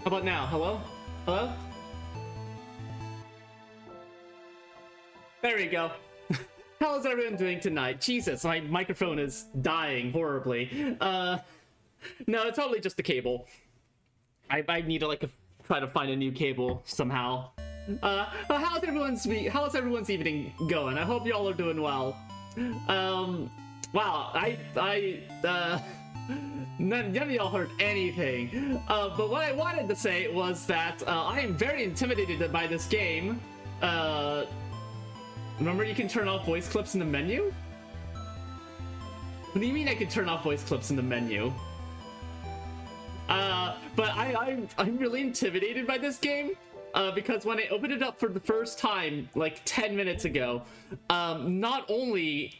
about now? Hello? Hello? There we go. How's everyone doing tonight? Jesus, my microphone is dying horribly. No, it's totally just the cable. I need to try to find a new cable somehow. How's everyone's evening going? I hope y'all are doing well. Wow, none of y'all heard anything. But what I wanted to say was that I am very intimidated by this game. Remember you can turn off voice clips in the menu? What do you mean I can turn off voice clips in the menu? But I'm really intimidated by this game. Because when I opened it up for the first time, like 10 minutes ago, not only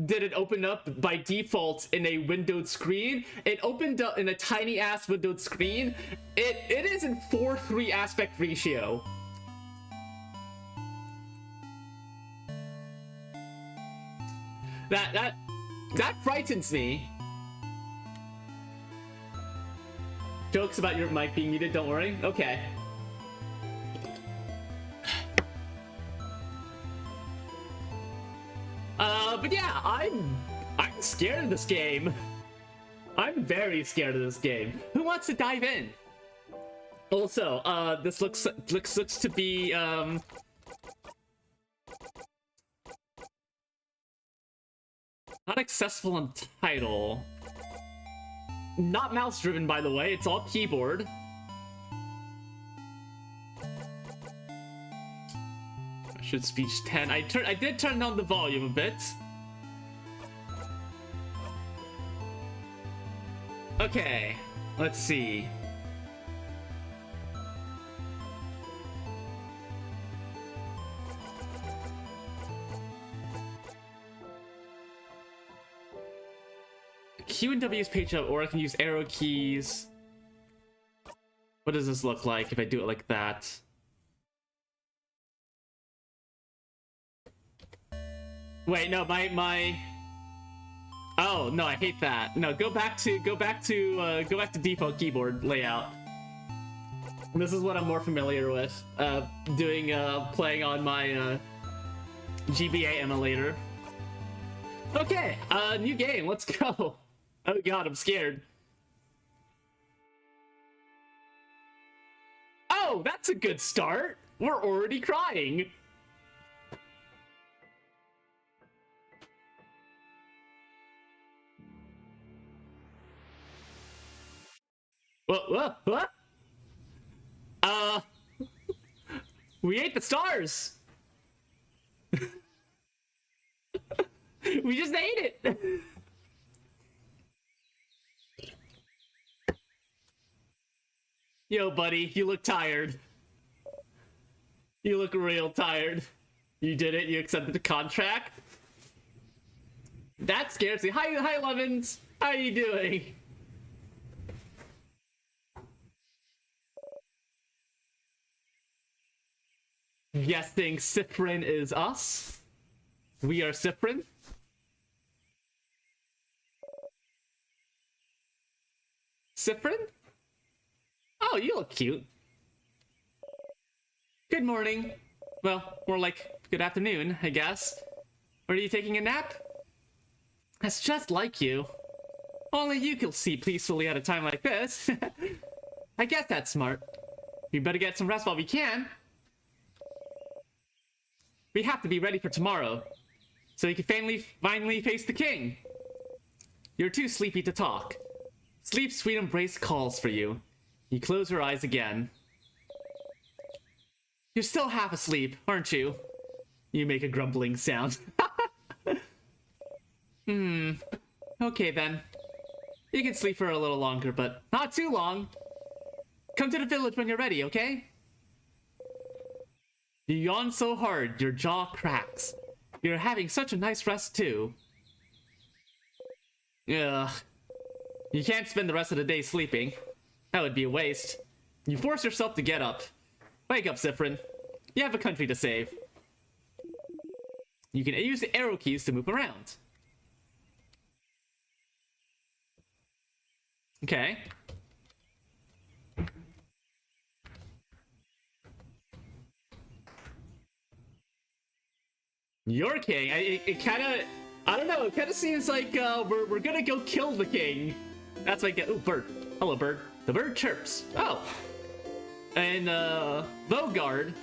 did it open up by default in a windowed screen, it opened up in a tiny ass windowed screen. It is in 4:3 aspect ratio. That frightens me. Jokes about your mic being muted, don't worry. Okay. But yeah, I'm scared of this game. I'm very scared of this game. Who wants to dive in? Also, this looks to be not accessible on title. Not mouse driven, by the way. It's all keyboard. I should speech 10. I did turn down the volume a bit. Okay, let's see. Q and W is page up, or I can use arrow keys. What does this look like if I do it like that? Wait, no, my. Oh no, I hate that. No, go back to default keyboard layout. This is what I'm more familiar with. Playing on my GBA emulator. Okay, new game. Let's go. Oh god, I'm scared. Oh, that's a good start. We're already crying. What? We ate the stars. We just ate it. Yo, buddy, you look tired. You look real tired. You did it. You accepted the contract. That scares me. Hi, Levins. How are you doing? Guessing Cyprin is us. We are Cyprin. Cyprin? Oh, you look cute. Good morning. Well, more like good afternoon, I guess. Are you taking a nap? That's just like you. Only you can sleep peacefully at a time like this. I guess that's smart. We better get some rest while we can. We have to be ready for tomorrow, so you can finally face the king. You're too sleepy to talk. Sleep's sweet embrace calls for you. You close your eyes again. You're still half asleep, aren't you? You make a grumbling sound. Okay then. You can sleep for a little longer, but not too long. Come to the village when you're ready, okay? You yawn so hard, your jaw cracks. You're having such a nice rest, too. Ugh. You can't spend the rest of the day sleeping. That would be a waste. You force yourself to get up. Wake up, Cyprin. You have a country to save. You can use the arrow keys to move around. Okay. Your king? It kind of... I don't know, it kind of seems like we're gonna go kill the king. That's like... Oh, bird. Hello, bird. The bird chirps. Oh. And, Vogard,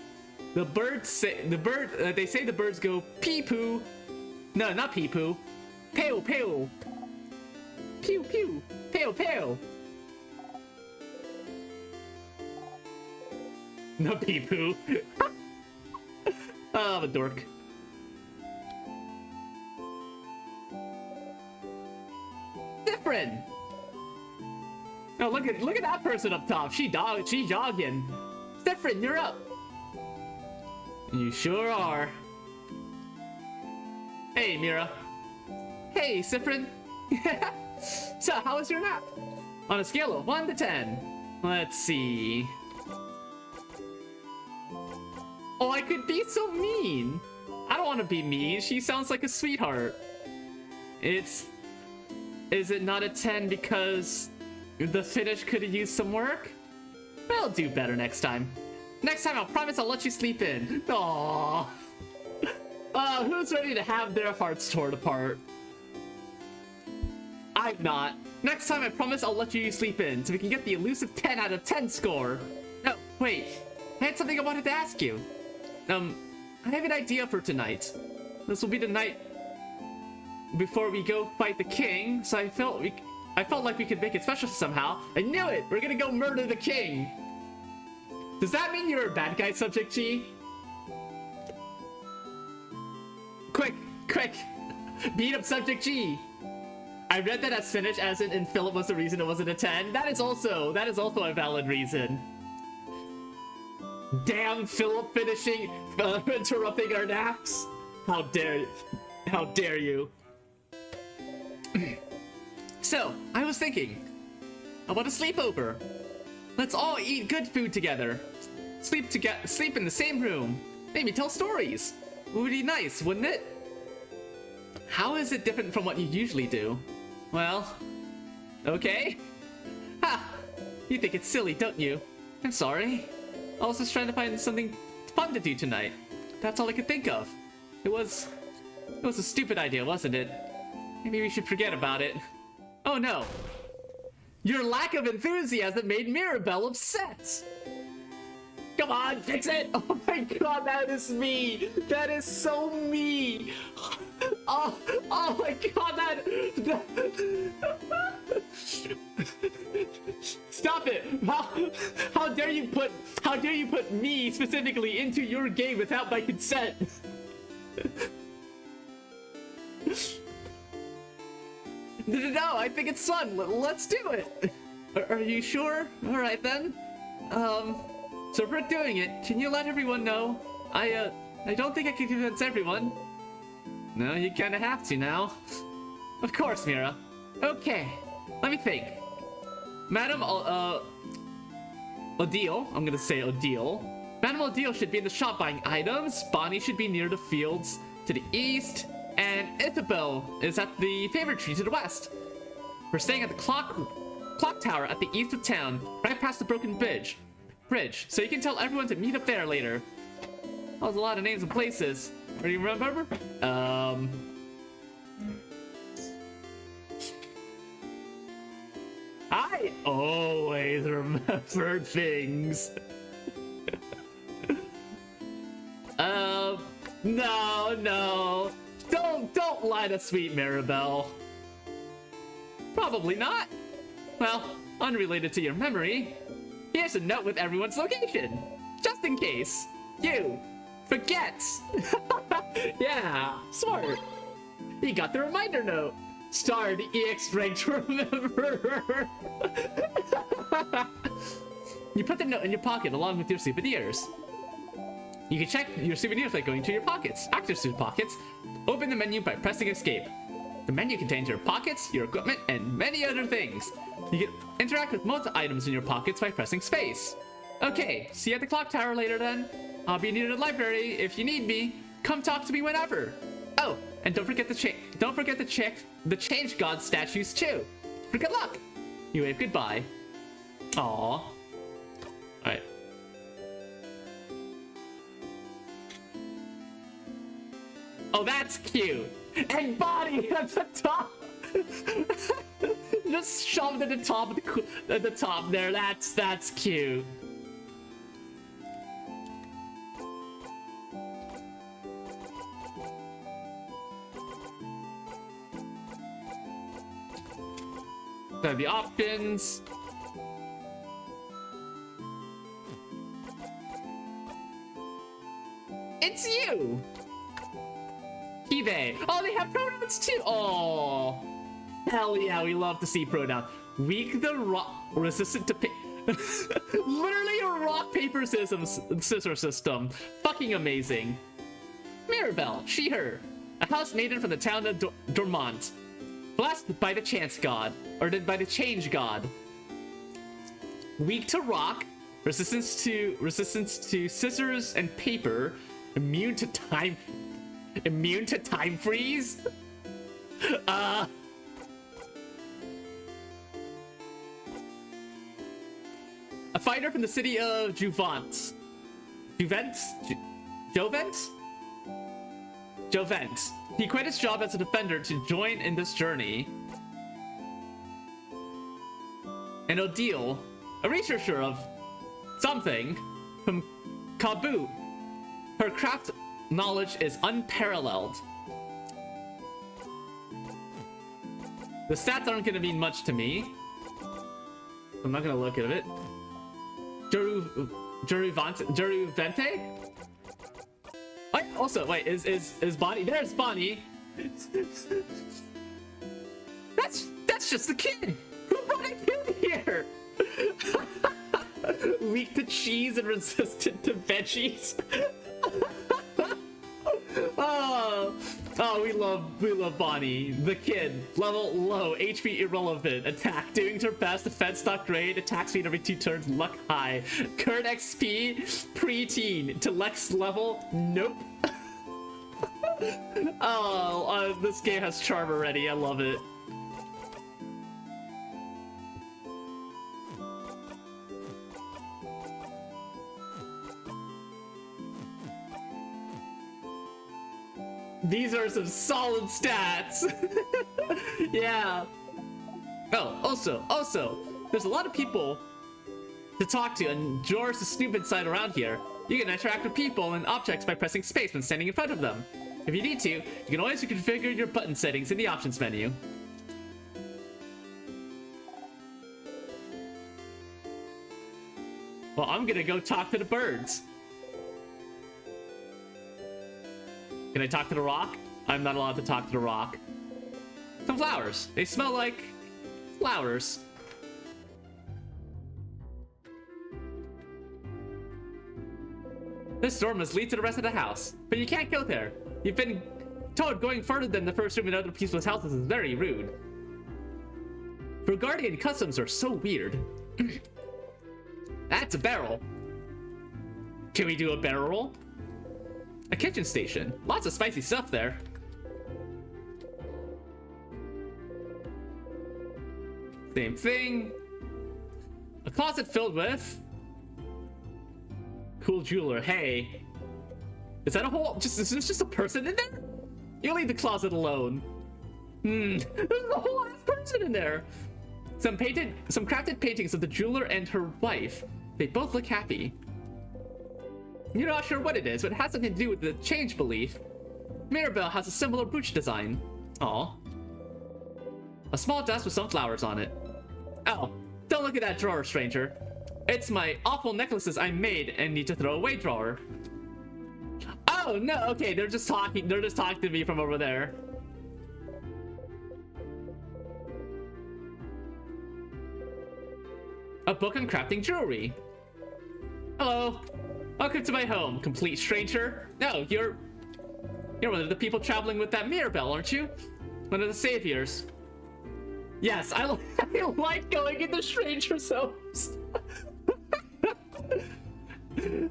the birds say... they say the birds go pee-poo. No, not pee-poo. Pew-pew. Pew-pew. Pew-pew. No pee-poo. Oh, I'm a dork. Different. Oh, look at that person up top. She jogging. Different, you're up. You sure are. Hey, Mira. Hey, Sifrin. So, how was your nap? On a scale of 1 to 10. Let's see. Oh, I could be so mean. I don't want to be mean. She sounds like a sweetheart. Is it not a 10 because the finish could have used some work? I'll do better next time. Next time, I'll promise I'll let you sleep in. Aww. Who's ready to have their hearts torn apart? I'm not. Next time, I promise I'll let you sleep in so we can get the elusive 10 out of 10 score. No, wait. I had something I wanted to ask you. I have an idea for tonight. This will be the night before we go fight the king, so I felt like we could make it special somehow. I knew it! We're gonna go murder the king! Does that mean you're a bad guy, Subject G? Quick! Beat up Subject G! I read that as finish, as in Philip was the reason it wasn't a 10. That is also a valid reason. Damn, Philip finishing, interrupting our naps. How dare you. So, I was thinking, about a sleepover. Let's all eat good food together. Sleep in the same room. Maybe tell stories. It would be nice, wouldn't it? How is it different from what you usually do? Well, okay. Ha! You think it's silly, don't you? I'm sorry. I was just trying to find something fun to do tonight. That's all I could think of. It was a stupid idea, wasn't it? Maybe we should forget about it. Oh no! Your lack of enthusiasm made Mirabelle upset! Come on, fix it! Oh my god, that is me! That is so me! Oh my god, that... Stop it! How dare you put me specifically into your game without my consent? No, I think it's fun. Let's do it. Are you sure? All right then. So if we're doing it, can you let everyone know? I don't think I can convince everyone. No, you kind of have to now. Of course, Mira. Okay, let me think. Madam Odile, I'm gonna say Odile. Madam Odile should be in the shop buying items. Bonnie should be near the fields to the east. And Isabel is at the favorite tree to the west. We're staying at the clock tower at the east of town, right past the broken bridge. So you can tell everyone to meet up there later. That was a lot of names and places. Do you remember? I always remember things. No. Don't lie to sweet Mirabelle. Probably not. Well, unrelated to your memory, here's a note with everyone's location. Just in case you forget. Yeah, smart. You got the reminder note. Star the EX rank to remember. You put the note in your pocket along with your souvenirs. You can check your souvenirs by going to your pockets. Active suit pockets. Open the menu by pressing escape. The menu contains your pockets, your equipment, and many other things. You can interact with most items in your pockets by pressing space. Okay, see you at the clock tower later then. I'll be near the library if you need me. Come talk to me whenever. Oh, and don't forget to check the Change God statues too. For good luck. You wave goodbye. Aww. Alright. Oh, that's cute. And body at the top. Just shoved at the top of at the top there. That's cute. There are the options. It's you! eBay. Oh, they have pronouns too! Oh! Hell yeah, we love to see pronouns. Weak the rock... Resistant to... Literally a rock, paper, scissor system. Fucking amazing. Mirabelle, she, her. A house maiden from the town of Dormont. Blessed by the chance god. Or by the change god. Weak to rock. Resistance to scissors and paper. Immune to time freeze. A fighter from the city of Juvent. He quit his job as a defender to join in this journey. And Odile, a researcher of something from Kabul. Her craft knowledge is unparalleled. The stats aren't going to mean much to me. I'm not going to look at it. Vente? Wait, also, wait, is Bonnie? There's Bonnie. That's just the kid. Who brought a kid here? Weak to cheese and resistant to veggies. Oh, we love Bonnie, the kid. Level low, HP irrelevant, attack doing her best, defense not great, attack speed every 2 turns, luck high, current XP pre-teen, intellect level nope. This game has charm already. I love it. These are some solid stats. Yeah. Oh, also, there's a lot of people to talk to, and Jor's the stupid side around here. You can interact with people and objects by pressing space when standing in front of them. If you need to, you can always configure your button settings in the options menu. Well, I'm gonna go talk to the birds. Can I talk to the rock? I'm not allowed to talk to the rock. Some flowers. They smell like flowers. This door must lead to the rest of the house, but you can't go there. You've been told going further than the first room in other people's houses is very rude. Guardian customs are so weird. That's a barrel. Can we do a barrel roll? A kitchen station. Lots of spicy stuff there. Same thing. A closet filled with cool jeweler. Hey, is that a whole? Is this just a person in there? You leave the closet alone. There's a whole ass person in there. Some crafted paintings of the jeweler and her wife. They both look happy. You're not sure what it is, but it has something to do with the change belief. Mirabelle has a similar brooch design. Aw. A small desk with some flowers on it. Oh, don't look at that drawer, stranger. It's my awful necklaces I made and need to throw away drawer. Oh, no, okay, they're just talking to me from over there. A book on crafting jewelry. Hello. Welcome to my home, complete stranger. No, you're one of the people traveling with that Mirabelle, aren't you? One of the saviors. Yes, I like going into strangers' homes.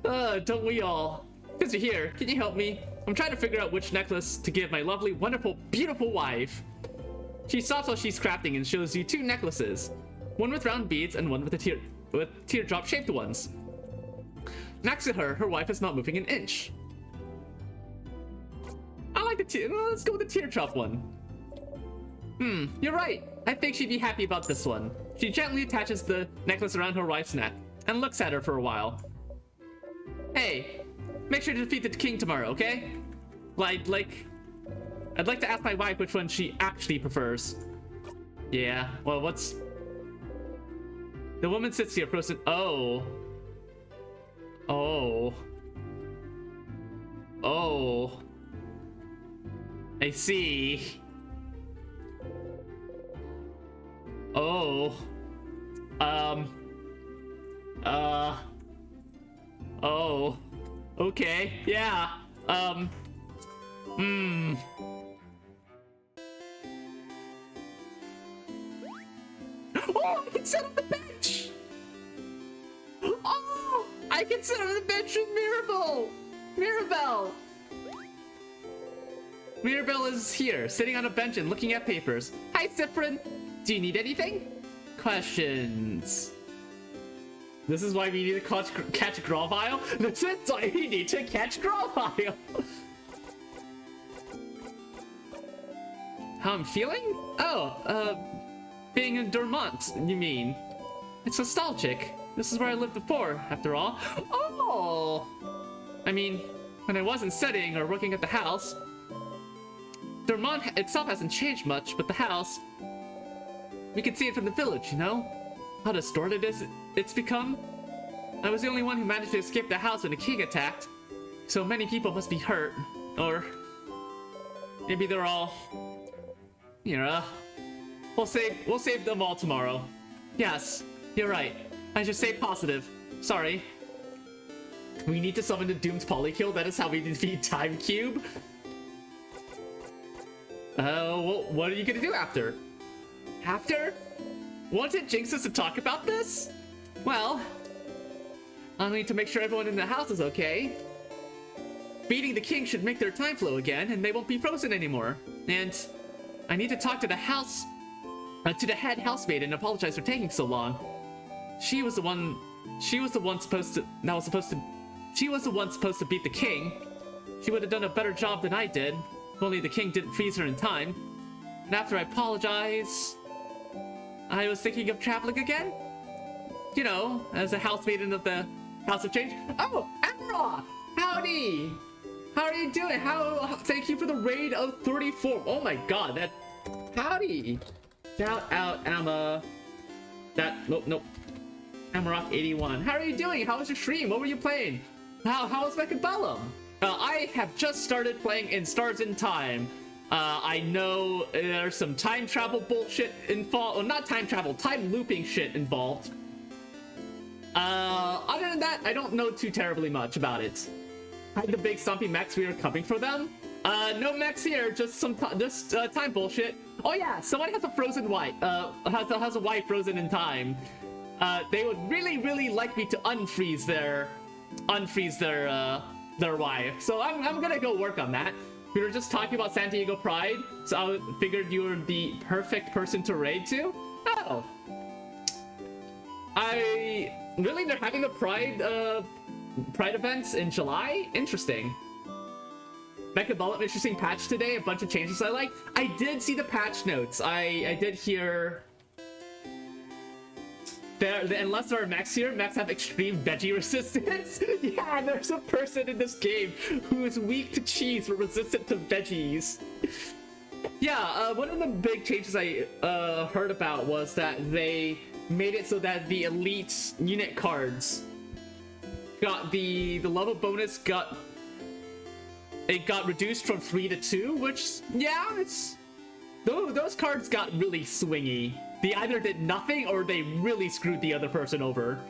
Don't we all? Because you're here, can you help me? I'm trying to figure out which necklace to give my lovely, wonderful, beautiful wife. She stops while she's crafting and shows you 2 necklaces. One with round beads and one with teardrop-shaped ones. Next to her, her wife is not moving an inch. I like the let's go with the teardrop one. You're right. I think she'd be happy about this one. She gently attaches the necklace around her wife's neck and looks at her for a while. Hey, make sure to defeat the king tomorrow, okay? I'd like to ask my wife which one she actually prefers. Yeah, well, what's... The woman sits here frozen. Oh. Oh. Oh. I see. Oh. Oh. Okay, yeah. Oh, I can sit on the bench! Oh! I can sit on the bench with Mirabelle! Mirabelle! Mirabelle is here, sitting on a bench and looking at papers. Hi, Cyprin! Do you need anything? Questions. This is why we need to catch Grovile? This is why we need to catch Grovile! How I'm feeling? Oh, being in Dormont, you mean? It's nostalgic. This is where I lived before, after all. Oh! I mean, when I wasn't studying or working at the house. Dormont itself hasn't changed much, but the house... We can see it from the village, you know? How distorted it's become. I was the only one who managed to escape the house when the king attacked. So many people must be hurt. Or... maybe they're all... you know... We'll save them all tomorrow. Yes, you're right. I should stay positive. Sorry. We need to summon the Doomed Polykill. That is how we defeat Time Cube. Well, what are you gonna do after? After? Wanted Jinx us to talk about this? Well, I'll need to make sure everyone in the house is okay. Beating the king should make their time flow again, and they won't be frozen anymore. And I need to talk to the house... to the head housemaid and apologize for taking so long. She was the one supposed to beat the king. She would have done a better job than I did, if only the king didn't freeze her in time. And after I apologize, I was thinking of traveling again. You know, as a housemaiden of the House of Change. Oh, Amara! Howdy! How are you doing? Thank you for the raid of 34. Oh my god, that... Howdy! Shout out, Emma. Nope. Amarok81. How are you doing? How was your stream? What were you playing? How was Mechabellum? I have just started playing in Stars in Time. I know there's some time travel bullshit involved. Well, not time travel, time looping shit involved. Other than that, I don't know too terribly much about it. Had the big stumpy mechs we are coming for them? No mechs here, just time bullshit. Oh yeah, someone has a frozen wife, has a wife frozen in time. They would really like me to unfreeze their wife. So I'm gonna go work on that. We were just talking about San Diego Pride, so I figured you were the perfect person to raid to. Oh. They're having the Pride events in July? Interesting. Mechabellum, interesting patch today, a bunch of changes I like. I did see the patch notes. I did hear... Unless there are mechs here, mechs have extreme veggie resistance. Yeah, there's a person in this game who is weak to cheese but resistant to veggies. Yeah, one of the big changes I heard about was that they made it so that the elite unit cards got the level bonus got reduced from 3 to 2, which, yeah, those cards got really swingy. They either did nothing or they really screwed the other person over.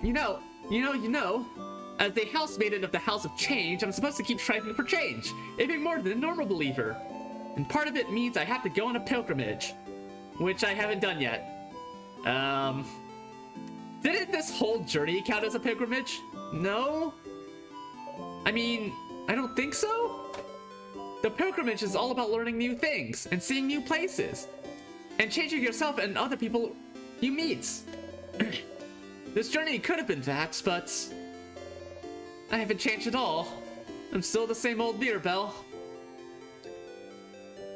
You know, as the housemaiden of the House of Change, I'm supposed to keep striving for change, even more than a normal believer. And part of it means I have to go on a pilgrimage, which I haven't done yet. Didn't this whole journey count as a pilgrimage? No? I mean, I don't think so? The pilgrimage is all about learning new things and seeing new places and changing yourself and other people you meet. This journey could have been that, but I haven't changed at all. I'm still the same old Mirabelle.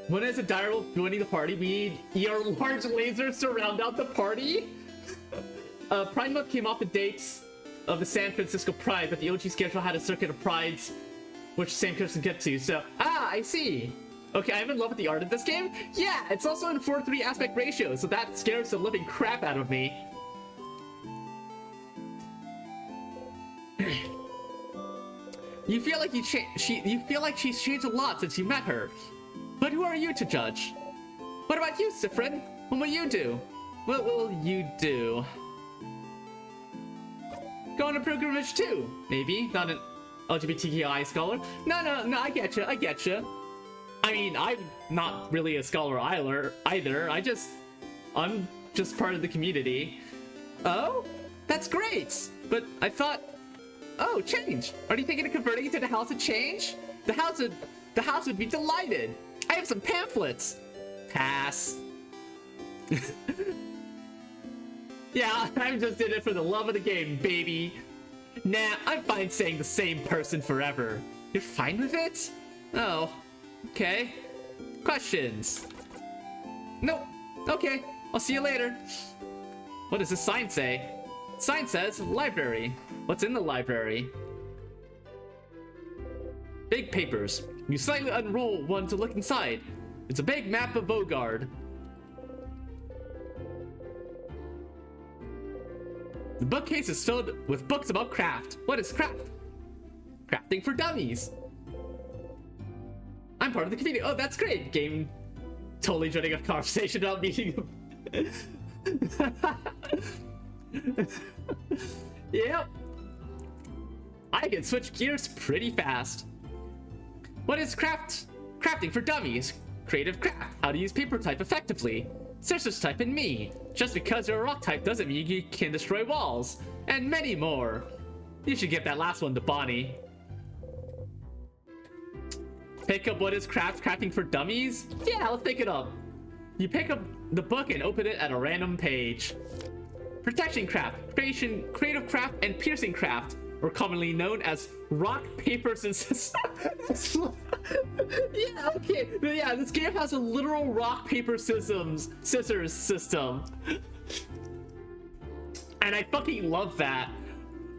When is a dire joining the party, we need ER large lasers to round out the party? Pride Month came off the dates of the San Francisco Pride, but the OG schedule had a circuit of prides, which same person get to, so... Ah, I see! Okay, I'm in love with the art of this game? Yeah, it's also in 4:3 aspect ratio, so that scares the living crap out of me. You feel like she's changed a lot since you met her. But who are you to judge? What about you, Sifrin? What will you do? What will you do? Go on a pilgrimage too, maybe. Not an LGBTQI scholar. No, I getcha. I mean, I'm not really a scholar either. I'm just part of the community. Oh, that's great. But I thought, oh, change. Are you thinking of converting into the House of Change? The house would be delighted. I have some pamphlets. Pass. Yeah, I'm just in it for the love of the game, baby. Nah, I'm fine saying the same person forever. You're fine with it? Oh, okay. Questions? Nope. Okay, I'll see you later. What does this sign say? Sign says library. What's in the library? Big papers. You slightly unroll one to look inside. It's a big map of Vogard. The bookcase is filled with books about craft. What is craft? Crafting for dummies. I'm part of the community. Oh, that's great. Game totally joining a conversation about meeting them. Yep. I can switch gears pretty fast. What is crafting for dummies? Creative craft. How to use paper type effectively. Scissors type and me. Just because you're a rock type doesn't mean you can destroy walls. And many more. You should give that last one to Bonnie. Pick up what is crafting for dummies? Yeah, let's pick it up. You pick up the book and open it at a random page. Protection craft, creative craft, and piercing craft, or commonly known as rock, paper, scissors. Yeah, okay. Yeah, this game has a literal rock, paper, scissors system. And I fucking love that.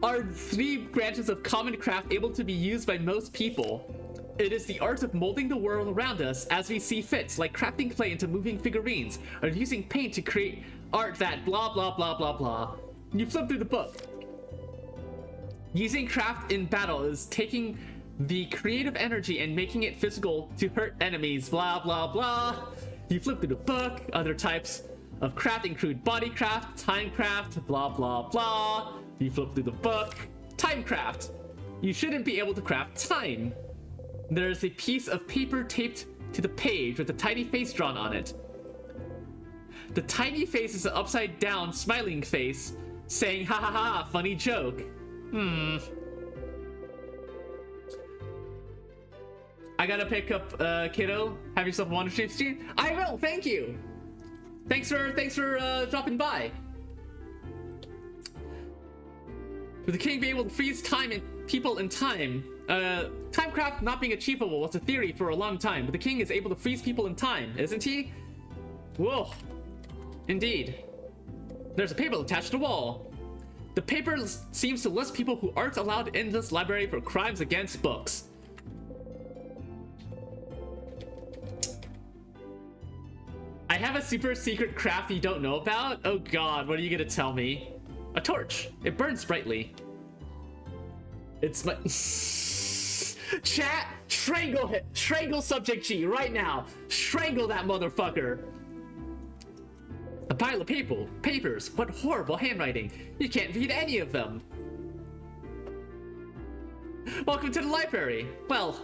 Are 3 branches of common craft able to be used by most people? It is the art of molding the world around us as we see fit, like crafting clay into moving figurines, or using paint to create art that blah blah blah blah blah. You flip through the book. Using craft in battle is taking the creative energy and making it physical to hurt enemies, blah blah blah. You flip through the book. Other types of craft include body craft, time craft, blah blah blah. You flip through the book. Time craft. You shouldn't be able to craft time. There's a piece of paper taped to the page with a tiny face drawn on it. The tiny face is an upside down smiling face saying ha ha ha, funny joke. I gotta pick up kiddo. Have yourself a wonderful stream. I will, thank you. Thanks for dropping by. Would the king be able to freeze time and people in time? Timecraft not being achievable was a theory for a long time, but the king is able to freeze people in time, isn't he? Whoa. Indeed. There's a paper attached to the wall. The paper seems to list people who aren't allowed in this library for crimes against books. I have a super secret craft you don't know about? Oh god, what are you gonna tell me? A torch. It burns brightly. It's my... Chat, strangle Subject G right now. Strangle that motherfucker. A pile of papers. What horrible handwriting. You can't read any of them. Welcome to the library. Well,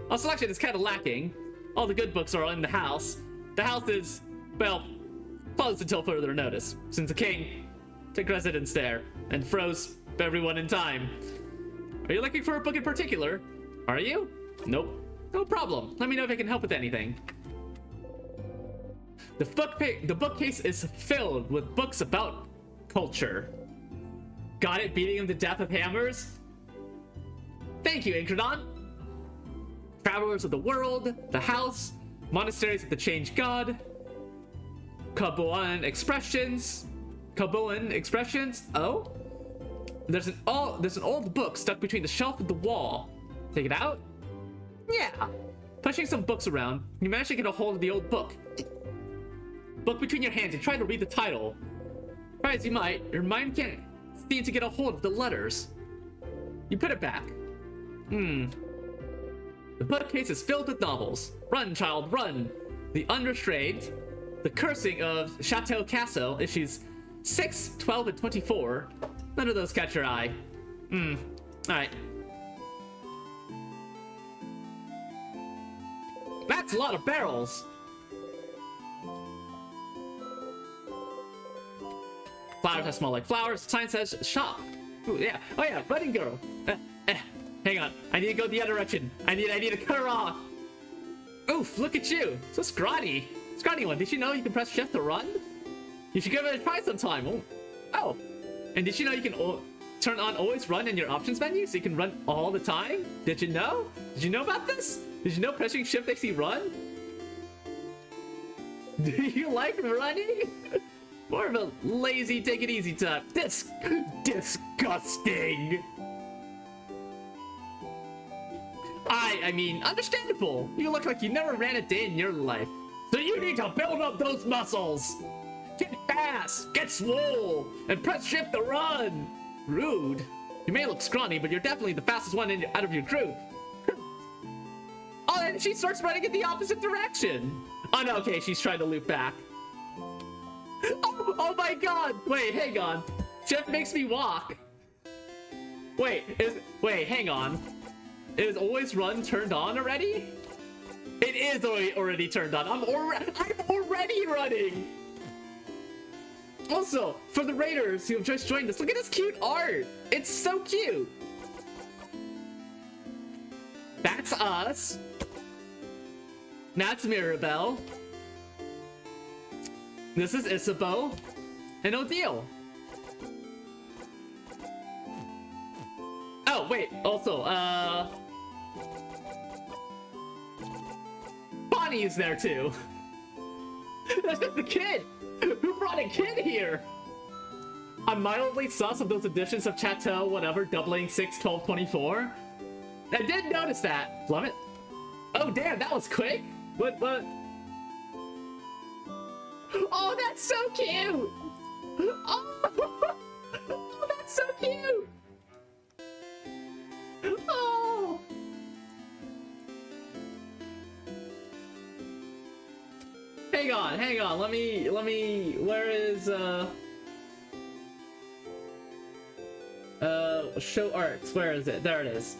our selection is kind of lacking. All the good books are in the house. The house is, well, closed until further notice, since the king took residence there and froze everyone in time. Are you looking for a book in particular? Are you? Nope. No problem. Let me know if I can help with anything. The bookcase is filled with books about culture. Got it? Beating him to death with hammers? Thank you, Incredon. Travelers of the world, the house, monasteries of the Change God, Kaboan expressions. Oh, there's an old book stuck between the shelf and the wall. Take it out. Yeah. Pushing some books around, you manage to get a hold of the old book. Book between your hands and try to read the title. Try as you might, your mind can't seem to get a hold of the letters. You put it back. The bookcase is filled with novels. Run, child, run. The Unrestrained, The Cursing of Chateau Castle, issues 6, 12, and 24. None of those catch your eye. Alright. That's a lot of barrels. Flowers that smell like flowers. Sign says shop. Ooh, yeah. Oh yeah, running girl. Hang on. I need to go the other direction. I need to cut her off. Oof, look at you. So scrawny. Scrawny one. Did you know you can press shift to run? You should give it a try sometime. Oh. And did you know you can turn on always run in your options menu so you can run all the time? Did you know? Did you know about this? Did you know pressing shift makes you run? Do you like running? More of a lazy take it easy type. Disgusting. I mean, understandable. You look like you never ran a day in your life. So you need to build up those muscles. Get fast, get swole, and press shift to run. Rude. You may look scrawny, but you're definitely the fastest one out of your group. Oh, and she starts running in the opposite direction. Oh no, okay, she's trying to loop back. Oh my god! Wait, hang on. Shift makes me walk. Wait, hang on. Is always run turned on already? It is already turned on. I'm already running. Also, for the raiders who have just joined us, look at this cute art. It's so cute. That's us. That's Mirabelle. This is Isabeau. And Odile. Oh, wait. Also, Bonnie is there too. That's just the kid. Who brought a kid here? I'm mildly sus of those editions of Chateau whatever doubling 6, 12, 24. I did notice that. Love it. Oh damn, that was quick. What? Oh, that's so cute. Oh, oh that's so cute. Oh. Hang on. Let me. Where is show arts? Where is it? There it is.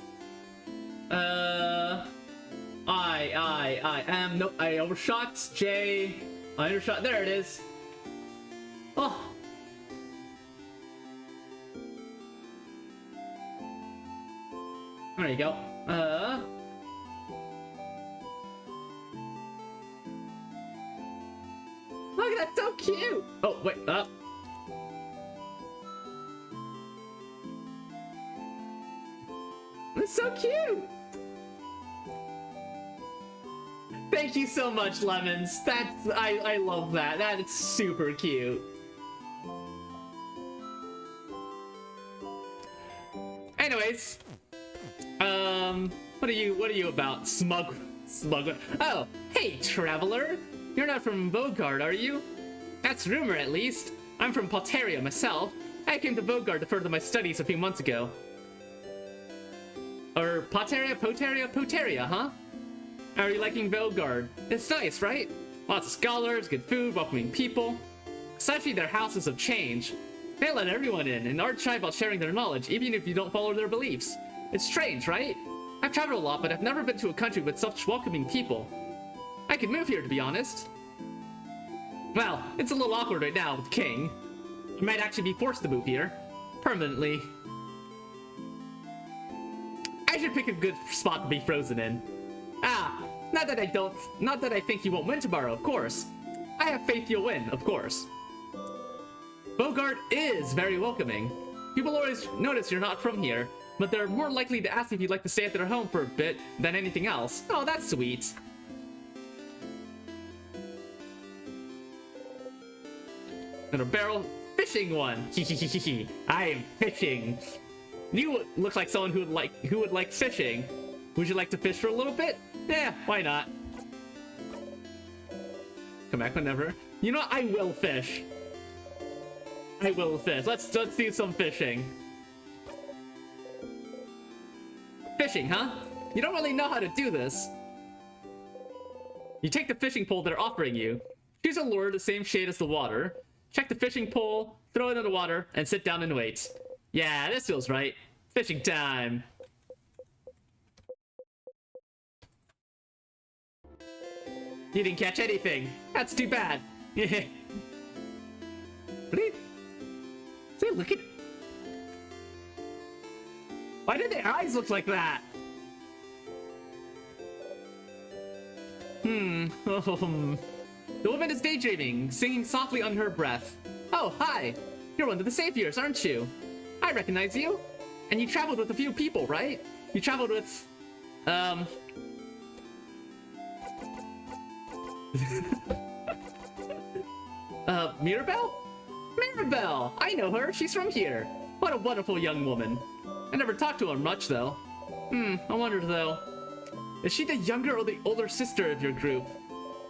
Nope. I overshot. J. I undershot. There it is. Oh. There you go. Look, that's so cute! Oh, wait, That's so cute! Thank you so much, Lemons. I love that. That is super cute. Anyways, what are you about, smuggler? Oh, hey, traveler. You're not from Vogard, are you? That's rumor, at least. I'm from Poteria myself. I came to Vogard to further my studies a few months ago. Or Poteria, huh? Are you liking Vogard? It's nice, right? Lots of scholars, good food, welcoming people. Especially their houses of change. They let everyone in and aren't shy about sharing their knowledge, even if you don't follow their beliefs. It's strange, right? I've traveled a lot, but I've never been to a country with such welcoming people. I could move here, to be honest. Well, it's a little awkward right now with King. I might actually be forced to move here. Permanently. I should pick a good spot to be frozen in. Ah, not that I think you won't win tomorrow, of course. I have faith you'll win, of course. Vogard is very welcoming. People always notice you're not from here. but they're more likely to ask if you'd like to stay at their home for a bit than anything else. Oh, that's sweet. And a barrel fishing one. I am fishing. You look like someone who would like fishing. Would you like to fish for a little bit? Yeah, why not? Come back whenever. You know what? I will fish. I will fish. Let's do some fishing. Fishing, huh? You don't really know how to do this. You take the fishing pole they're offering you. Choose a lure the same shade as the water. Check the fishing pole, throw it in the water, and sit down and wait. Yeah, this feels right. Fishing time. You didn't catch anything. That's too bad. Say, look at... Why do their eyes look like that? The woman is daydreaming, singing softly under her breath. Oh, hi. You're one of the saviors, aren't you? I recognize you. And you traveled with a few people, right? You traveled with... Mirabelle? Mirabelle! I know her. She's from here. What a wonderful young woman. I never talked to her much, though. I wonder, though. Is she the younger or the older sister of your group?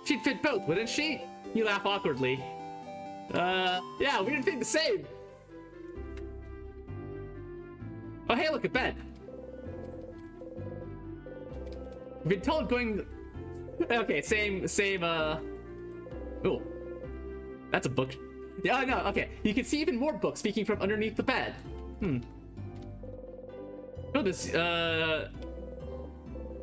She'd fit both, wouldn't she? You laugh awkwardly. Yeah, we didn't think the same. Oh, hey, look, a bed. We've been told going... Okay, same, Ooh. That's a book. Yeah, no, okay. You can see even more books speaking from underneath the bed. Oh, this,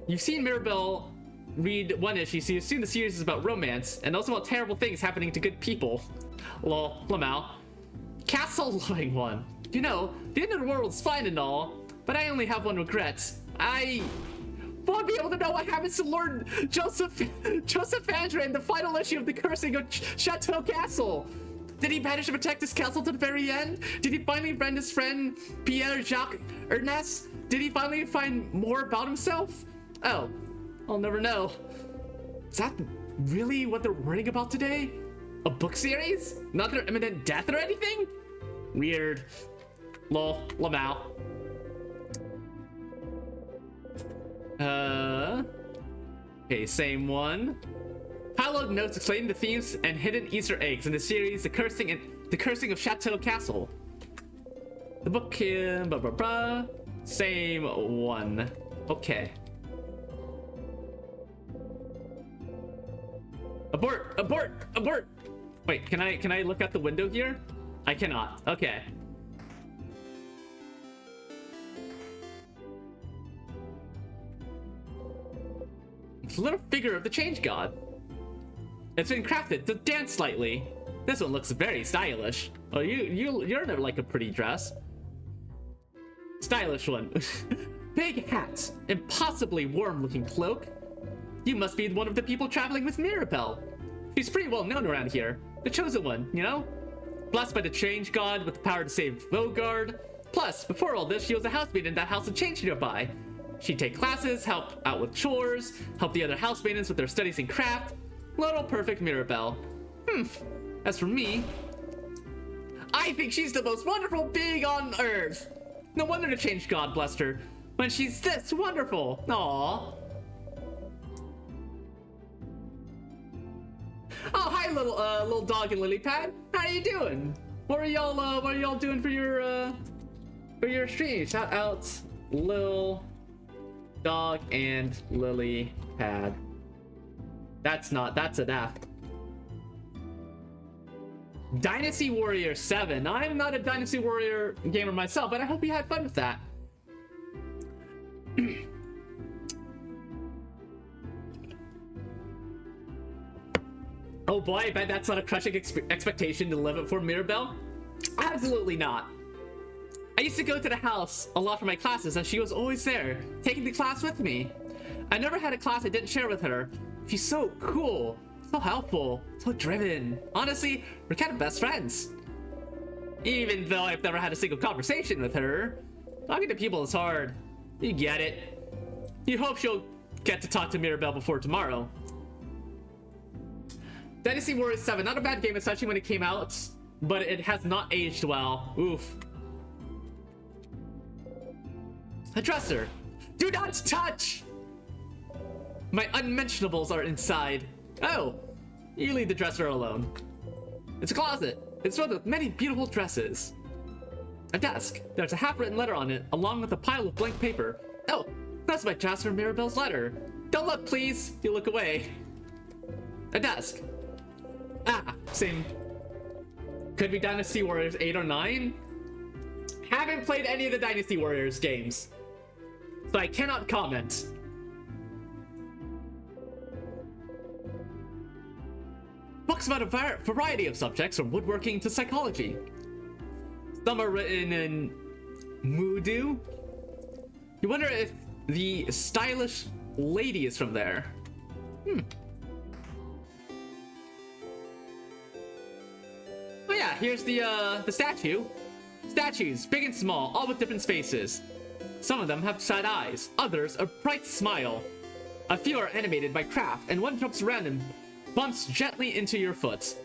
You've seen Mirabelle read one issue, so you assume the series is about romance, and also about terrible things happening to good people. Lol, Lamau. Castle loving one. You know, the end of the world's fine and all, but I only have one regret. I won't be able to know what happens to Lord Joseph Andra in the final issue of The Cursing of Chateau Castle. Did he manage to protect his castle to the very end? Did he finally friend his friend Pierre-Jacques Ernest? Did he finally find more about himself? Oh, I'll never know. Is that really what they're worrying about today? A book series? Not their imminent death or anything? Weird. Lol, Lamau. Okay, same one. Hallowed notes explaining the themes and hidden Easter eggs in the series The Cursing of Chateau Castle. The book here, blah blah blah. Same one. Okay. Abort! Abort! Abort! Wait, can I look out the window here? I cannot. Okay. It's a little figure of the Change God. It's been crafted to dance slightly. This one looks very stylish. Oh, you're never like a pretty dress. Stylish one. Big hat, impossibly warm-looking cloak. You must be one of the people traveling with Mirabelle. She's pretty well known around here. The chosen one, you know? Blessed by the Change God with the power to save Vogard. Plus, before all this, she was a housemaid in that house of change nearby. She'd take classes, help out with chores, help the other housemaidens with their studies in craft. Little perfect Mirabelle. As for me, I think she's the most wonderful being on Earth. No wonder the Change God blessed her when she's this wonderful. Aww. Oh, hi, little dog and lily pad. How are you doing? What are y'all doing for your stream? Shout out, Lil Dog and Lily Pad. That's an F. Dynasty Warrior 7. I'm not a Dynasty Warrior gamer myself, but I hope you had fun with that. Oh boy, I bet that's not a crushing expectation to live up for Mirabelle. Absolutely not. I used to go to the house a lot for my classes, and she was always there, taking the class with me. I never had a class I didn't share with her. She's so cool, so helpful, so driven. Honestly, we're kind of best friends. Even though I've never had a single conversation with her. Talking to people is hard. You get it. You hope she'll get to talk to Mirabelle before tomorrow. Dynasty Warriors 7, not a bad game, especially when it came out, but it has not aged well. Oof. A dresser. Do not touch! My unmentionables are inside. Oh, you leave the dresser alone. It's a closet. It's filled with many beautiful dresses. A desk. There's a half-written letter on it, along with a pile of blank paper. Oh, that's my Jasper Mirabelle's letter. Don't look, please. You look away. A desk. Ah, same. Could be Dynasty Warriors 8 or 9. Haven't played any of the Dynasty Warriors games, so I cannot comment. Books about a variety of subjects, from woodworking to psychology. Some are written in Mudu. You wonder if the stylish lady is from there. Oh yeah, here's the statue. Statues, big and small, all with different faces. Some of them have sad eyes, others a bright smile. A few are animated by craft, and one jumps around and bumps gently into your foot.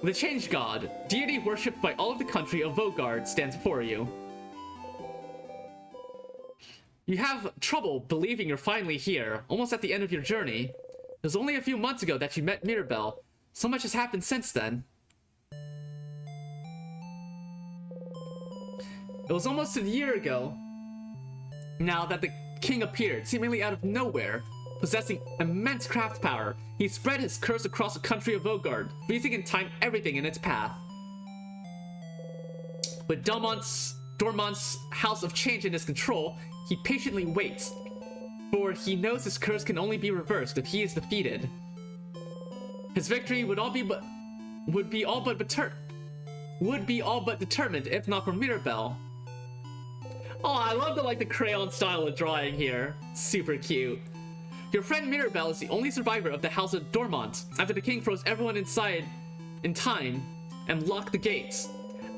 The Change God, deity worshipped by all of the country of Vogard, stands before you. You have trouble believing you're finally here, almost at the end of your journey. It was only a few months ago that you met Mirabelle. So much has happened since then. It was almost a year ago now that the king appeared, seemingly out of nowhere. Possessing immense craft power, he spread his curse across the country of Vogard, freezing in time everything in its path. With Dormont's House of Change in his control, he patiently waits, for he knows his curse can only be reversed if he is defeated. His victory would be all but determined if not for Mirabelle. Oh, I love the crayon style of drawing here. Super cute. Your friend Mirabelle is the only survivor of the House of Dormont, after the king froze everyone inside in time and locked the gates.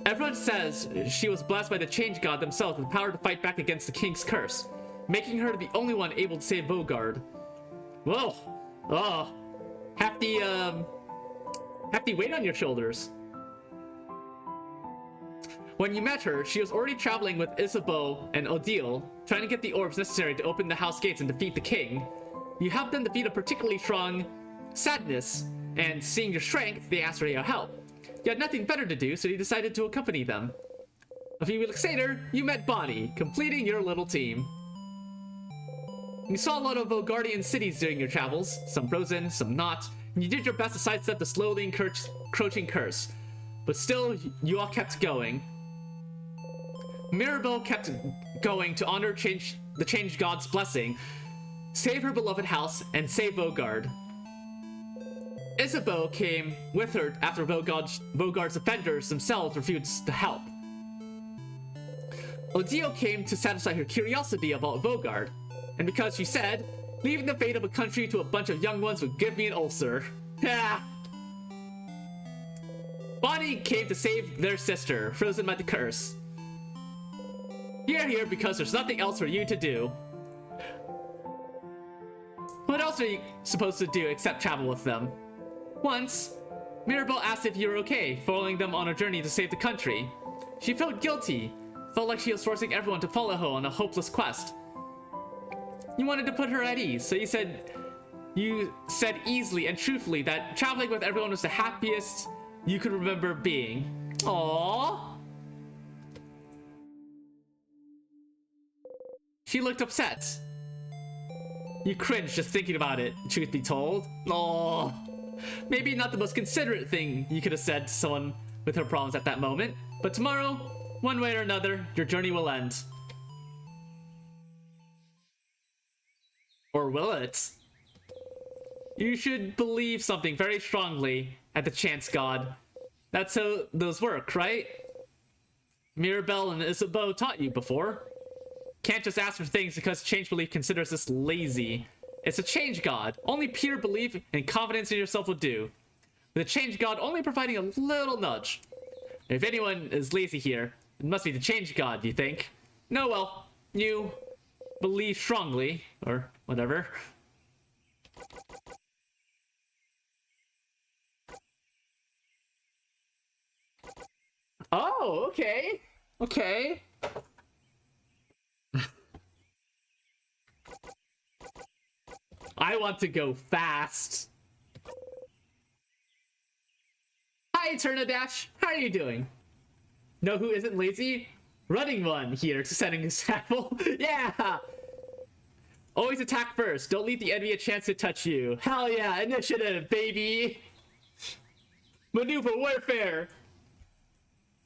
Everyone says she was blessed by the Change God themselves with power to fight back against the king's curse, making her the only one able to save Vogard. Whoa! Oh, hefty weight on your shoulders. When you met her, she was already traveling with Isabeau and Odile, trying to get the orbs necessary to open the house gates and defeat the king. You helped them defeat a particularly strong Sadness, and seeing your strength, they asked for your help. You had nothing better to do, so you decided to accompany them. A few weeks later, you met Bonnie, completing your little team. You saw a lot of Vogardian cities during your travels, some frozen, some not, and you did your best to sidestep the slowly encroaching curse. But still, you all kept going. Mirabelle kept going to honor the Change God's blessing, save her beloved house, and save Vogard. Isabeau came with her after Vogard's offenders themselves refused to help. Odile came to satisfy her curiosity about Vogard, and because she said, leaving the fate of a country to a bunch of young ones would give me an ulcer. Bonnie came to save their sister, frozen by the curse. You're here because there's nothing else for you to do. What else are you supposed to do except travel with them? Once, Mirabelle asked if you were okay, following them on a journey to save the country. She felt guilty, felt like she was forcing everyone to follow her on a hopeless quest. You wanted to put her at ease, so you said easily and truthfully that traveling with everyone was the happiest you could remember being. Aww. She looked upset. You cringed just thinking about it, truth be told. Aww. Maybe not the most considerate thing you could have said to someone with her problems at that moment, but tomorrow, one way or another, your journey will end. Or will it? You should believe something very strongly at the Chance God. That's how those work, right? Mirabelle and Isabeau taught you before. Can't just ask for things because change belief considers us lazy. It's a Change God. Only pure belief and confidence in yourself will do. With a Change God only providing a little nudge. If anyone is lazy here, it must be the Change God, you think? No, well, you believe strongly, or whatever. Oh, okay. Okay. I want to go fast. Hi, Eternadash. How are you doing? Know who isn't lazy? Running one here to set an example. Yeah! Always attack first. Don't leave the enemy a chance to touch you. Hell yeah, initiative, baby! Maneuver warfare!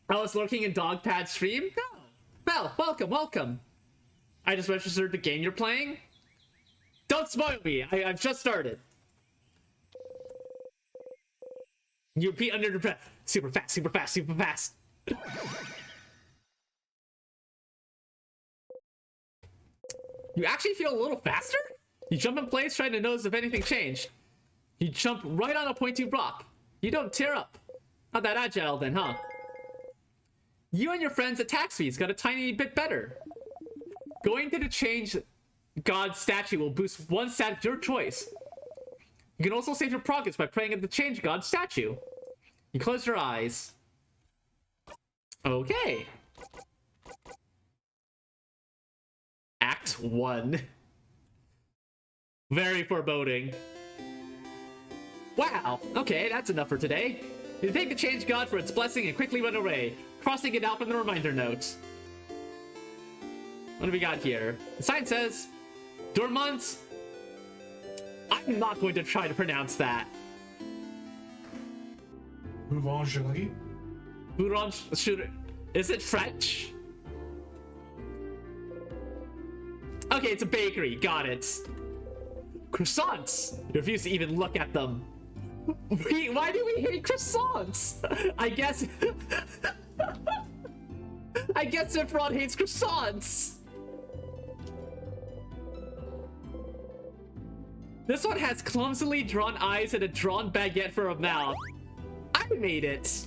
I was lurking in Dogpad's stream? Oh. Well, welcome, welcome. I just registered the game you're playing? Don't spoil me, I've just started. You repeat under the breath. Super fast, super fast, super fast. You actually feel a little faster? You jump in place trying to notice if anything changed. You jump right on a pointy rock. You don't tear up. Not that agile then, huh? You and your friends' attack speeds got a tiny bit better. Going to the change God statue will boost one stat of your choice. You can also save your progress by praying at the change God statue. You close your eyes. Okay. Act 1. Very foreboding. Wow, okay, that's enough for today. You thank the change god for its blessing and quickly run away, crossing it out from the reminder note. What do we got here? The sign says, Dormont. I'm not going to try to pronounce that. Boulangerie? Boulangerie? Is it French? Okay, it's a bakery. Got it. Croissants. You refuse to even look at them. Why do we hate croissants? I guess... I guess everyone hates croissants. This one has clumsily drawn eyes and a drawn baguette for a mouth. I made it.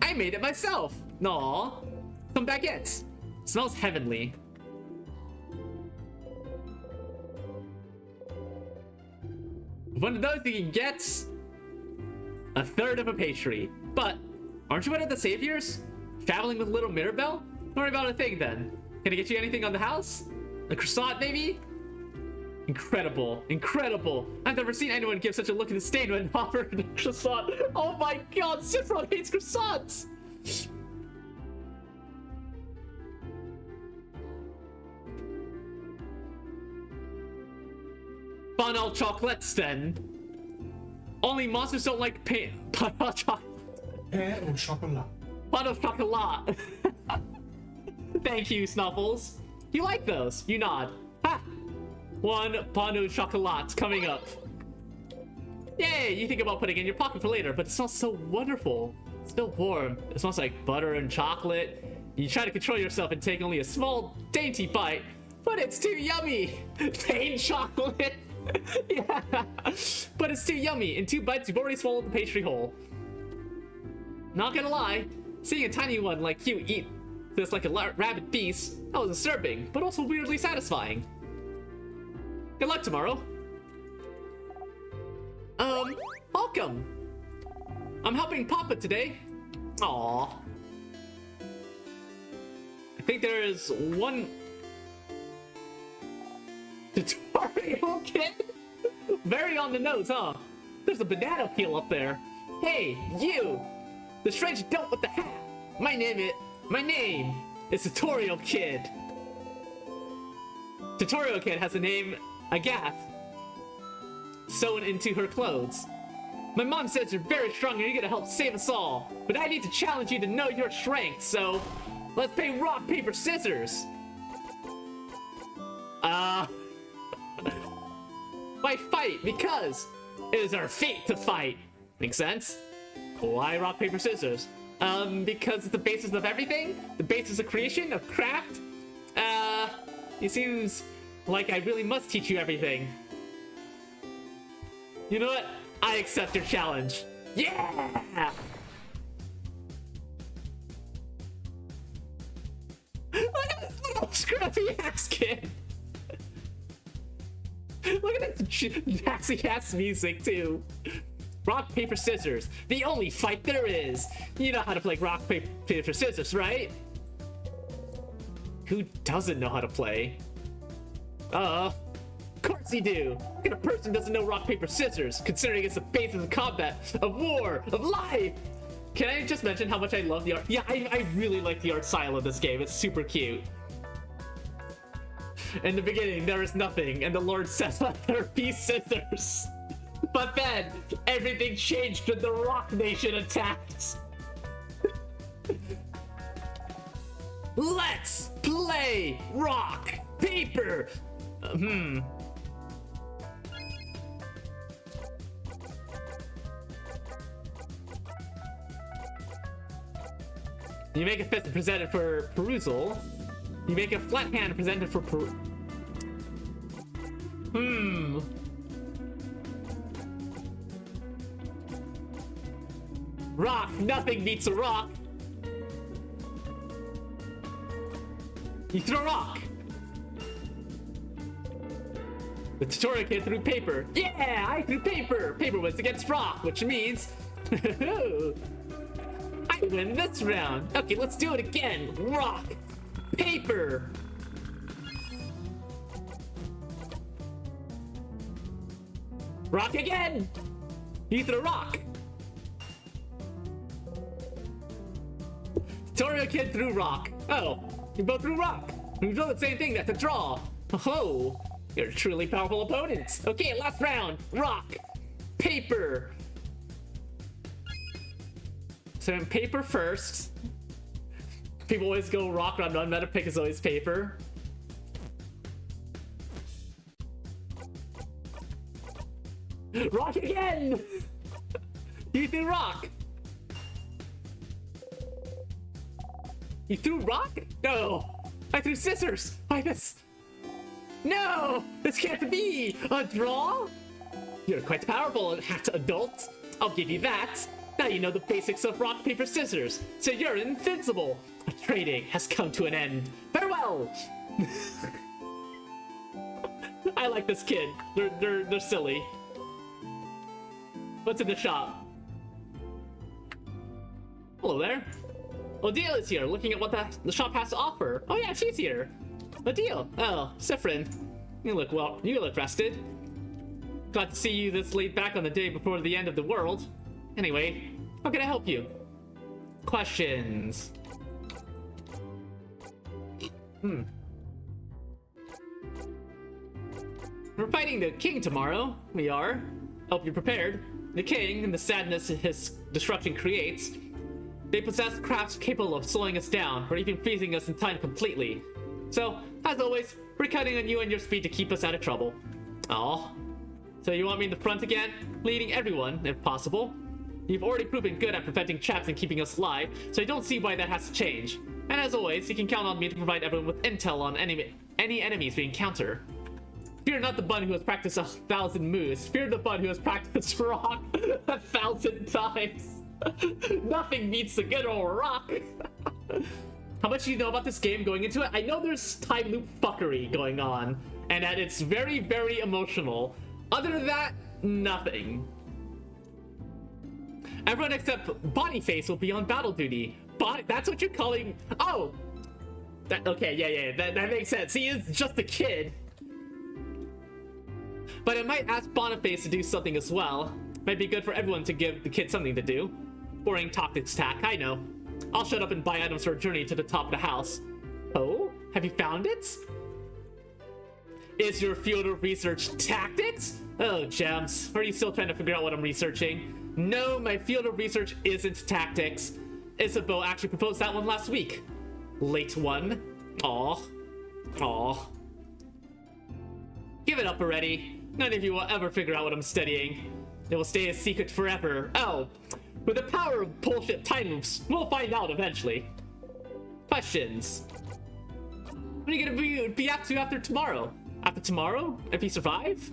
I made it myself. Aw. Some baguettes. Smells heavenly. One of those you can get a third of a pastry. But aren't you one of the saviors? Traveling with little Mirabelle? Don't worry about a thing then. Can I get you anything on the house? A croissant maybe? Incredible, incredible. I've never seen anyone give such a look at the stain when offered a croissant. Oh my god, Cifron hates croissants! Bon au chocolates then. Only monsters don't like bon au chocolate. Pain au chocolat. Bon au chocolat. Thank you, Snuffles. You like those? You nod. Ha! One bon au chocolat coming up. Yay! You think about putting it in your pocket for later, but it smells so wonderful. It's still warm. It smells like butter and chocolate. You try to control yourself and take only a small, dainty bite, but it's too yummy. Pain chocolate. Yeah, but it's too yummy. In 2 bites, you've already swallowed the pastry whole. Not gonna lie, seeing a tiny one like you eat this like a rabid beast, that was disturbing, but also weirdly satisfying. Good luck tomorrow. Welcome. I'm helping Papa today. Aww. I think there is one tutorial kit. Very on the nose, huh? There's a banana peel up there. Hey, you! The strange dope with the hat. My name is Tutorial Kid. Tutorial Kid has the name Agath sewn into her clothes. My mom says you're very strong and you're gonna help save us all. But I need to challenge you to know your strength, so let's play rock, paper, scissors. Why fight? Because it is our fate to fight. Makes sense? Why rock, paper, scissors? Because it's the basis of everything? The basis of creation, of craft? It seems like I really must teach you everything. You know what? I accept your challenge. Yeah! Look at this little scruffy ass kid. Look at this Jaxie ass music too. Rock, paper, scissors. The only fight there is. You know how to play rock, paper, scissors, right? Who doesn't know how to play? Of course you do. What kind of person doesn't know rock, paper, scissors, considering it's the basis of combat, of war, of life? Can I just mention how much I love the art? Yeah, I really like the art style of this game. It's super cute. In the beginning, there is nothing, and the Lord says, let there be scissors. But then, everything changed when the Rock Nation attacked. Let's play rock, paper. You make a fist and present it for perusal. You make a flat hand and present it for Rock, nothing beats a rock. You throw a rock. The tutorial kid threw paper. Yeah, I threw paper. Paper wins against rock, which means I win this round. Okay, let's do it again. Rock, paper. Rock again. You threw a rock. Tutorial kid threw rock. Oh, you both threw rock. You do the same thing. That's a draw. Oh, you're a truly powerful opponent. Okay, last round. Rock, paper. So in paper first. People always go rock round one. Meta pick is always paper. Rock again. You threw rock. You threw rock? No! I threw scissors! Why this? No! This can't be! A draw? You're quite powerful, adult. I'll give you that. Now you know the basics of rock, paper, scissors. So you're invincible. Trading has come to an end. Farewell! I like this kid. They're silly. What's in the shop? Hello there. Odile is here, looking at what the shop has to offer. Oh yeah, she's here. Odile. Oh, Sifrin. You look rested. Glad to see you this late back on the day before the end of the world. Anyway, how can I help you? Questions. We're fighting the king tomorrow. We are. Hope you're prepared. The king and the sadness his destruction creates. They possess crafts capable of slowing us down, or even freezing us in time completely. So, as always, we're counting on you and your speed to keep us out of trouble. Aw. So you want me in the front again? Leading everyone, if possible. You've already proven good at preventing traps and keeping us alive, so I don't see why that has to change. And as always, you can count on me to provide everyone with intel on any enemies we encounter. Fear not the bun who has practiced 1,000 moves. Fear the bun who has practiced rock 1,000 times. Nothing beats the good old rock. How much do you know about this game going into it? I know there's time loop fuckery going on, and that it's very, very emotional. Other than that, nothing. Everyone except Bodyface will be on battle duty. That's what you're calling... Oh! Okay, yeah, that makes sense. He is just a kid. But I might ask Boniface to do something as well. Might be good for everyone to give the kid something to do. Boring tactics tack, I know. I'll shut up and buy items for a journey to the top of the house. Oh? Have you found it? Is your field of research tactics? Oh, gems. Are you still trying to figure out what I'm researching? No, my field of research isn't tactics. Isabeau actually proposed that one last week. Late one. Aw. Give it up already. None of you will ever figure out what I'm studying. It will stay a secret forever. Oh, with the power of bullshit time loops, we'll find out eventually. Questions? What are you gonna be up to after tomorrow? After tomorrow? If you survive?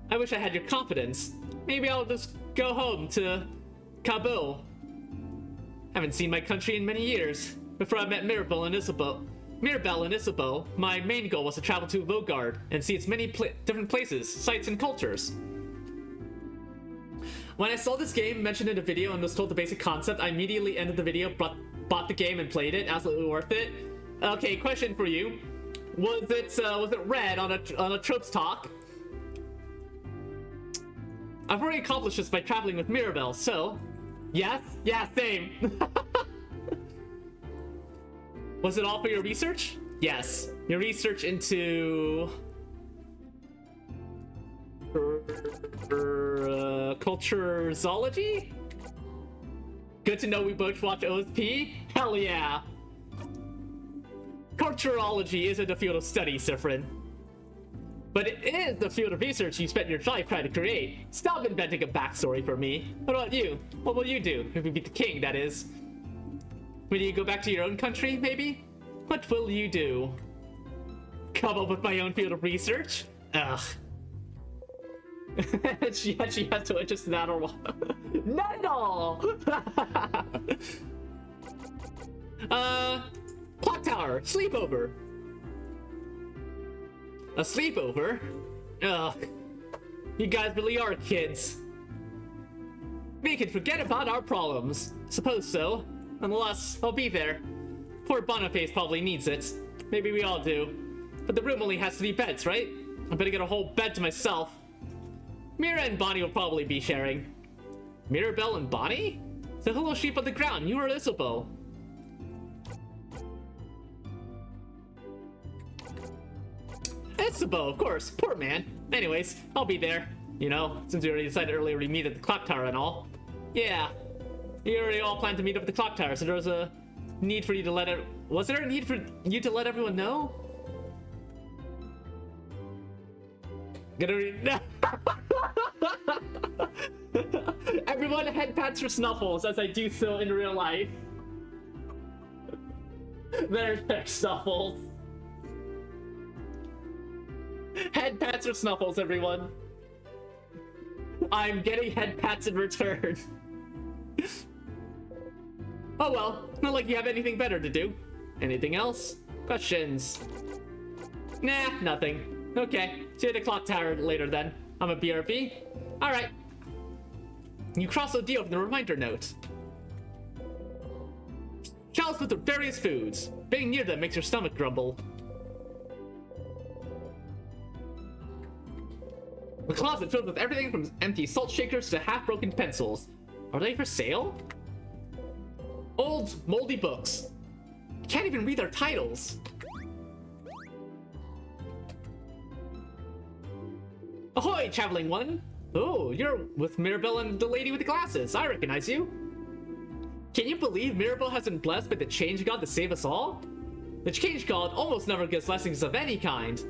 I wish I had your confidence. Maybe I'll just go home to Kabul. Haven't seen my country in many years. Before I met Mirabelle and Isabeau. Mirabelle and Isabeau, my main goal was to travel to Vogard and see its many different places, sites, and cultures. When I saw this game mentioned in a video and was told the basic concept, I immediately ended the video, bought the game, and played it. Absolutely worth it. Okay, question for you: was it red on a tropes talk? I've already accomplished this by traveling with Mirabelle, so yes, yeah, same. Was it all for your research? Yes, your research into culture zoology? Good to know we both watch OSP? Hell yeah! Culturology isn't a field of study, Sifrin. But it is the field of research you spent your life trying to create. Stop inventing a backstory for me. What about you? What will you do? If you beat the king, that is. Will you go back to your own country, maybe? What will you do? Come up with my own field of research? Ugh. she has to adjust that or what? Not at all! Clock tower, sleepover. A sleepover? Ugh. You guys really are kids. We can forget about our problems. Suppose so. Nonetheless, I'll be there. Poor Boniface probably needs it. Maybe we all do. But the room only has 3 beds, right? I better get a whole bed to myself. Mira and Bonnie will probably be sharing. Mirabelle and Bonnie? The little sheep on the ground, you are Isabeau. Isabeau, of course. Poor man. Anyways, I'll be there. You know, since we already decided earlier we meet at the clock tower and all. Yeah. We already all planned to meet up at the clock tower, so there was a need for you to let it. Was there a need for you to let everyone know? Gonna read. Everyone head pats for Snuffles as I do so in real life. There's Snuffles. Head pats for Snuffles, everyone. I'm getting head pats in return. Oh well, not like you have anything better to do. Anything else? Questions? Nah, nothing. Okay, see you at the clock tower later then. I'm a BRB. Alright. You cross the deal from the reminder note. Shelves with the various foods. Being near them makes your stomach grumble. The closet filled with everything from empty salt shakers to half-broken pencils. Are they for sale? Old, moldy books. You can't even read their titles. Ahoy, traveling one! Oh, you're with Mirabelle and the lady with the glasses. I recognize you. Can you believe Mirabelle has been blessed by the Change God to save us all? The Change God almost never gives blessings of any kind.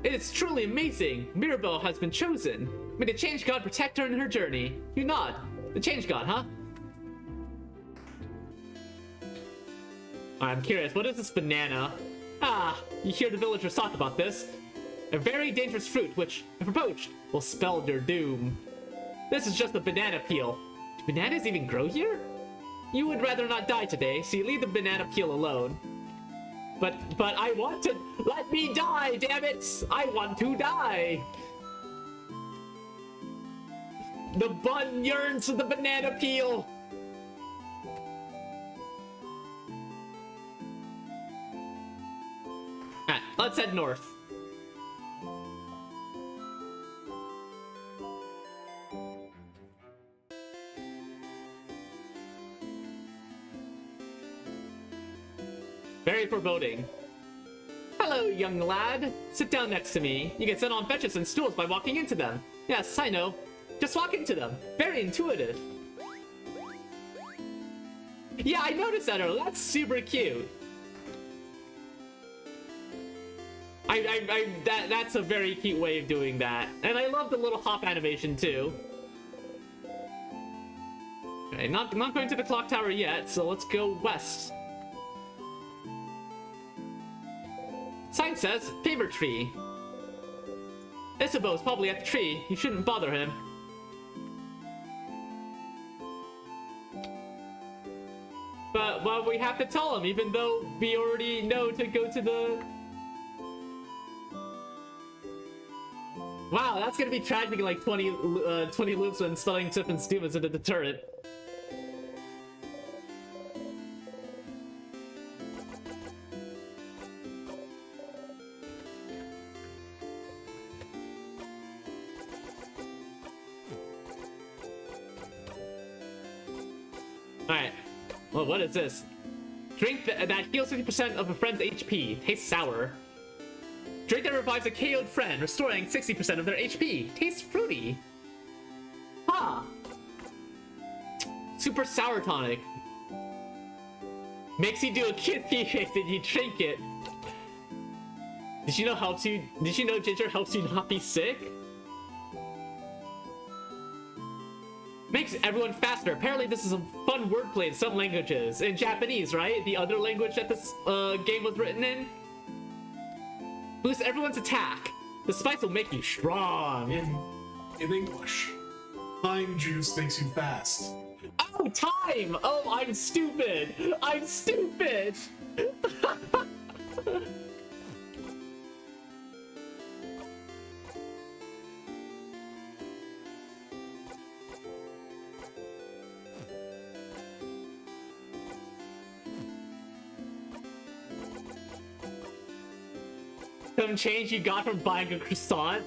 It is truly amazing. Mirabelle has been chosen. May the Change God protect her in her journey. You nod. The Change God, huh? I'm curious, what is this banana? Ah, you hear the villagers talk about this. A very dangerous fruit which, if approached, will spell your doom. This is just a banana peel. Do bananas even grow here? You would rather not die today, so you leave the banana peel alone. But I want to... Let me die, damn it! I want to die! The bun yearns for the banana peel! Alright, let's head north. Very foreboding. Hello, young lad. Sit down next to me. You can sit on benches and stools by walking into them. Yes, I know. Just walk into them. Very intuitive. Yeah, I noticed that earlier. That's super cute. That's a very cute way of doing that. And I love the little hop animation too. Okay, not going to the clock tower yet, so let's go west. Sign says, favor tree. Isabeau's probably at the tree. You shouldn't bother him. Well, we have to tell him, even though we already know to go to the... Wow, that's gonna be tragic in like 20 loops when spelling Sip and Steam is in a deterrent. Alright. Well, what is this? Drink that heals 50% of a friend's HP. Tastes sour. Drink that revives a KO'd friend, restoring 60% of their HP. Tastes fruity. Huh. Super sour tonic. Makes you do a kissy face and you drink it. Did you know ginger helps you not be sick? Makes everyone faster. Apparently this is a fun wordplay in some languages. In Japanese, right? The other language that this game was written in. Boosts everyone's attack. The spice will make you strong. In English, lime juice makes you fast. Oh, time! Oh, I'm stupid! I'm stupid! Some change you got from buying a croissant?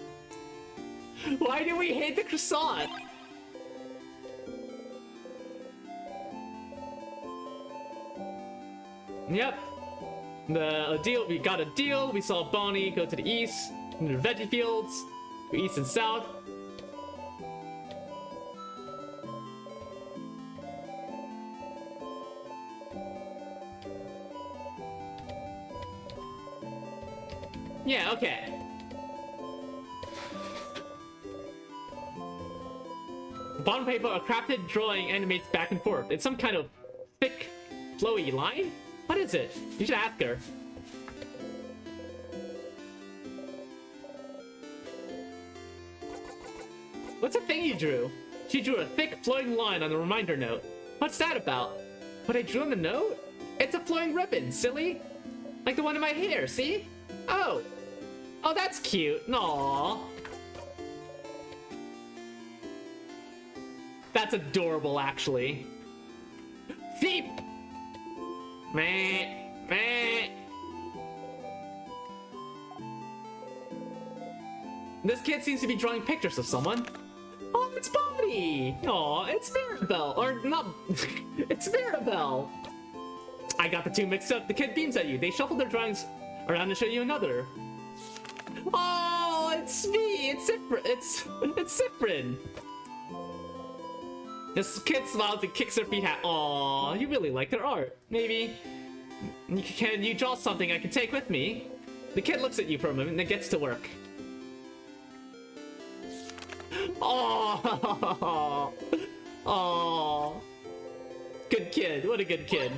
Why do we hate the croissant? Yep. A deal. We got a deal. We saw Bonnie go to the east, in the veggie fields, east and south. Yeah, okay. Bond paper, a crafted drawing animates back and forth. It's some kind of thick, flowy line? What is it? You should ask her. What's the thing you drew? She drew a thick, flowing line on the reminder note. What's that about? What I drew on the note? It's a flowing ribbon, silly. Like the one in my hair, see? Oh. Oh, that's cute. Aww. That's adorable, actually. Thief! Meh. Meh. This kid seems to be drawing pictures of someone. Oh, it's Bonnie! Aw, it's Maribel. Or not... it's Maribel. I got the two mixed up. The kid beams at you. They shuffle their drawings around to show you another. Oh, it's me! It's Cyprin! This kid smiles and kicks her feet out. Aw, you really like their art. Maybe... Can you draw something I can take with me? The kid looks at you for a moment and then gets to work. Oh, oh, good kid. What a good kid.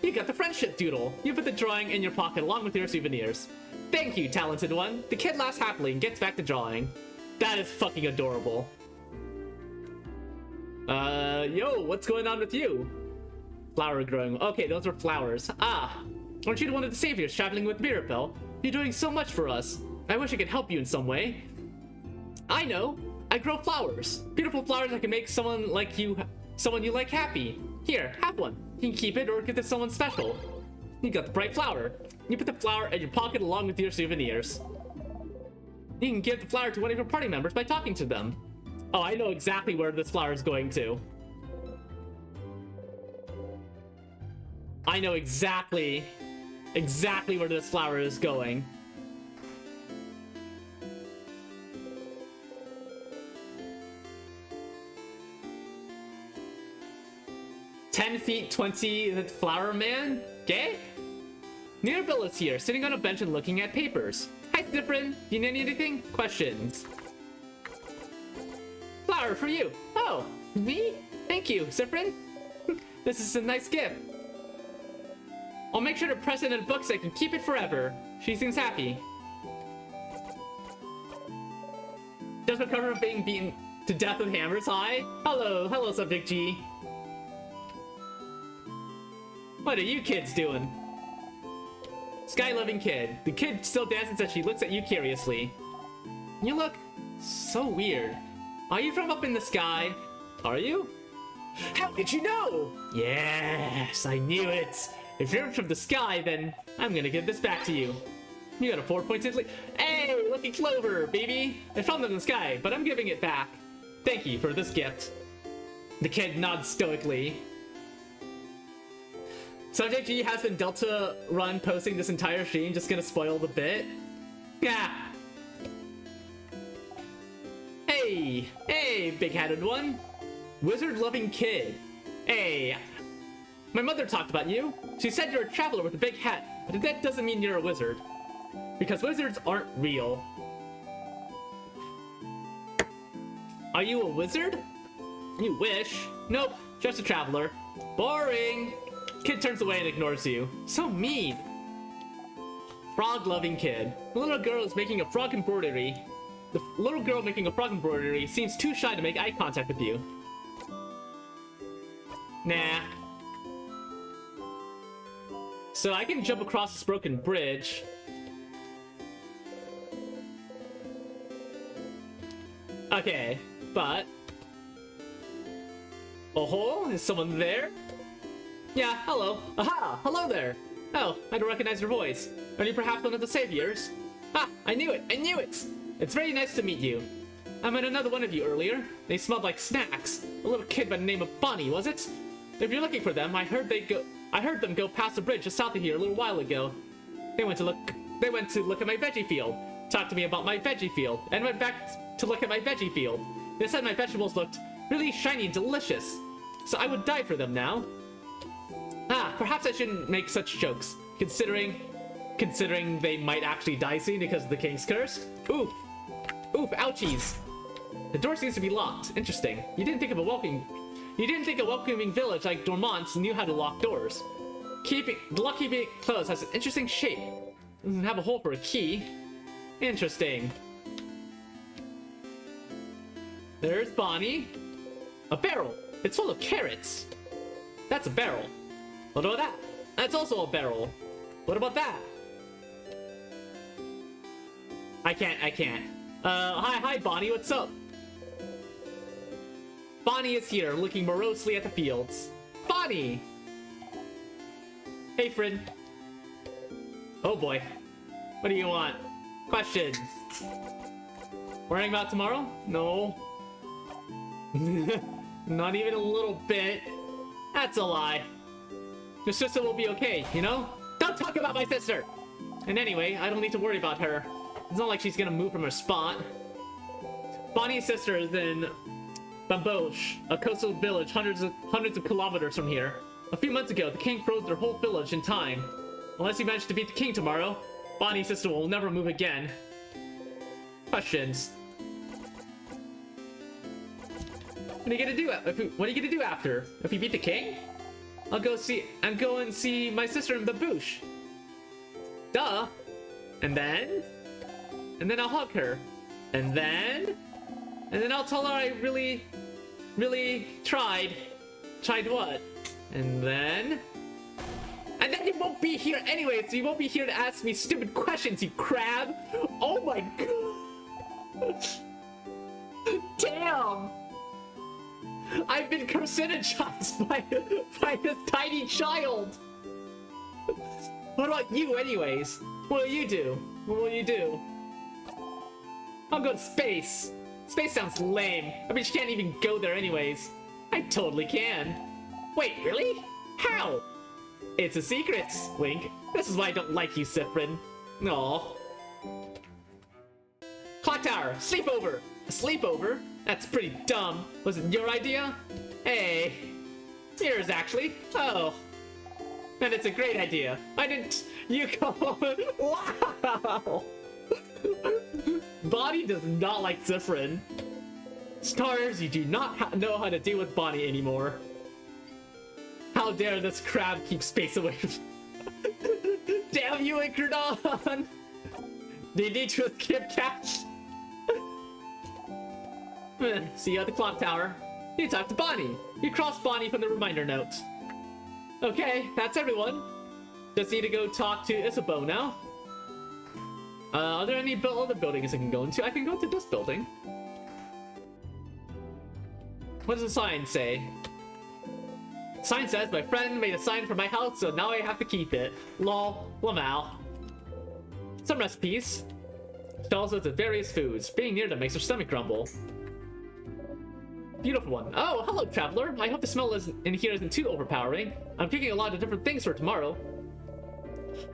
You got the friendship doodle. You put the drawing in your pocket along with your souvenirs. Thank you, talented one. The kid laughs happily and gets back to drawing. That is fucking adorable. Yo, what's going on with you? Flower growing. Okay, those are flowers. Ah, aren't you one of the saviors traveling with Mirabelle? You're doing so much for us. I wish I could help you in some way. I know. I grow flowers. Beautiful flowers that can make someone you like happy. Here, have one. You can keep it or give it to someone special. You got the bright flower. You put the flower in your pocket along with your souvenirs. You can give the flower to one of your party members by talking to them. Oh, I know exactly where this flower is going to. I know exactly where this flower is going. "10 feet 20, the flower man? Gay?" Mirabelle is here, sitting on a bench and looking at papers. Hi, Cyprin. Do you need anything? Questions. Flower for you. Oh, me? Thank you, Cyprin. This is a nice gift. I'll make sure to press it in a book so I can keep it forever. She seems happy. Just recovered from being beaten to death with hammers. Hi. Hello, Subject G. What are you kids doing? Sky-loving kid. The kid still dances as she looks at you curiously. You look so weird. Are you from up in the sky? Are you? How did you know? Yes, I knew it. If you're from the sky, then I'm gonna give this back to you. You got a 4 points in. Hey, lucky clover, baby. I found them in the sky, but I'm giving it back. Thank you for this gift. The kid nods stoically. Subject G has been Delta Run posting this entire stream, just gonna spoil the bit. Yeah. Hey, big-headed one. Wizard-loving kid. Hey, my mother talked about you. She said you're a traveler with a big hat, but that doesn't mean you're a wizard. Because wizards aren't real. Are you a wizard? You wish. Nope, just a traveler. Boring. Kid turns away and ignores you. So mean. Frog-loving kid. The little girl is making a frog embroidery. The little girl making a frog embroidery seems too shy to make eye contact with you. Nah. So I can jump across this broken bridge. Okay, but... Oh, is someone there? Yeah, hello. Aha, hello there. Oh, I don't recognize your voice. Are you perhaps one of the saviors? Ah, I knew it, I knew it! It's very nice to meet you. I met another one of you earlier. They smelled like snacks. A little kid by the name of Bonnie, was it? If you're looking for them, I heard them go past the bridge just south of here a little while ago. They went to look at my veggie field, talked to me about my veggie field, and went back to look at my veggie field. They said my vegetables looked really shiny and delicious, so I would die for them now. Ah, perhaps I shouldn't make such jokes, considering they might actually die soon because of the king's curse. Oof, ouchies. The door seems to be locked. Interesting. You didn't think a welcoming village like Dormont knew how to lock doors. The lock keeping it closed has an interesting shape. Doesn't have a hole for a key. Interesting. There's Bonnie. A barrel. It's full of carrots. That's a barrel. What about that? That's also a barrel. What about that? I can't. Hi, Bonnie, what's up? Bonnie is here, looking morosely at the fields. Bonnie! Hey, friend. Oh boy. What do you want? Questions. Worrying about tomorrow? No. Not even a little bit. That's a lie. Your sister will be okay, you know? Don't talk about my sister! And anyway, I don't need to worry about her. It's not like she's gonna move from her spot. Bonnie's sister is in Bamboche, a coastal village hundreds of kilometers from here. A few months ago, the king froze their whole village in time. Unless you manage to beat the king tomorrow, Bonnie's sister will never move again. Questions. What are you gonna do? What are you gonna do after? If you beat the king? I'll go and see my sister in Bamboche. Duh. And then I'll hug her. And then I'll tell her I really tried. Tried what? And then you won't be here anyway, so you won't be here to ask me stupid questions, you crab! Oh my god! Damn! I've been carcinogized by this tiny child! What about you anyways? What will you do? What will you do? I'll go to space! Space sounds lame. I mean, she can't even go there anyways. I totally can. Wait, really? How? It's a secret, wink. This is why I don't like you, Sifrin. Aww. Clock tower, sleepover! A sleepover? That's pretty dumb. Was it your idea? Hey. Yours, actually. Oh. And it's a great idea. Why didn't you go? Wow! Bonnie does not like Zifrin. Stars, you do not know how to deal with Bonnie anymore. How dare this crab keep space away from... Damn you, Incredon! Do you need to skip catch? See you at the clock tower. You talk to Bonnie. You cross Bonnie from the reminder note. Okay, that's everyone. Just need to go talk to Isabeau now. Are there any other buildings I can go into? I can go into this building. What does the sign say? Sign says, my friend made a sign for my house, so now I have to keep it. Lol, Lamau. Some recipes. Tells us of various foods. Being near them makes her stomach grumble. Beautiful one. Oh, hello, traveler. I hope the smell in here isn't too overpowering. I'm cooking a lot of different things for tomorrow.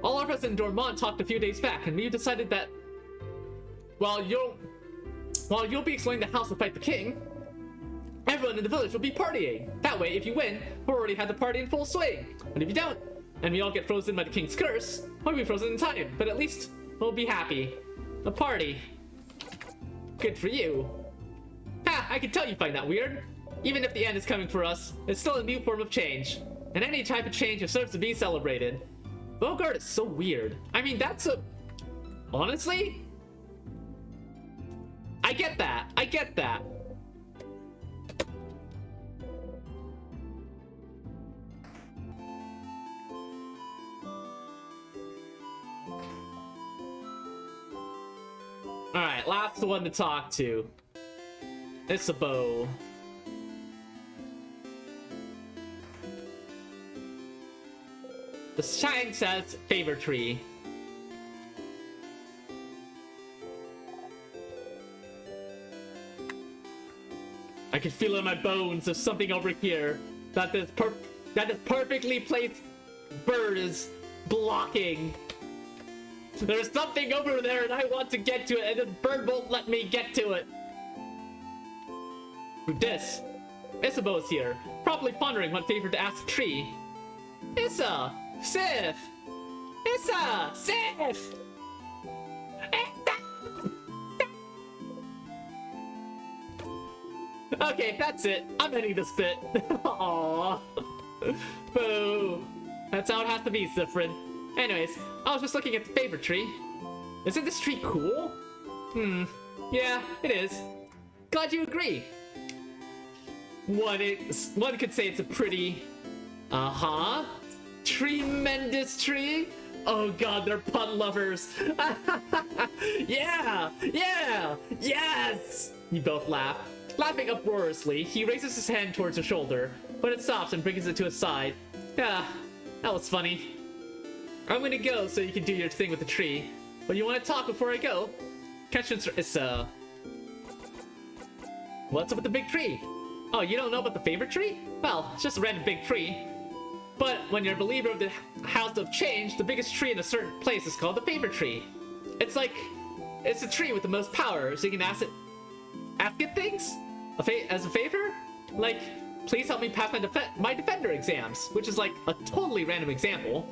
All of us in Dormont talked a few days back, and we decided that while you'll be exploring the house to fight the king, everyone in the village will be partying. That way, if you win, we'll already have the party in full swing. But if you don't, and we all get frozen by the king's curse, we'll be frozen in time. But at least we'll be happy. A party. Good for you. Ha! I can tell you find that weird. Even if the end is coming for us, it's still a new form of change. And any type of change deserves to be celebrated. Bogart is so weird. I mean, that's a... Honestly? I get that. I get that. Alright, last one to talk to. Isabeau. The sign says favor tree. I can feel it in my bones. There's something over here that this perfectly placed bird is blocking. There's something over there and I want to get to it, and this bird won't let me get to it. This. Isabeau is here, probably pondering what favor to ask Tree. Issa! Sif! Issa! Sif! Okay, that's it. I'm ending this bit. Aww. Boo. That's how it has to be, Sifrin. Anyways, I was just looking at the favor tree. Isn't this tree cool? Yeah, it is. Glad you agree. One could say it's a pretty... tremendous tree? Oh god, they're pun lovers. Yeah! Yeah! Yes! You both laugh. Laughing uproariously, he raises his hand towards her shoulder, but it stops and brings it to his side. Yeah, that was funny. I'm gonna go so you can do your thing with the tree. But you want to talk before I go? Questions is, what's up with the big tree? Oh, you don't know about the favorite tree? Well, it's just a random big tree. But when you're a believer of the House of Change, the biggest tree in a certain place is called the favorite tree. It's like, it's a tree with the most power, so you can ask it things? As a favor? Like, please help me pass my Defender exams, which is like a totally random example.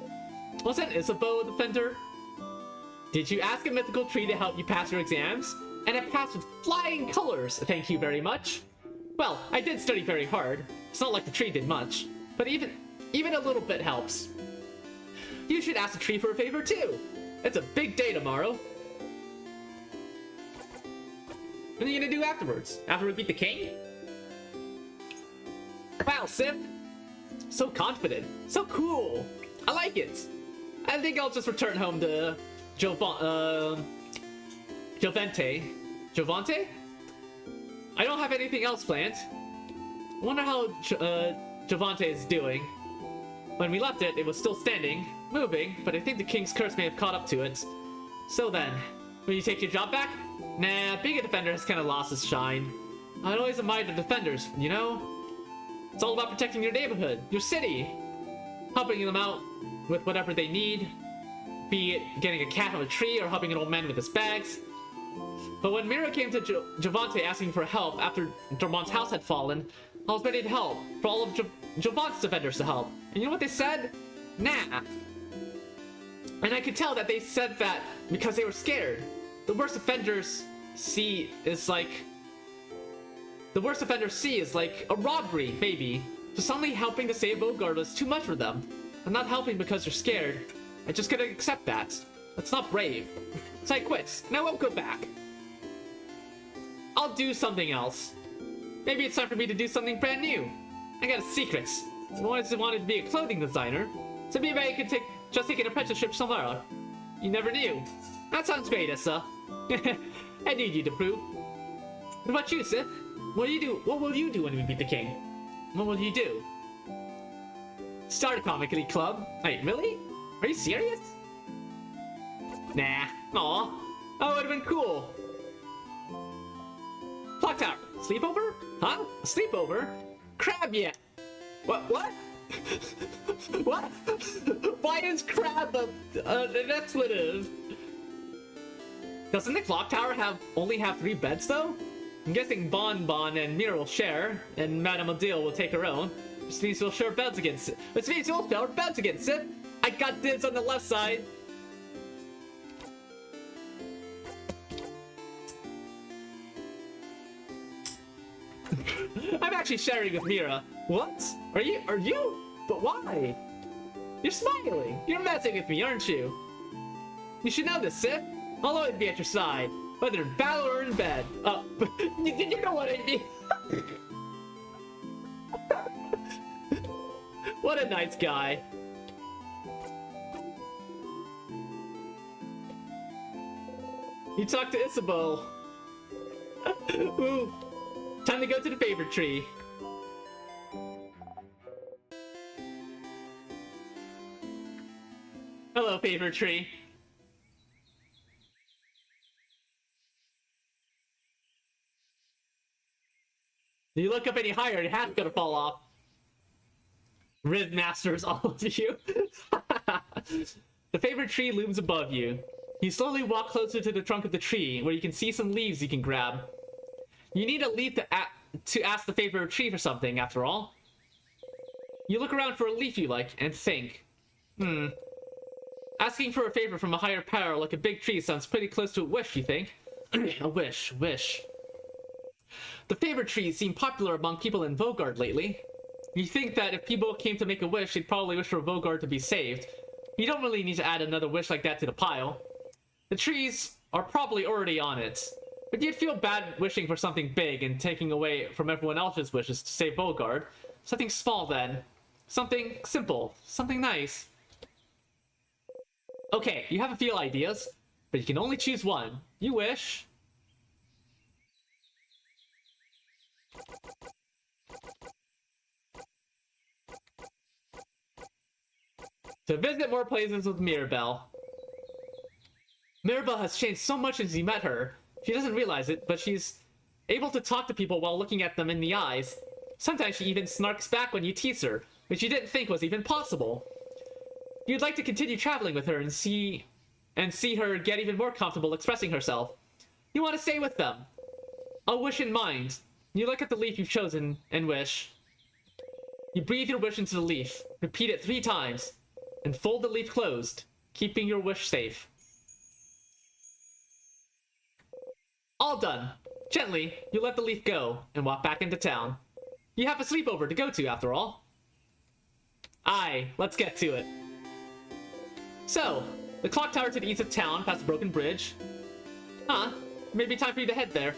Wasn't Isabeau a Defender? Did you ask a mythical tree to help you pass your exams? And it passed with flying colors, thank you very much. Well, I did study very hard. It's not like the tree did much, but even a little bit helps. You should ask the tree for a favor too. It's a big day tomorrow. What are you gonna do afterwards? After we beat the king? Wow, Sif. So confident. So cool. I like it. I think I'll just return home to Jovante? Jovante? I don't have anything else planned. Wonder how Jovante is doing. When we left it, it was still standing, moving, but I think the king's curse may have caught up to it. So then, will you take your job back? Nah, being a defender has kind of lost its shine. I always admired the defenders, you know? It's all about protecting your neighborhood, your city, helping them out with whatever they need, be it getting a cat on a tree or helping an old man with his bags. But when Mira came to Jovante asking for help after Dormont's house had fallen, I was ready to help, for all of Jovante's defenders to help. And you know what they said? Nah. And I could tell that they said that because they were scared. The worst offenders see is like a robbery, maybe. So suddenly helping to save Bogart was too much for them. I'm not helping because they're scared. I just couldn't accept that. That's not brave. So I quit, and I won't go back. I'll do something else. Maybe it's time for me to do something brand new. I got a secret. I always wanted to be a clothing designer, so maybe I could just take an apprenticeship somewhere. You never knew. That sounds great, Issa. I need you to prove. What about you, Sith? What will you do when we beat the king? What will you do? Start a comic elite club. Wait, really? Are you serious? Nah. Aw. That would've been cool. Clock Tower. Sleepover? Huh? A sleepover? Crab yet? What? What? Why is crab an expletive? Doesn't the clock tower only have 3 beds though? I'm guessing Bon Bon and Mira will share, and Madame Odile will take her own. Which means we'll share beds against it. Which means we'll share beds against it. I got dibs on the left side. I'm actually sharing with Mira. What? Are you? But why? You're smiling. You're messing with me, aren't you? You should know this, Sith. I'll always be at your side, whether in battle or in bed. You know what I mean? What a nice guy. You talked to Isabel. Ooh. Time to go to the favorite tree. Hello, favorite tree. If you look up any higher, your hat's gonna fall off. Riv masters, all of you. The favorite tree looms above you. You slowly walk closer to the trunk of the tree, where you can see some leaves you can grab. You need a leaf to ask the favorite tree for something, after all. You look around for a leaf you like, and think. Asking for a favor from a higher power like a big tree sounds pretty close to a wish, you think? A wish. The favorite trees seem popular among people in Vogard lately. You think that if people came to make a wish, they'd probably wish for Vogard to be saved. You don't really need to add another wish like that to the pile. The trees are probably already on it. But you'd feel bad wishing for something big and taking away from everyone else's wishes to save Vogard. Something small then. Something simple. Something nice. Okay, you have a few ideas, but you can only choose one. You wish. To visit more places with Mirabelle. Mirabelle has changed so much since you met her. She doesn't realize it, but she's able to talk to people while looking at them in the eyes. Sometimes she even snarks back when you tease her, which you didn't think was even possible. You'd like to continue traveling with her and see her get even more comfortable expressing herself. You want to stay with them. A wish in mind. You look at the leaf you've chosen and wish. You breathe your wish into the leaf, repeat it 3 times, and fold the leaf closed, keeping your wish safe. All done. Gently, you let the leaf go and walk back into town. You have a sleepover to go to, after all. Aye, let's get to it. So, the clock tower to the east of town, past the broken bridge. Huh, maybe time for you to head there.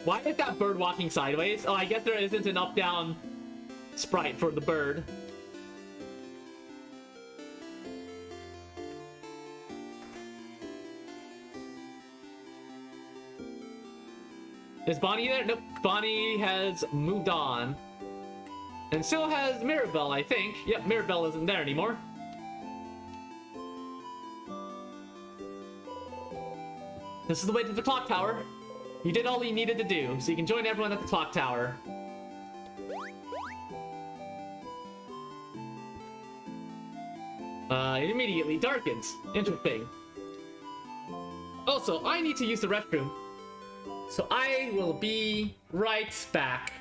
Why is that bird walking sideways? Oh, I guess there isn't an up-down sprite for the bird. Is Bonnie there? Nope. Bonnie has moved on. And so has Mirabelle, I think. Yep, Mirabelle isn't there anymore. This is the way to the clock tower. You did all you needed to do, so you can join everyone at the clock tower. It immediately darkens. Interesting. Also, I need to use the restroom. So I will be right back.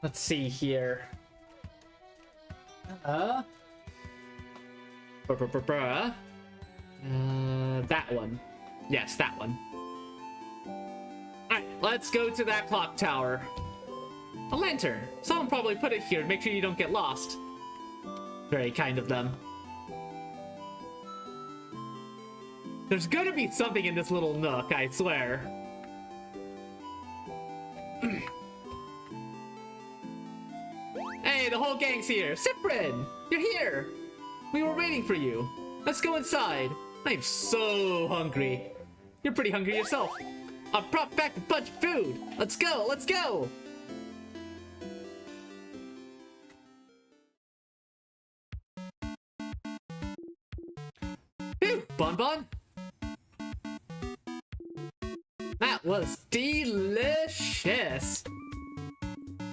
Let's see here. That one. Yes, that one. Alright, let's go to that clock tower. A lantern. Someone probably put it here to make sure you don't get lost. Very kind of them. There's gonna be something in this little nook, I swear. Hey, the whole gang's here. Cyprin! You're here! We were waiting for you. Let's go inside. I'm so hungry. You're pretty hungry yourself. I brought back a bunch of food. Let's go, let's go! Phew, Bonbon! That was delicious!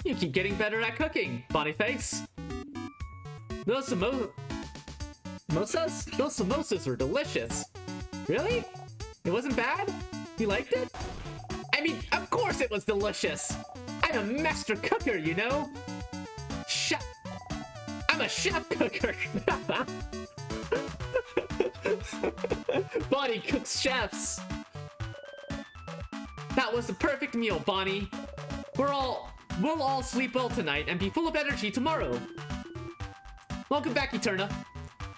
You keep getting better at cooking, Bonyface. Those samosas? Those samosas were delicious. Really? It wasn't bad? You liked it? I mean, of course it was delicious! I'm a master cooker, you know? Chef! I'm a chef cooker! Bonnie cooks chefs! That was the perfect meal, Bonnie. We'll all sleep well tonight and be full of energy tomorrow. Welcome back, Eterna.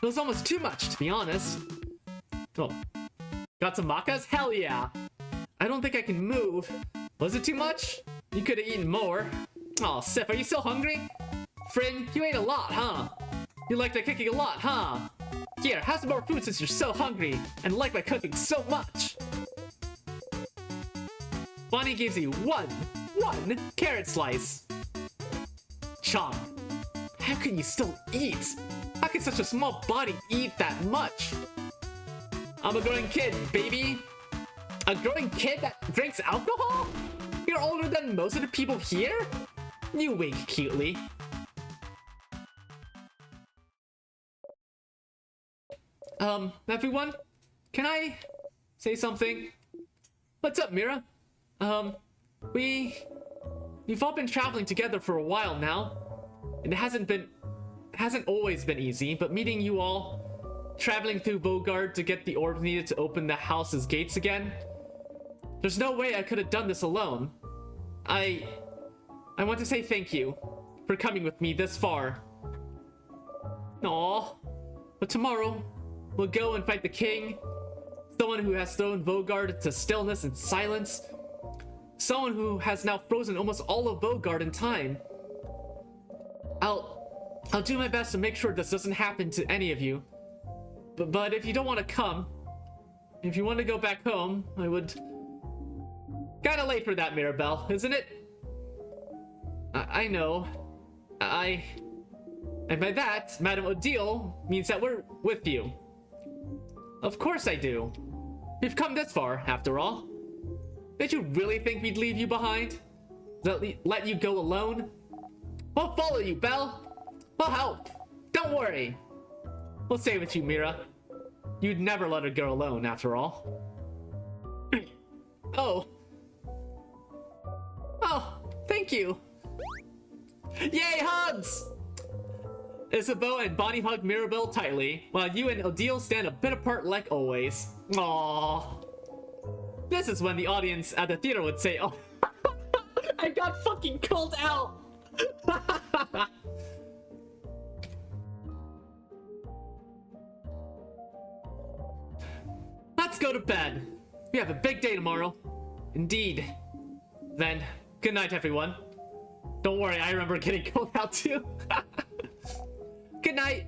It was almost too much, to be honest. Oh. Got some macas? Hell yeah. I don't think I can move. Was it too much? You could have eaten more. Oh, Sif, are you still hungry? Friend, you ate a lot, huh? You like my cooking a lot, huh? Here, have some more food since you're so hungry and like my cooking so much. Bonnie gives you one carrot slice. Chomp. How can you still eat? How can such a small body eat that much? I'm a growing kid, baby. A growing kid that drinks alcohol? You're older than most of the people here? You wink cutely. Everyone? Can I say something? What's up, Mira? We've all been traveling together for a while now. And it hasn't always been easy, but meeting you all, traveling through Vogard to get the orbs needed to open the house's gates again. There's no way I could have done this alone. I want to say thank you for coming with me this far. Aww. But tomorrow, we'll go and fight the king. Someone who has thrown Vogard to stillness and silence. Someone who has now frozen almost all of Vogard in time. I'll do my best to make sure this doesn't happen to any of you. But if you don't want to come, if you want to go back home, I would... Kinda late for that, Mirabelle, isn't it? I know. And by that, Madame Odile means that we're with you. Of course I do. We've come this far, after all. Did you really think we'd leave you behind? Let you go alone? We'll follow you, Belle. We'll help. Don't worry. We'll stay with you, Mira. You'd never let her go alone, after all. Oh. Oh, thank you. Yay, hugs! Isabeau and body hug Mirabelle tightly, while you and Odile stand a bit apart like always. Aww. This is when the audience at the theater would say, oh, I got fucking called out. Let's go to bed. We have a big day tomorrow. Indeed. Then, good night, everyone. Don't worry, I remember getting called out too. Good night.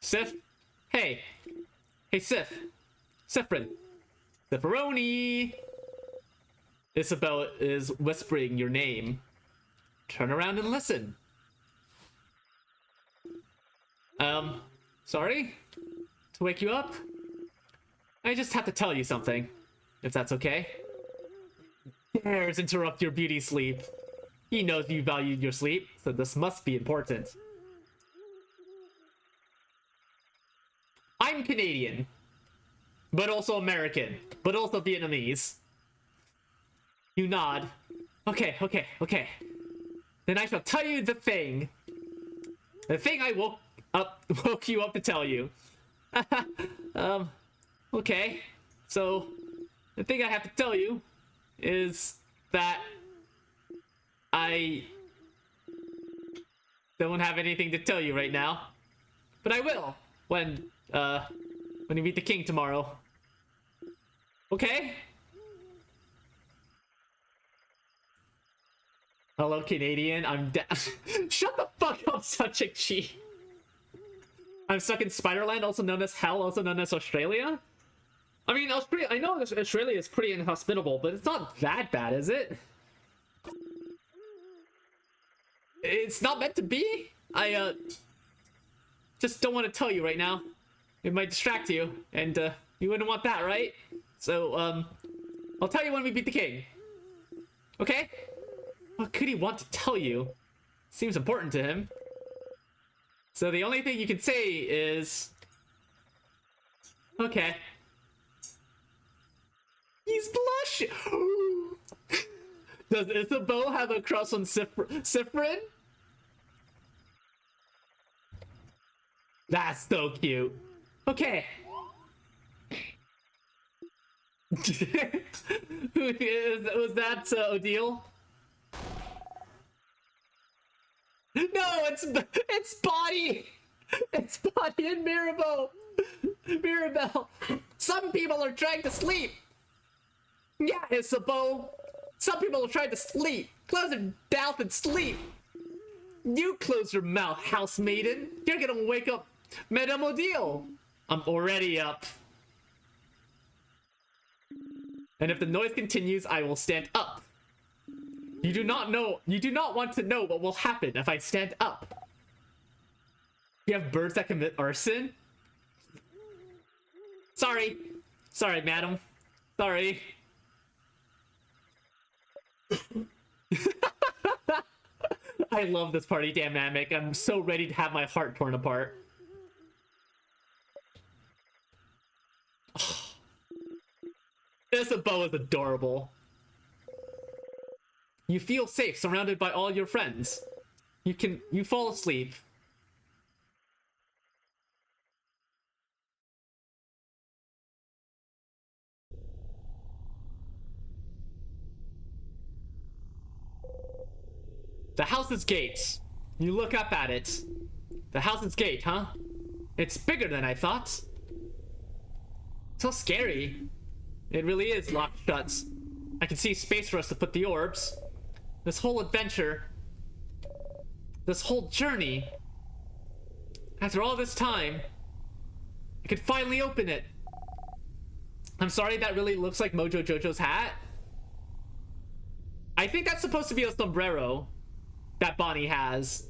Sif? Hey. Hey, Sif. Sifrin. Sifferoni. Isabel is whispering your name. Turn around and listen. Sorry? To wake you up? I just have to tell you something, if that's okay. Dares interrupt your beauty sleep. He knows you valued your sleep, so this must be important. I'm Canadian, but also American, but also Vietnamese. You nod. Okay. Then I shall tell you the thing. The thing I woke you up to tell you. Okay. So, the thing I have to tell you is that I don't have anything to tell you right now. But I will when you meet the king tomorrow. Okay? Hello, Canadian. I'm Shut the fuck up, such a Chi. I'm stuck in Spiderland, also known as Hell, also known as Australia. I mean, Australia. I know Australia is pretty inhospitable, but it's not that bad, is it? It's not meant to be. I just don't want to tell you right now. It might distract you, and you wouldn't want that, right? So I'll tell you when we beat the king. Okay? What could he want to tell you? Seems important to him. So the only thing you can say is... Okay. He's blushing! Does Isabeau have a crush on Sifrin? That's so cute. Okay. Was that Odile? No, it's Bonnie! It's Bonnie and Mirabelle! Mirabelle! Some people are trying to sleep! Yeah, Isabeau! Some people are trying to sleep! Close your mouth and sleep! You close your mouth, house maiden! You're gonna wake up Madame Odile! I'm already up. And if the noise continues, I will stand up. You do not want to know what will happen if I stand up. You have birds that commit arson? Sorry, madam. Sorry. I love this party dynamic. I'm so ready to have my heart torn apart. Isabeau is adorable. You feel safe, surrounded by all your friends. You fall asleep. The house's gate. You look up at it. The house's gate, huh? It's bigger than I thought. So scary. It really is locked shut. I can see space for us to put the orbs. This whole adventure, this whole journey, after all this time, I could finally open it. I'm sorry, that really looks like Mojo Jojo's hat. I think that's supposed to be a sombrero that Bonnie has.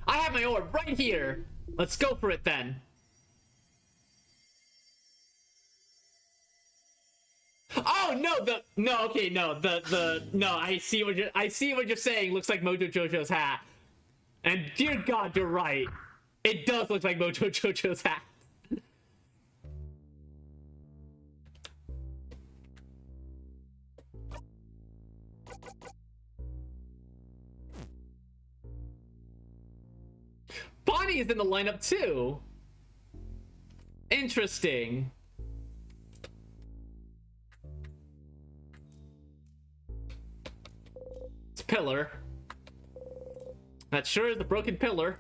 I have my orb right here. Let's go for it then. Oh no, I see what you're saying. Looks like Mojo Jojo's hat. And dear God, you're right. It does look like Mojo Jojo's hat. Bonnie is in the lineup too. Interesting. It's a pillar. That sure is a broken pillar.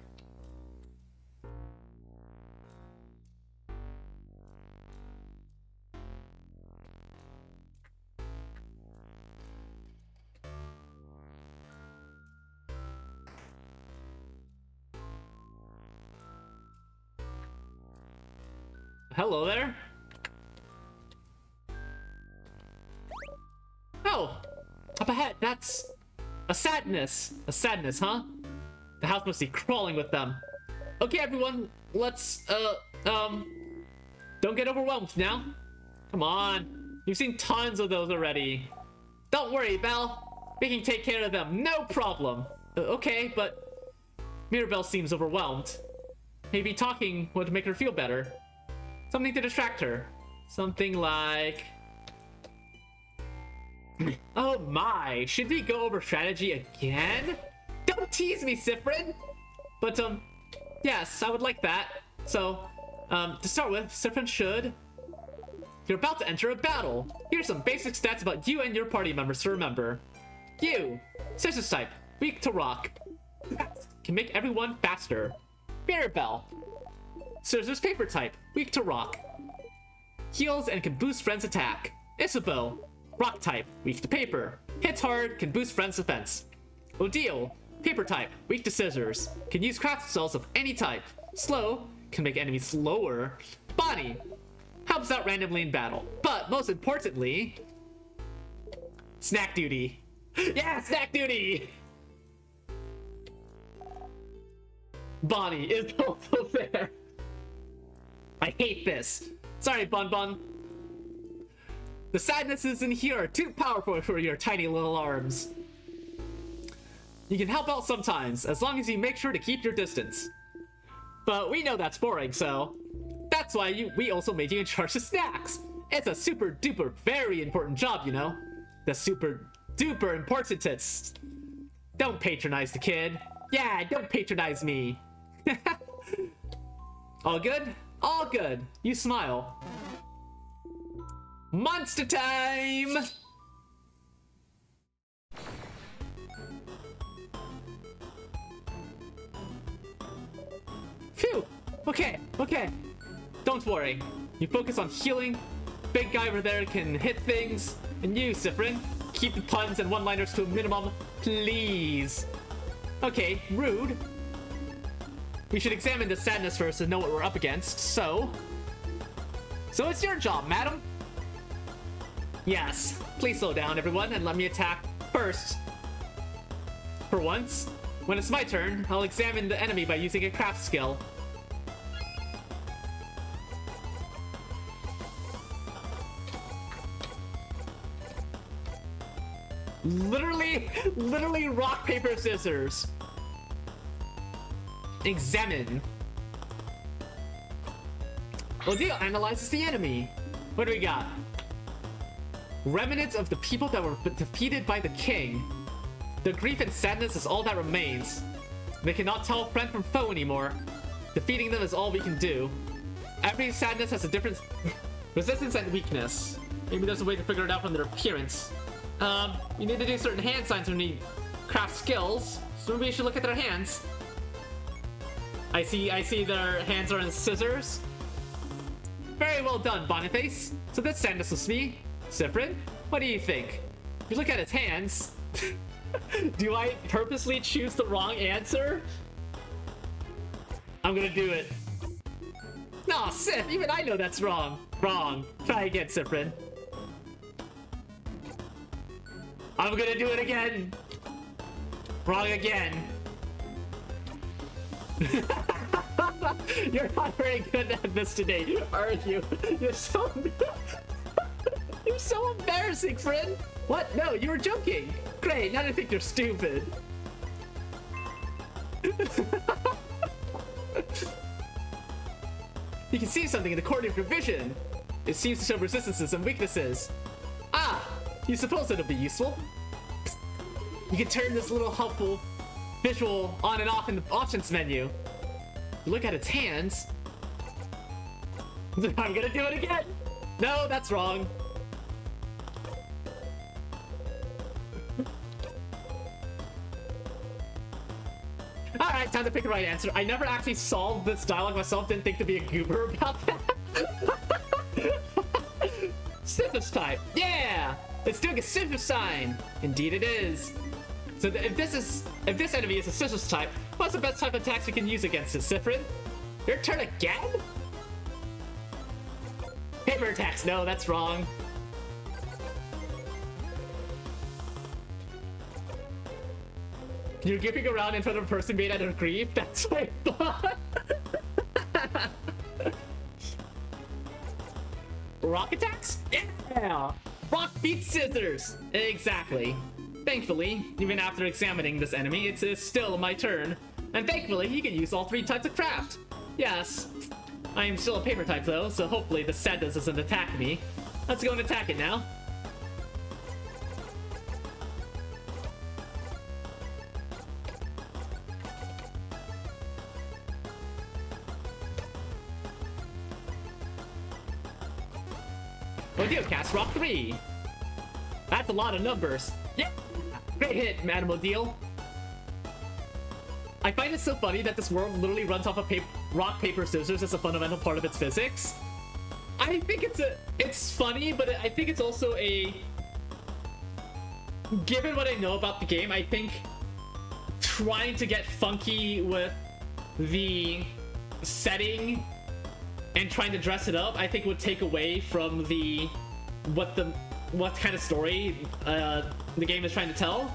Hello there. Oh, up ahead, that's a sadness. A sadness, huh? The house must be crawling with them. Okay, everyone, let's, don't get overwhelmed now. Come on, you've seen tons of those already. Don't worry, Belle. We can take care of them, no problem. Okay, but Mirabelle seems overwhelmed. Maybe talking would make her feel better. Something to distract her. Something like... Oh my, should we go over strategy again? Don't tease me, Sifrin! But, yes, I would like that. So, to start with, Sifrin should... You're about to enter a battle. Here's some basic stats about you and your party members to remember. You, Scissors type, weak to rock. Can make everyone faster. Mirabelle, Scissors paper type, weak to rock. Heals and can boost friends' attack. Isabeau, rock type, weak to paper. Hits hard, can boost friends' defense. Odile, paper type, weak to scissors. Can use craft spells of any type. Slow, can make enemies slower. Bonnie, helps out randomly in battle. But most importantly, snack duty. Yeah, snack duty! Bonnie is also there. I hate this. Sorry, Bun Bun. The sadnesses in here are too powerful for your tiny little arms. You can help out sometimes, as long as you make sure to keep your distance. But we know that's boring, so... That's why we also made you in charge of snacks. It's a super duper very important job, you know? The super duper importance. Don't patronize the kid. Yeah, don't patronize me. All good? All good. You smile. Monster time! Phew! Okay, okay. Don't worry. You focus on healing. Big guy over there can hit things. And you, Sifrin, keep the puns and one-liners to a minimum, please. Okay, rude. We should examine the sadness first to know what we're up against, so it's your job, madam. Yes, please slow down, everyone, and let me attack first. For once, when it's my turn, I'll examine the enemy by using a craft skill. Literally rock, paper, scissors. Examine. Odile analyzes the enemy. What do we got? Remnants of the people that were defeated by the king. The grief and sadness is all that remains. They cannot tell friend from foe anymore. Defeating them is all we can do. Every sadness has a different resistance and weakness. Maybe there's a way to figure it out from their appearance. You need to do certain hand signs when you craft skills, so maybe you should look at their hands. I see their hands are in scissors. Very well done, Boniface. So this sadness was me. Sifrin, what do you think? If you look at his hands, do I purposely choose the wrong answer? I'm gonna do it. No, Sif, even I know that's wrong. Wrong. Try again, Sifrin. I'm gonna do it again. Wrong again. You're not very good at this today, are you? You're so you're so embarrassing, friend. What? No, you were joking. Great, now I think you're stupid. You can see something in the corner of your vision. It seems to show resistances and weaknesses. Ah, you suppose it'll be useful? You can turn this little helpful visual on and off in the options menu. Look at its hands. I'm gonna do it again. No, that's wrong. Alright, time to pick the right answer. I never actually solved this dialogue myself, didn't think to be a goober about that. Scissors type. Yeah! It's doing a scissors sign. Indeed it is. So if this enemy is a scissors type, what's the best type of attacks we can use against it, Sifrin? Your turn again? Paper attacks. No, that's wrong. You're giving around in front of a person made out of grief? That's my thought. Rock attacks? Yeah! Rock beats scissors! Exactly. Thankfully, even after examining this enemy, it's still my turn. And thankfully, he can use all 3 types of craft. Yes. I am still a paper type though, so hopefully the sadness doesn't attack me. Let's go and attack it now. Odile cast Rock 3. That's a lot of numbers. Yeah! Great hit, Madam Odile. I find it so funny that this world literally runs off of rock, paper, scissors as a fundamental part of its physics. I think it's funny, but I think it's also a... Given what I know about the game, I think trying to get funky with the setting and trying to dress it up, I think would take away from what kind of story the game is trying to tell.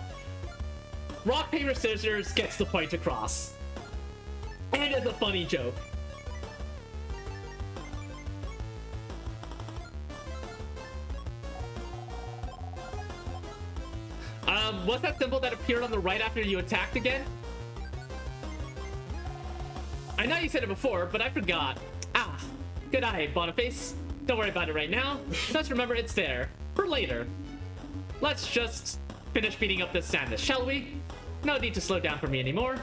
Rock, paper, scissors gets the point across. And it's a funny joke. What's that symbol that appeared on the right after you attacked again? I know you said it before, but I forgot. Ah, good eye, Boniface. Don't worry about it right now. Just remember it's there. For later. Let's just finish beating up this sadness, shall we? No need to slow down for me anymore.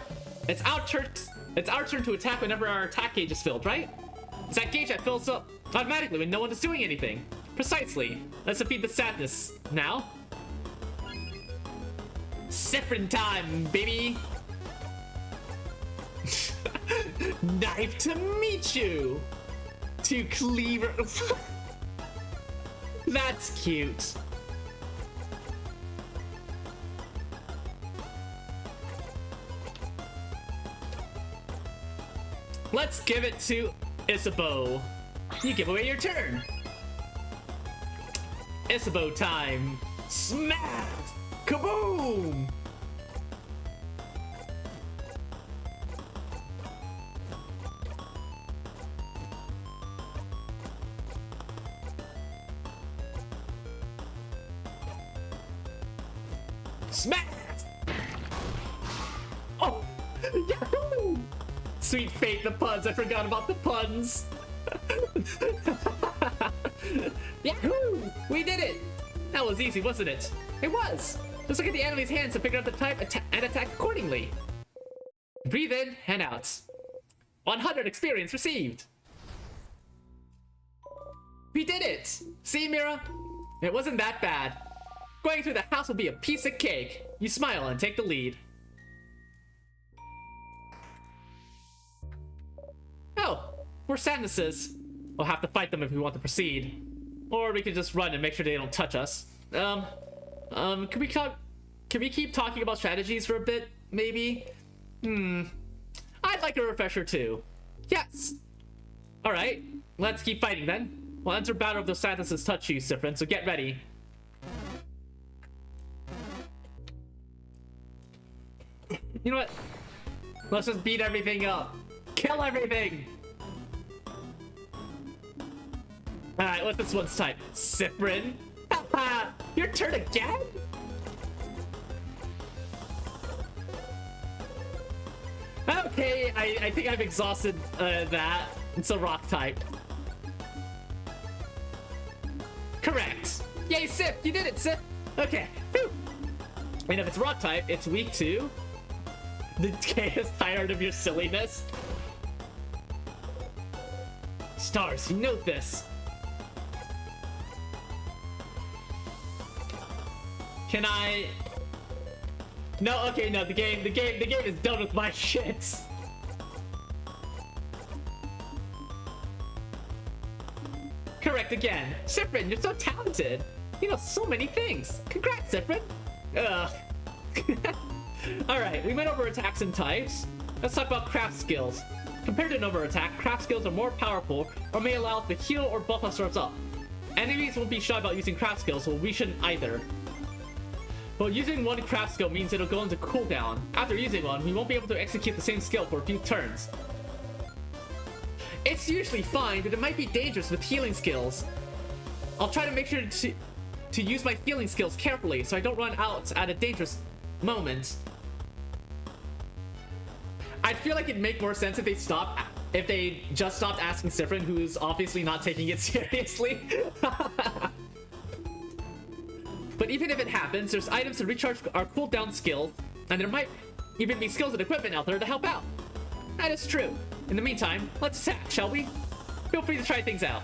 It's our turn to attack whenever our attack gauge is filled, right? It's that gauge that fills up automatically when no one is doing anything. Precisely. Let's defeat the sadness now. Sifrin time, baby! Knife to meet you! To cleaver... That's cute. Let's give it to Isabeau. You give away your turn. Isabeau time. Smash! Kaboom! Smash! Oh! Yahoo! Sweet fate, the puns. I forgot about the puns. Yahoo! We did it! That was easy, wasn't it? It was! Just look at the enemy's hands to figure out the type and attack accordingly. Breathe in and out. 100 experience received. We did it! See, Mira? It wasn't that bad. Going through the house will be a piece of cake. You smile and take the lead. Oh, we're sadnesses. We'll have to fight them if we want to proceed. Or we can just run and make sure they don't touch us. Can we keep talking about strategies for a bit, maybe? I'd like a refresher too. Yes! Alright, let's keep fighting then. We'll enter battle if those sadnesses touch you, Sifrin, so get ready. You know what? Let's just beat everything up. Kill everything! Alright, what's this one's type? Sifrin? Haha! Your turn again? Okay, I think I've exhausted that. It's a rock type. Correct! Yay, Sif! You did it, Sif! Okay. Whew. And if it's rock type, it's weak to... The K is tired of your silliness. Stars, you know this. Can I... No, okay, no, the game is done with my shit. Correct again. Sifrin, you're so talented. You know so many things. Congrats, Sifrin. Ugh. Alright, we went over attacks and types. Let's talk about craft skills. Compared to Nova attack, craft skills are more powerful or may allow us to heal or buff ourselves up. Enemies won't be shy about using craft skills, so we shouldn't either. But using one craft skill means it'll go into cooldown. After using one, we won't be able to execute the same skill for a few turns. It's usually fine, but it might be dangerous with healing skills. I'll try to make sure to use my healing skills carefully so I don't run out at a dangerous moment. I feel like it'd make more sense if they just stopped asking Sifrin, who's obviously not taking it seriously. But even if it happens, there's items to recharge our cooldown skills, and there might even be skills and equipment out there to help out. That is true. In the meantime, let's attack, shall we? Feel free to try things out.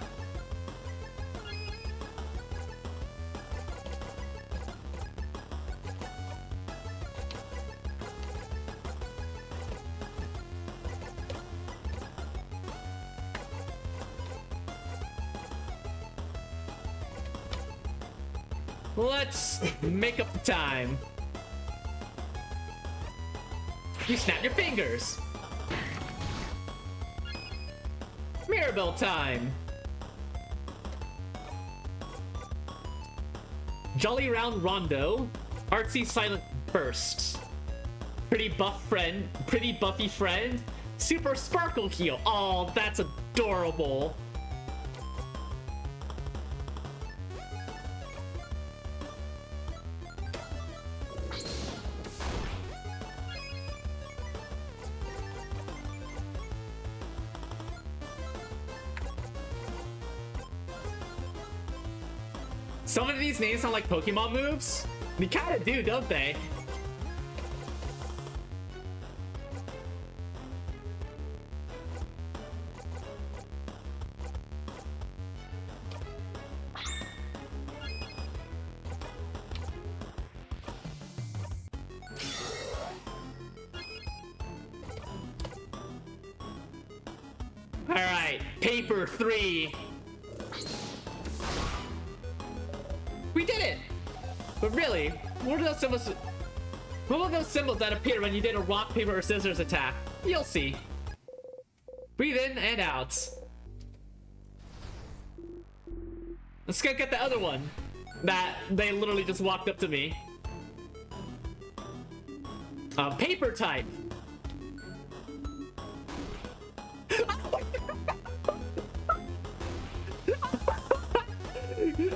Let's make up the time. You snap your fingers. Mirabelle time. Jolly Round Rondo. Artsy Silent Burst. Pretty buffy friend. Super Sparkle Heal. Oh, that's adorable. Some of these names sound like Pokemon moves. They kinda do, don't they? Alright, paper 3. We did it! But really, what are those symbols? What were those symbols that appeared when you did a rock, paper, or scissors attack? You'll see. Breathe in and out. Let's go get the other one. That they literally just walked up to me. Paper type.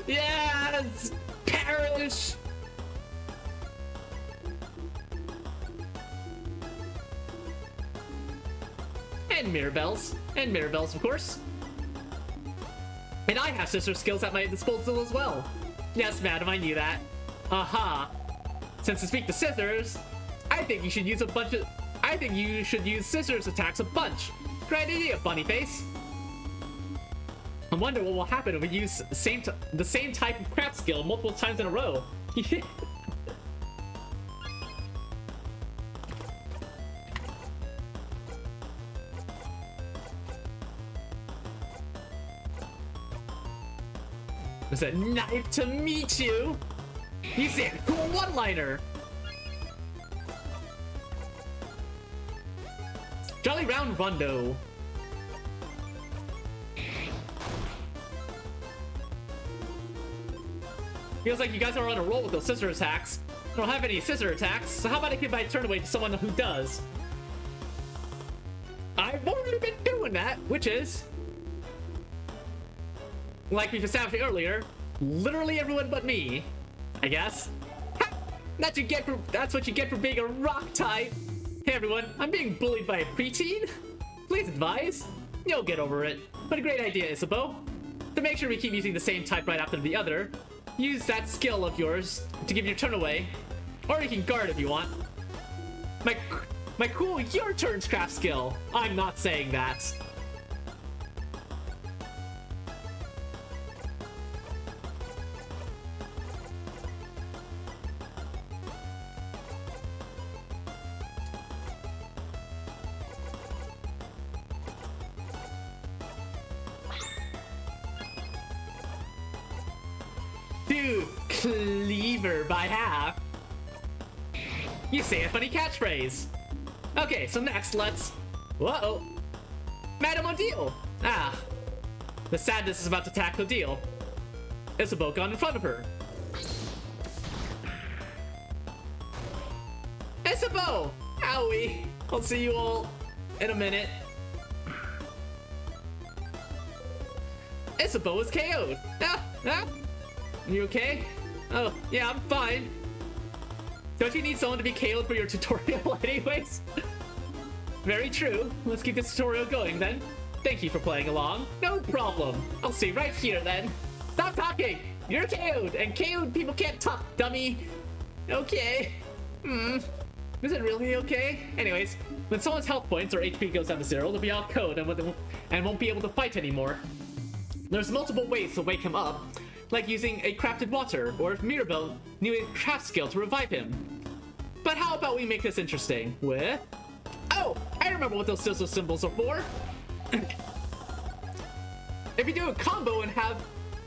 Yes! Perish! And Mirabelle's. And Mirabelle's, of course. And I have sister skills at my disposal as well. Yes, madam, I knew that. Aha. Since to speak to scissors, I think you should use scissors attacks a bunch. Great idea, bunny face. I wonder what will happen if we use the same type of craft skill multiple times in a row. Is that nice to meet you? You said cool one-liner. Jolly Round Rondo. Feels like you guys are on a roll with those scissor attacks. I don't have any scissor attacks, so how about I give my turn away to someone who does? I've already been doing that, which is, like we've established earlier, literally everyone but me, I guess. Ha! That's what you get for being a rock type. Hey everyone, I'm being bullied by a preteen. Please advise. You'll get over it. But a great idea, Isabeau. To make sure we keep using the same type right after the other, use that skill of yours to give your turn away. Or you can guard if you want. My cool your turn's craft skill. I'm not saying that. cleaver by half. You say a funny catchphrase. Okay, so next let's... Whoa! Madame Odile! Ah. The sadness is about to tackle Odile. Isabeau gone in front of her. Isabeau! Owie! I'll see you all in a minute. Isabeau is KO'd. You okay? Oh, yeah, I'm fine. Don't you need someone to be KO'd for your tutorial anyways? Very true. Let's keep this tutorial going then. Thank you for playing along. No problem. I'll see you right here then. Stop talking! You're KO'd, and KO'd people can't talk, dummy. Okay. Is it really okay? Anyways, when someone's health points or HP goes down to 0, they'll be all KO'd and won't be able to fight anymore. There's multiple ways to wake him up, like using a crafted water, or if Mirabelle knew a craft skill to revive him. But how about we make this interesting with... Oh, I remember what those sizzle symbols are for. If you do a combo and have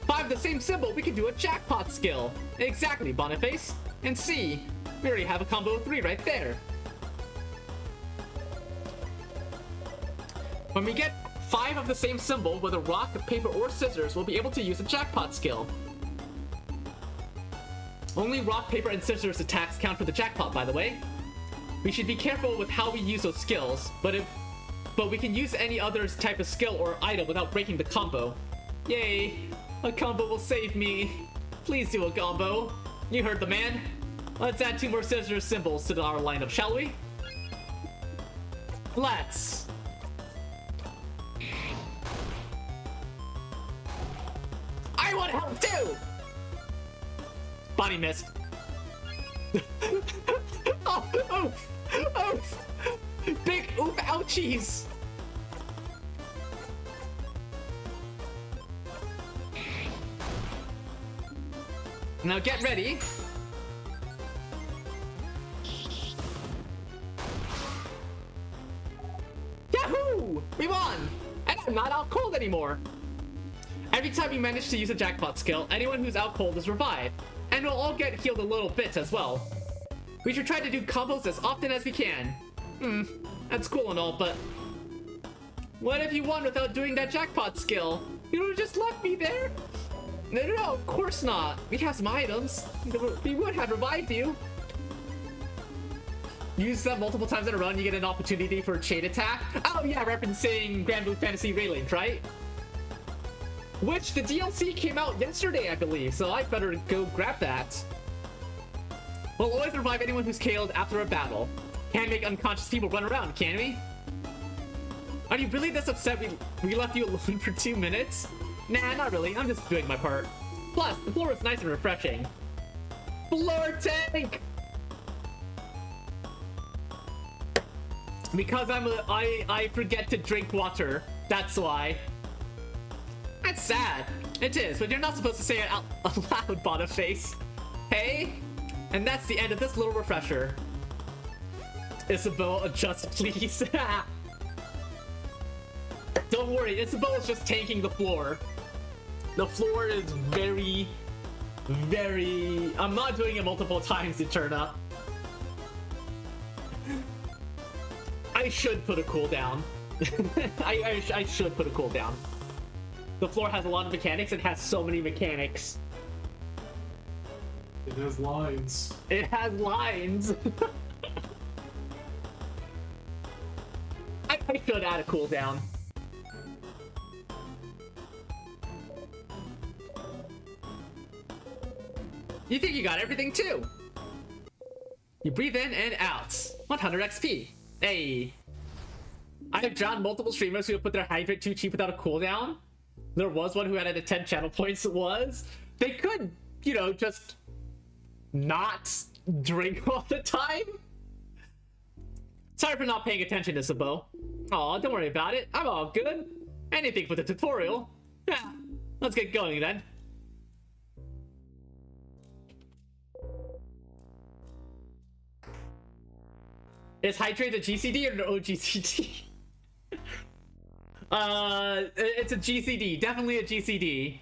5 of the same symbol, we can do a jackpot skill. Exactly, Boniface. And see, we already have a combo of 3 right there. When we get 5 of the same symbol with a rock, paper, or scissors, we'll be able to use a jackpot skill. Only rock, paper, and scissors attacks count for the jackpot, by the way. We should be careful with how we use those skills, but we can use any other type of skill or item without breaking the combo. Yay! A combo will save me. Please do a combo. You heard the man. Let's add 2 more scissors symbols to our lineup, shall we? Let's. I want help too! Bonnie missed. Oh, oof! Oof! Big oof ouchies! Now get ready. Yahoo! We won! And I'm not out cold anymore. Every time you manage to use a jackpot skill, anyone who's out cold is revived. And we'll all get healed a little bit as well. We should try to do combos as often as we can. That's cool and all, but... What if you won without doing that jackpot skill? You would have just left me there? No, of course not. We have some items. We would have revived you. Use them multiple times in a row and you get an opportunity for a chain attack. Oh yeah, referencing Grand Blue Fantasy Railings, right? Which the DLC came out yesterday, I believe, so I better go grab that. We'll always revive anyone who's KO'd after a battle. Can't make unconscious people run around, can we? Are you really this upset we left you alone for 2 minutes? Nah, not really. I'm just doing my part. Plus, the floor is nice and refreshing. Floor tank! Because I forget to drink water. That's why. That's sad. It is, but you're not supposed to say it out loud, Boniface. Hey? And that's the end of this little refresher. Isabeau, adjust please. Don't worry, Isabeau is just tanking the floor. The floor is very... I'm not doing it multiple times to turn up. I should put a cooldown. I should put a cooldown. The floor has a lot of mechanics. It has so many mechanics. It has lines. It has lines. I should add a cooldown. You think you got everything too? You breathe in and out. 100 XP. Hey. I have drawn multiple streamers who have put their hydrate too cheap without a cooldown. There was one who had it at 10 channel points. They could, you know, just not drink all the time. Sorry for not paying attention, Isabeau. Aw, don't worry about it. I'm all good. Anything for the tutorial. Yeah, let's get going then. Is hydrate a GCD or an OGCD? It's a GCD. Definitely a GCD.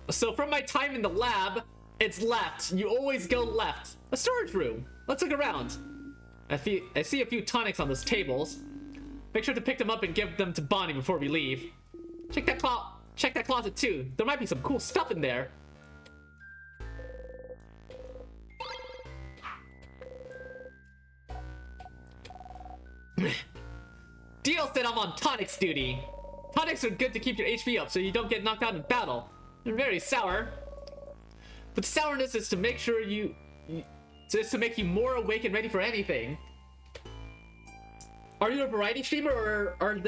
So from my time in the lab, it's left. You always go left. A storage room. Let's look around. I see a few tonics on those tables. Make sure to pick them up and give them to Bonnie before we leave. Check that closet too. There might be some cool stuff in there. Deal said I'm on tonics duty. Tonics are good to keep your HP up so you don't get knocked out in battle. They're very sour. But sourness is to make sure is to make you more awake and ready for anything. Are you a variety streamer, or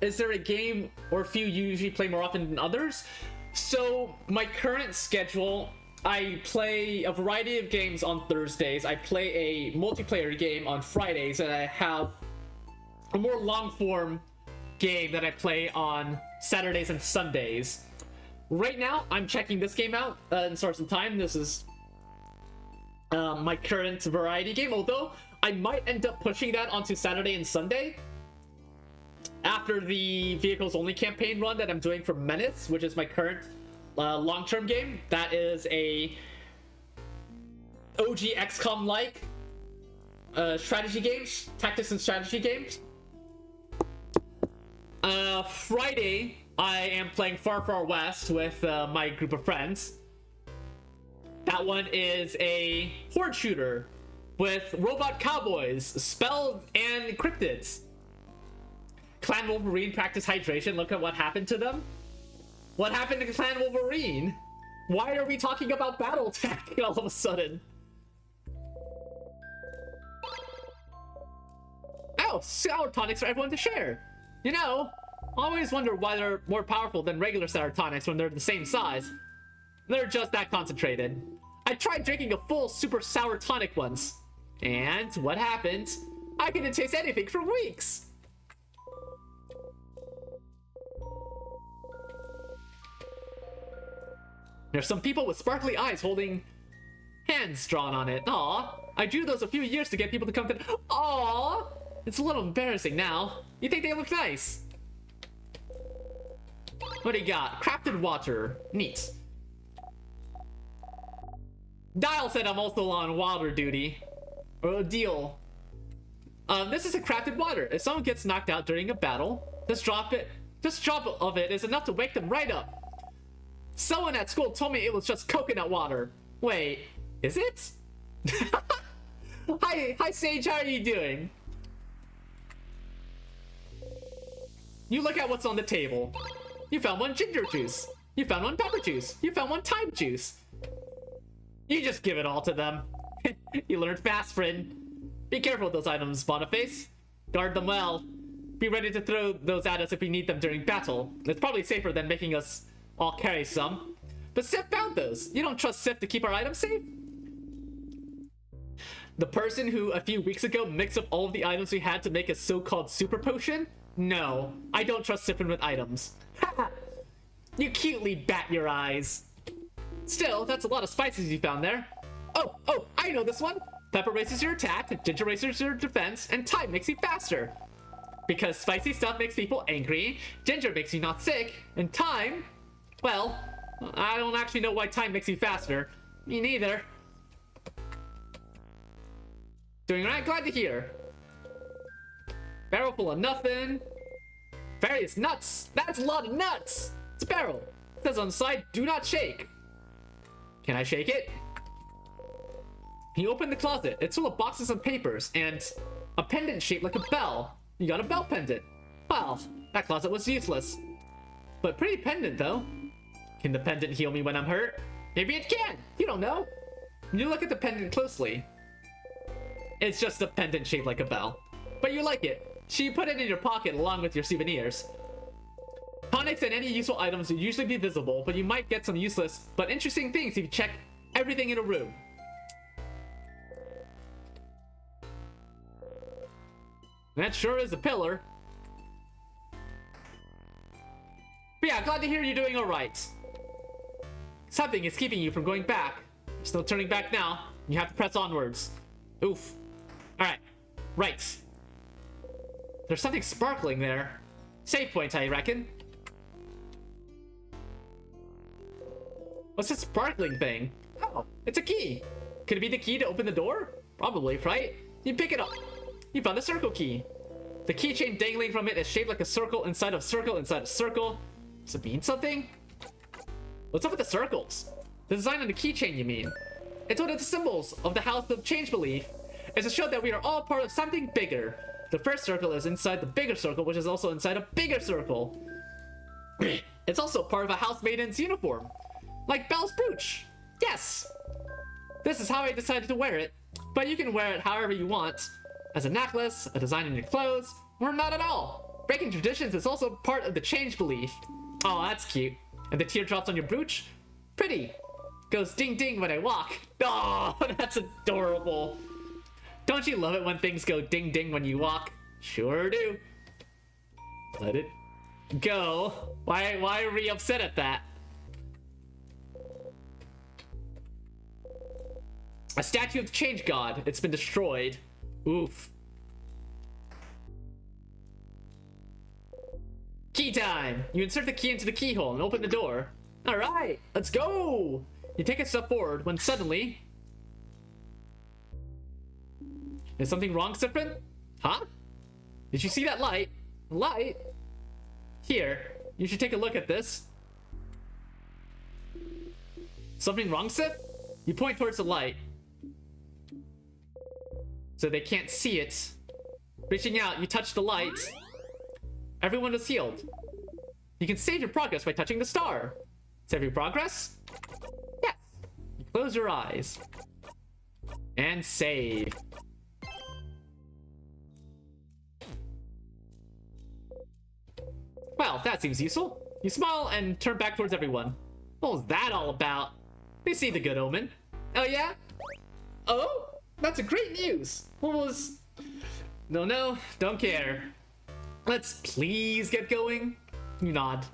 is there a game or a few you usually play more often than others? So my current schedule, I play a variety of games on Thursdays. I play a multiplayer game on Fridays, and I have a more long-form game that I play on Saturdays and Sundays. Right now, I'm checking this game out in Source and Time. This is my current variety game, although I might end up pushing that onto Saturday and Sunday after the Vehicles Only campaign run that I'm doing for Menace, which is my current long-term game. That is a OG XCOM-like strategy games, tactics and strategy games. Friday, I am playing Far Far West with my group of friends. That one is a horde shooter with robot cowboys, spells, and cryptids. Clan Wolverine practice hydration. Look at what happened to them. What happened to Clan Wolverine? Why are we talking about battle tech all of a sudden? Oh, sour tonics for everyone to share. You know, I always wonder why they're more powerful than regular sour tonics when they're the same size. They're just that concentrated. I tried drinking a full super sour tonic once. And what happened? I couldn't taste anything for weeks. There's some people with sparkly eyes holding hands drawn on it. Aw, I drew those a few years to get people to come to. Aw, it's a little embarrassing now. You think they look nice? What do you got? Crafted water. Neat. Dial said I'm also on water duty. Or deal. This is a crafted water. If someone gets knocked out during a battle, this drop of it is enough to wake them right up. Someone at school told me it was just coconut water. Wait, is it? Hi Sage, how are you doing? You look at what's on the table. You found one ginger juice. You found one pepper juice. You found one thyme juice. You just give it all to them. You learned fast, friend. Be careful with those items, Boniface. Guard them well. Be ready to throw those at us if we need them during battle. It's probably safer than making us all carry some. But Sif found those. You don't trust Sif to keep our items safe? The person who a few weeks ago mixed up all of the items we had to make a so-called super potion? No, I don't trust Siffin with items. Haha! You cutely bat your eyes. Still, that's a lot of spices you found there. Oh, I know this one. Pepper raises your attack, ginger raises your defense, and thyme makes you faster. Because spicy stuff makes people angry, ginger makes you not sick, and thyme, well, I don't actually know why thyme makes you faster. Me neither. Doing right? Glad to hear. Barrel full of nothing. Various nuts. That's a lot of nuts. It's a barrel. It says on the side, do not shake. Can I shake it? You open the closet. It's full of boxes and papers and a pendant shaped like a bell. You got a bell pendant. Well, that closet was useless. But pretty pendant though. Can the pendant heal me when I'm hurt? Maybe it can. You don't know. You look at the pendant closely. It's just a pendant shaped like a bell. But you like it. So you put it in your pocket along with your souvenirs. Tonics and any useful items will usually be visible, but you might get some useless but interesting things if you check everything in a room. That sure is a pillar. But yeah, glad to hear you're doing alright. Something is keeping you from going back. There's no turning back now. You have to press onwards. Oof. Alright. Right. There's something sparkling there. Save point, I reckon. What's this sparkling thing? Oh, it's a key. Could it be the key to open the door? Probably, right? You pick it up. You found the circle key. The keychain dangling from it is shaped like a circle inside of circle inside a circle. Does it mean something? What's up with the circles? The design on the keychain, you mean? It's one of the symbols of the House of Change Belief. It's to show that we are all part of something bigger. The first circle is inside the bigger circle, which is also inside a bigger circle. It's also part of a house maiden's uniform. Like Belle's brooch. Yes! This is how I decided to wear it. But you can wear it however you want. As a necklace, a design on your clothes, or not at all. Breaking traditions is also part of the change belief. Oh, that's cute. And the teardrops on your brooch? Pretty. Goes ding ding when I walk. Oh, that's adorable. Don't you love it when things go ding ding when you walk? Sure do. Let it go. Why are we upset at that? A statue of the change god. It's been destroyed. Oof. Key time! You insert the key into the keyhole and open the door. Alright, let's go! You take a step forward when suddenly... Is something wrong, Sifrin? Huh? Did you see that light? Light? Here, you should take a look at this. Something wrong, Sif? You point towards the light. So they can't see it. Reaching out, you touch the light. Everyone is healed. You can save your progress by touching the star. Save your progress? Yes. You close your eyes. And save. Well, that seems useful. You smile and turn back towards everyone. What was that all about? They see the good omen. Oh yeah? Oh? That's a great news. What was... No, don't care. Let's please get going. You nod.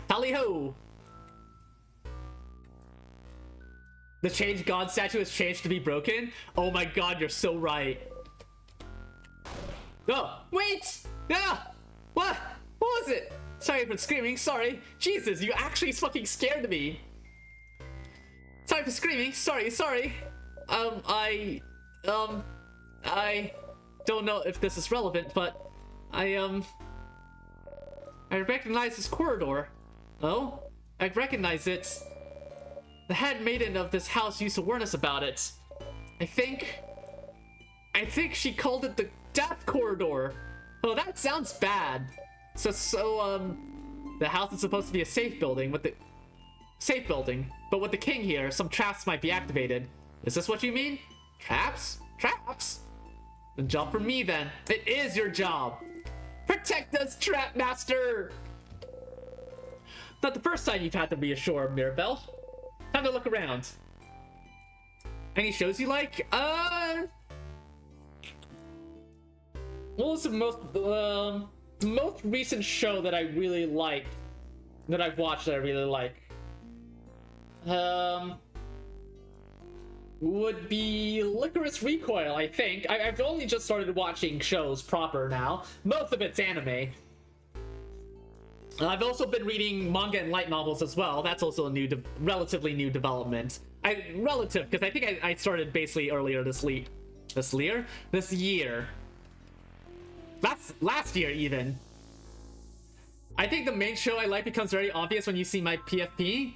Tally ho! The change god statue has changed to be broken? Oh my god, you're so right. Oh, wait! Ah! What? What was it? Sorry for screaming, sorry. Jesus, you actually fucking scared me. Sorry for screaming, sorry. I don't know if this is relevant, but I recognize this corridor. Oh? I recognize it. The head maiden of this house used to warn us about it. I think she called it the death corridor. Oh, that sounds bad. So, the house is supposed to be a safe building, but with the king here, some traps might be activated. Is this what you mean? Traps? Traps? The job for me then. It is your job. Protect us, Trap Master! Not the first time you've had to reassure Mirabelle. Time to look around. Any shows you like? What was the most recent show that I really liked? That I've watched that I really like? Would be Licorice Recoil, I think. I've only just started watching shows proper now. Most of it's anime. I've also been reading manga and light novels as well. That's also a relatively new development. Relative, because I think I started basically earlier this year. Last year, even. I think the main show I like becomes very obvious when you see my PFP.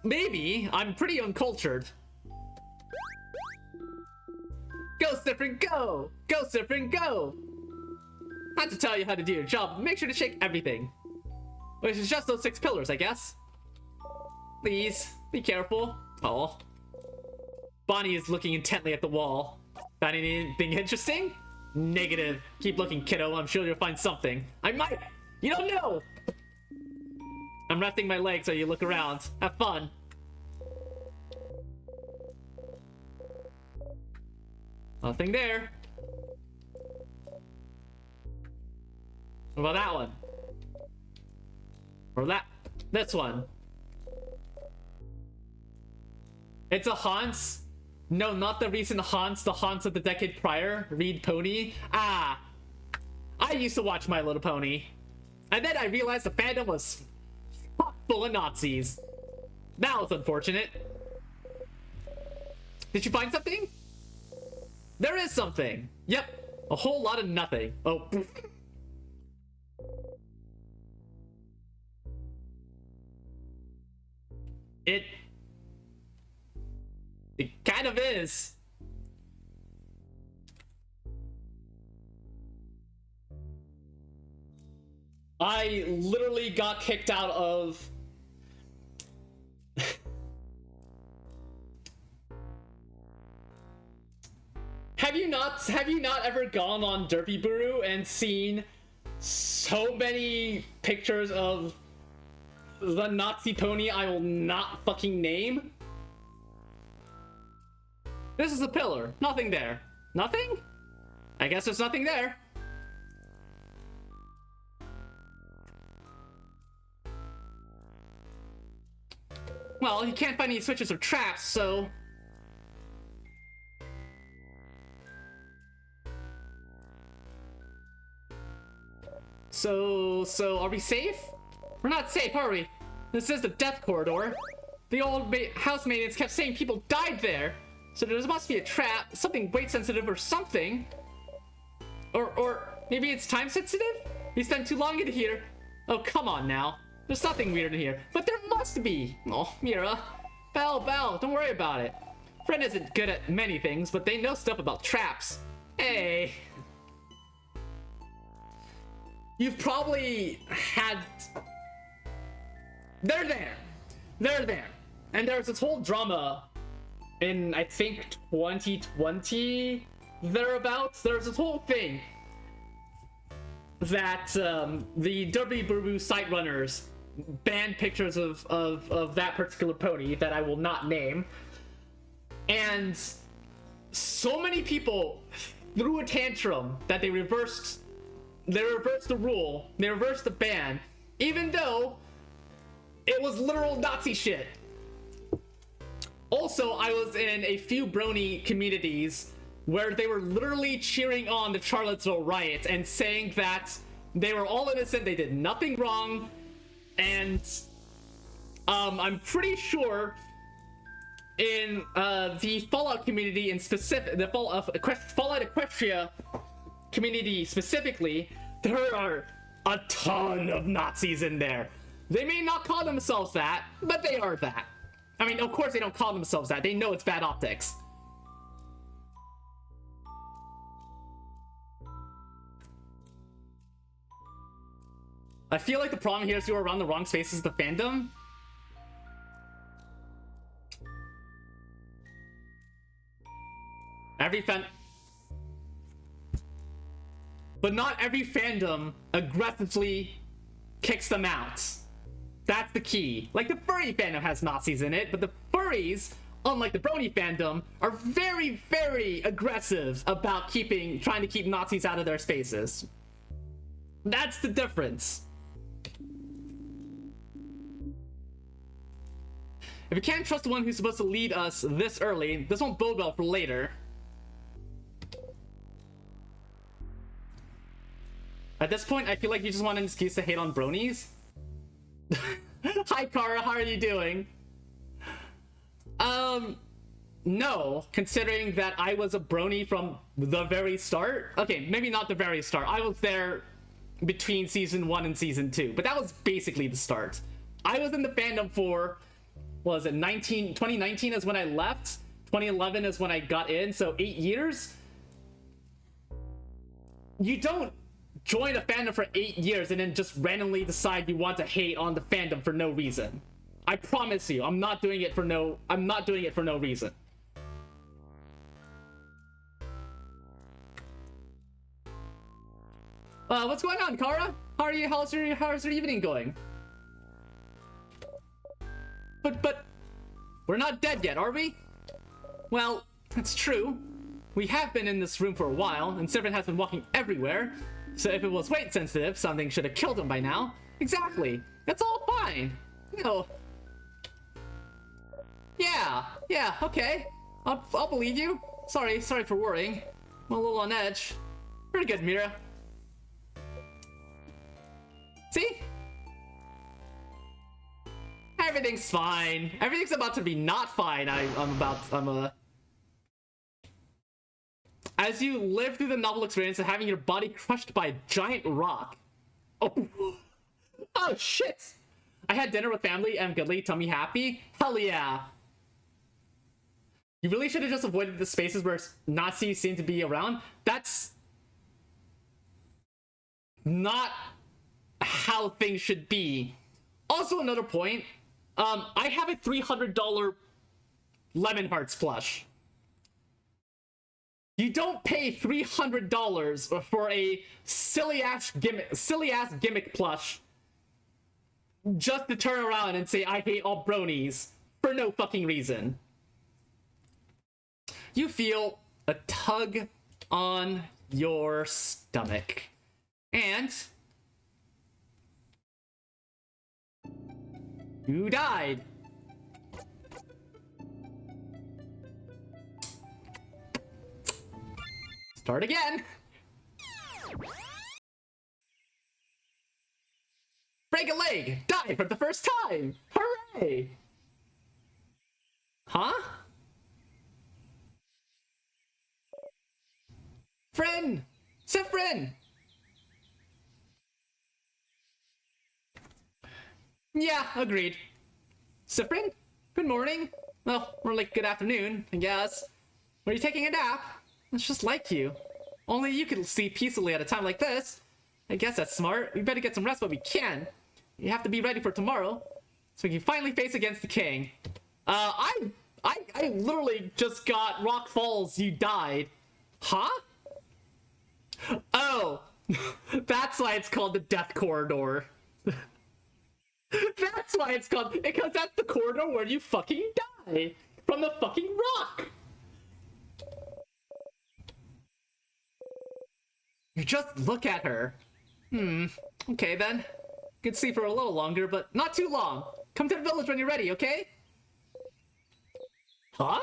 Maybe. I'm pretty uncultured. Go, Sifrin, go! Go, Sifrin, go! Not to tell you how to do your job, make sure to shake everything. Which is just those 6 pillars, I guess. Please, be careful. Oh. Bonnie is looking intently at the wall. Found anything interesting? Negative. Keep looking, kiddo. I'm sure you'll find something. I might. You don't know! I'm resting my legs so you look around. Have fun. Nothing there. What about that one? Or this one? It's a Haunts? No, not the recent Haunts, the Haunts of the decade prior. Read Pony. Ah! I used to watch My Little Pony. And then I realized the fandom was full of Nazis. That was unfortunate. Did you find something? There is something. Yep, a whole lot of nothing. Oh. It kind of is. I literally got kicked out of Have you not ever gone on Derpy Buru and seen so many pictures of the Nazi pony I will not fucking name? This is a pillar. Nothing there. Nothing? I guess there's nothing there. Well, you can't find any switches or traps, so... So are we safe? We're not safe, are we? This is the death corridor. The old house maintenance kept saying people died there. So there must be a trap, something weight sensitive or something. Or maybe it's time sensitive? We spent too long in here. Oh, come on now. There's nothing weird in here. But there must be. Oh, Mira. Belle, don't worry about it. Friend isn't good at many things, but they know stuff about traps. Hey. You've probably had... They're there. And there's this whole drama in, I think, 2020, thereabouts. There's this whole thing that the Derby Buru site runners banned pictures of that particular pony that I will not name. And so many people threw a tantrum that they reversed the rule, they reversed the ban, even though it was literal Nazi shit. Also, I was in a few brony communities where they were literally cheering on the Charlottesville riots and saying that they were all innocent, they did nothing wrong, and I'm pretty sure in the Fallout community in specific, the Fallout Equestria community specifically, there are a ton of Nazis in there. They may not call themselves that, but they are that. I mean, of course they don't call themselves that. They know it's bad optics. I feel like the problem here is you are around the wrong spaces of the fandom. But not every fandom aggressively kicks them out. That's the key. Like, the furry fandom has Nazis in it, but the furries, unlike the brony fandom, are very, very aggressive about trying to keep Nazis out of their spaces. That's the difference. If we can't trust the one who's supposed to lead us this early, this won't bode well for later. At this point, I feel like you just want an excuse to hate on bronies. Hi, Kara, how are you doing? No, considering that I was a brony from the very start. Okay, maybe not the very start. I was there between season 1 and season 2, but that was basically the start. I was in the fandom for, what was it, 2019 is when I left. 2011 is when I got in, so 8 years. You don't join a fandom for 8 years and then just randomly decide you want to hate on the fandom for no reason. I promise you, I'm not doing it for no reason. What's going on, Kara? How are you? How's your evening going? But we're not dead yet, are we? Well, that's true. We have been in this room for a while, and Sivrin has been walking everywhere. So if it was weight sensitive, something should have killed him by now. Exactly. That's all fine. You know. Yeah, okay. I'll believe you. Sorry for worrying. I'm a little on edge. Pretty good, Mira. See? Everything's fine. Everything's about to be not fine. As you live through the novel experience of having your body crushed by a giant rock. Oh, oh shit! I had dinner with family and Goodly, tummy happy? Hell yeah! You really should have just avoided the spaces where Nazis seem to be around. That's not how things should be. Also, another point. I have a $300 Lemon Hearts plush. You don't pay $300 for a silly ass gimmick plush just to turn around and say I hate all bronies for no fucking reason. You feel a tug on your stomach. And you died. Start again. Break a leg. Die for the first time. Hooray. Huh? Friend! Sifrin! Yeah, agreed. Sifrin? Good morning. Well, more like good afternoon, I guess. Were you taking a nap? It's just like you. Only you can sleep peacefully at a time like this. I guess that's smart. We better get some rest while we can. You have to be ready for tomorrow, so we can finally face against the king. I literally just got Rock Falls, you died. Huh? Oh, that's why it's called the Death Corridor. That's why it's called, because that's the corridor where you fucking die from the fucking rock. You just look at her. Okay then. You can sleep for a little longer, but not too long. Come to the village when you're ready, okay? Huh?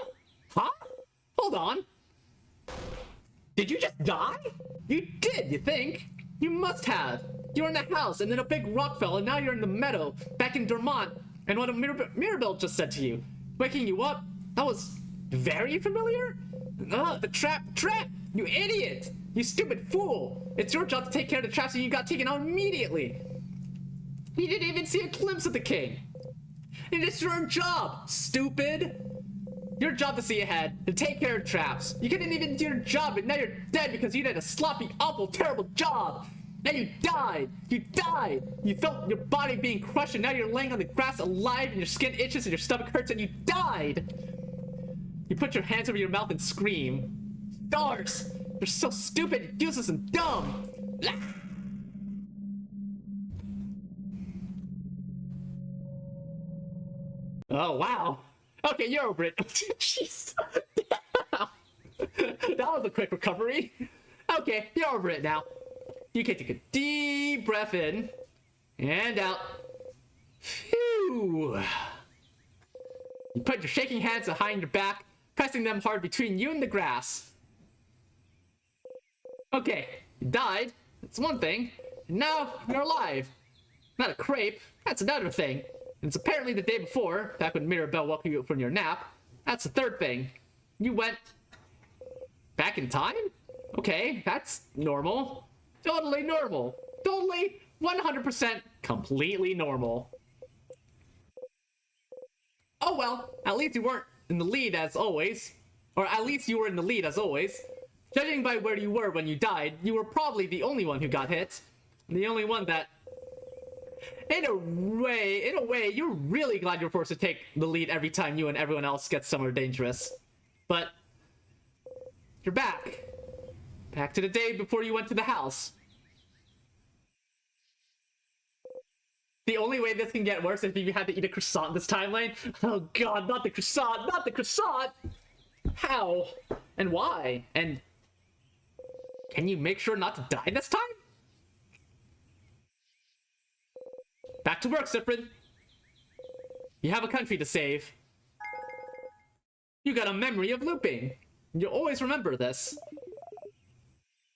Huh? Hold on. Did you just die? You did, you think? You must have. You were in the house, and then a big rock fell, and now you're in the meadow, back in Dermont, and what Mirabelle just said to you. Waking you up? That was very familiar? The trap, you idiot! You stupid fool! It's your job to take care of the traps, and you got taken out immediately. You didn't even see a glimpse of the king. And it's your job, stupid! Your job to see ahead, to take care of traps. You couldn't even do your job, and now you're dead because you did a sloppy, awful, terrible job. Now you died. You died. You felt your body being crushed, and now you're laying on the grass alive, and your skin itches, and your stomach hurts, and you died. You put your hands over your mouth and scream. Stars! You're so stupid, useless, and dumb. Oh, wow. Okay, you're over it. Jeez. That was a quick recovery. Okay, you're over it now. You can take a deep breath in and out. Phew. You put your shaking hands behind your back, pressing them hard between you and the grass. Okay, you died. That's one thing. And now you're alive. Not a crepe. That's another thing. And it's apparently the day before, back when Mirabelle woke you up from your nap. That's the third thing. You went back in time? Okay, that's normal. Totally normal. Totally 100% completely normal. Oh well, at least you weren't in the lead as always. Or at least you were in the lead as always. Judging by where you were when you died, you were probably the only one who got hit. The only one that... In a way, you're really glad you're forced to take the lead every time you and everyone else gets somewhere dangerous. But you're back. Back to the day before you went to the house. The only way this can get worse is if you had to eat a croissant this timeline. Oh god, not the croissant, not the croissant! How? And why? And can you make sure not to die this time? Back to work, Sifrin. You have a country to save. You got a memory of looping. You'll always remember this.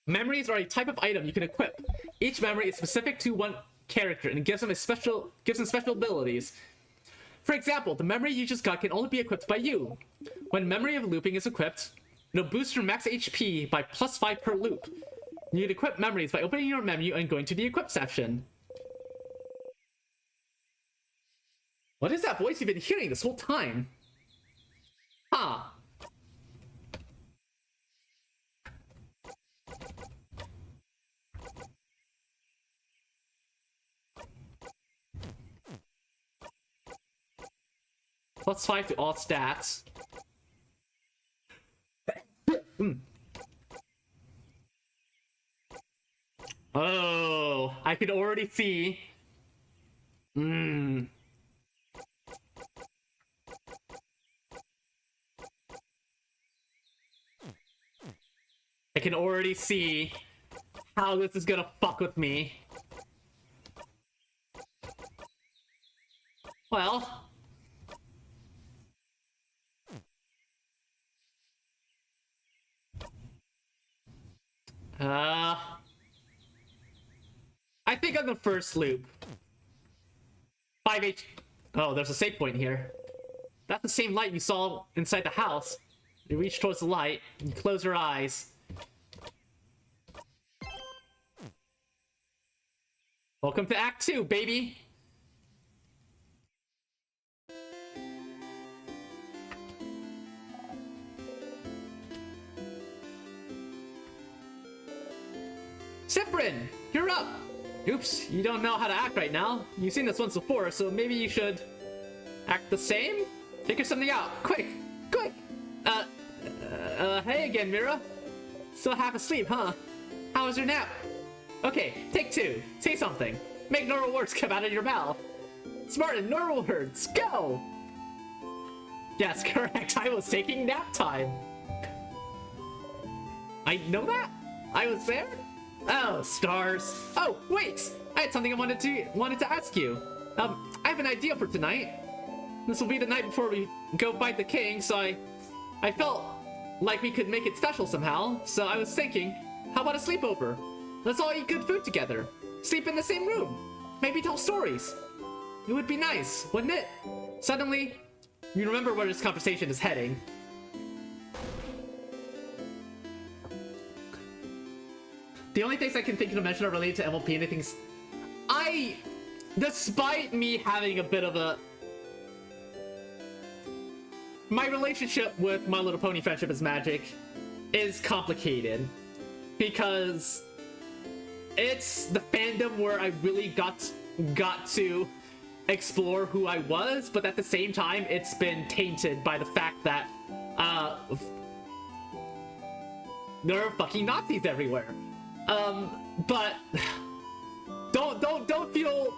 Memories are a type of item you can equip. Each memory is specific to one character and gives them special abilities. For example, the memory you just got can only be equipped by you. When memory of looping is equipped, it'll boost your max HP by +5 per loop. You can equip memories by opening your menu and going to the equip section. What is that voice you've been hearing this whole time? Huh. +5 to all stats. Oh, I could already see. I can already see how this is gonna fuck with me. Well. I think on the first loop. 5H. Oh, there's a save point here. That's the same light you saw inside the house. You reach towards the light, you close your eyes. Welcome to Act 2, baby! Sifrin, you're up! Oops, you don't know how to act right now. You've seen this once before, so maybe you should act the same? Figure something out, quick! Quick! Hey again, Mira. Still half asleep, huh? How was your nap? Okay, take 2. Say something. Make normal words come out of your mouth. Smart and normal words, go! Yes, correct, I was taking nap time. I know that? I was there? Oh, stars. Oh, wait! I had something I wanted to ask you. I have an idea for tonight. This will be the night before we go fight the king, so I felt like we could make it special somehow. So I was thinking, how about a sleepover? Let's all eat good food together. Sleep in the same room. Maybe tell stories. It would be nice, wouldn't it? Suddenly, you remember where this conversation is heading. The only things I can think to mention are related to MLP and I think despite me having a bit of a... My relationship with My Little Pony Friendship is Magic is complicated. Because it's the fandom where I really got to explore who I was, but at the same time, it's been tainted by the fact that there are fucking Nazis everywhere. But don't feel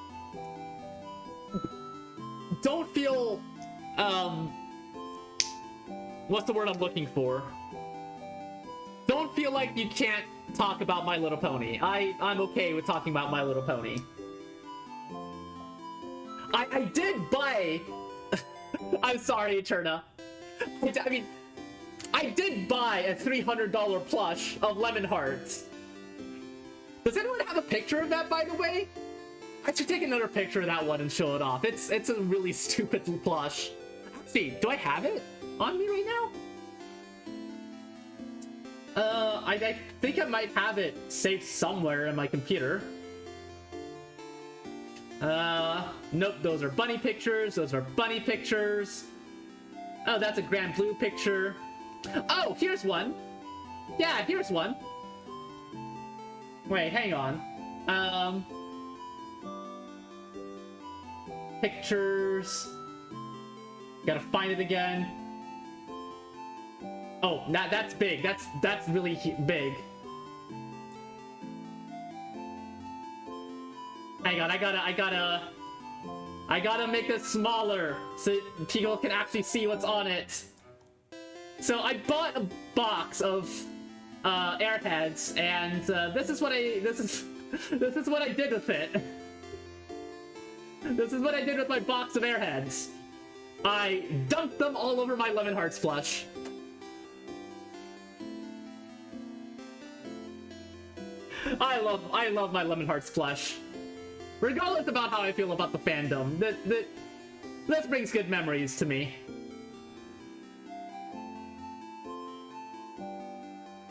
what's the word I'm looking for? Don't feel like you can't talk about My Little Pony. I'm okay with talking about My Little Pony. I did buy I'm sorry, Eterna. I mean, I did buy a $300 plush of Lemon Hearts. Does anyone have a picture of that, by the way? I should take another picture of that one and show it off. It's a really stupid plush. Let's see, do I have it on me right now? I think I might have it saved somewhere in my computer. Nope, those are bunny pictures. Those are bunny pictures. Oh, that's a Grand Blue picture. Oh, here's one. Yeah, here's one. Wait, hang on. Pictures. Gotta find it again. Oh, that's big. That's really big. Hang on, I gotta make this smaller so people can actually see what's on it. So I bought a box of Airheads, and this is what I did with it. This is what I did with my box of Airheads. I dumped them all over my Lemon Hearts plush. I love my Lemon Hearts plush. Regardless about how I feel about the fandom, This brings good memories to me.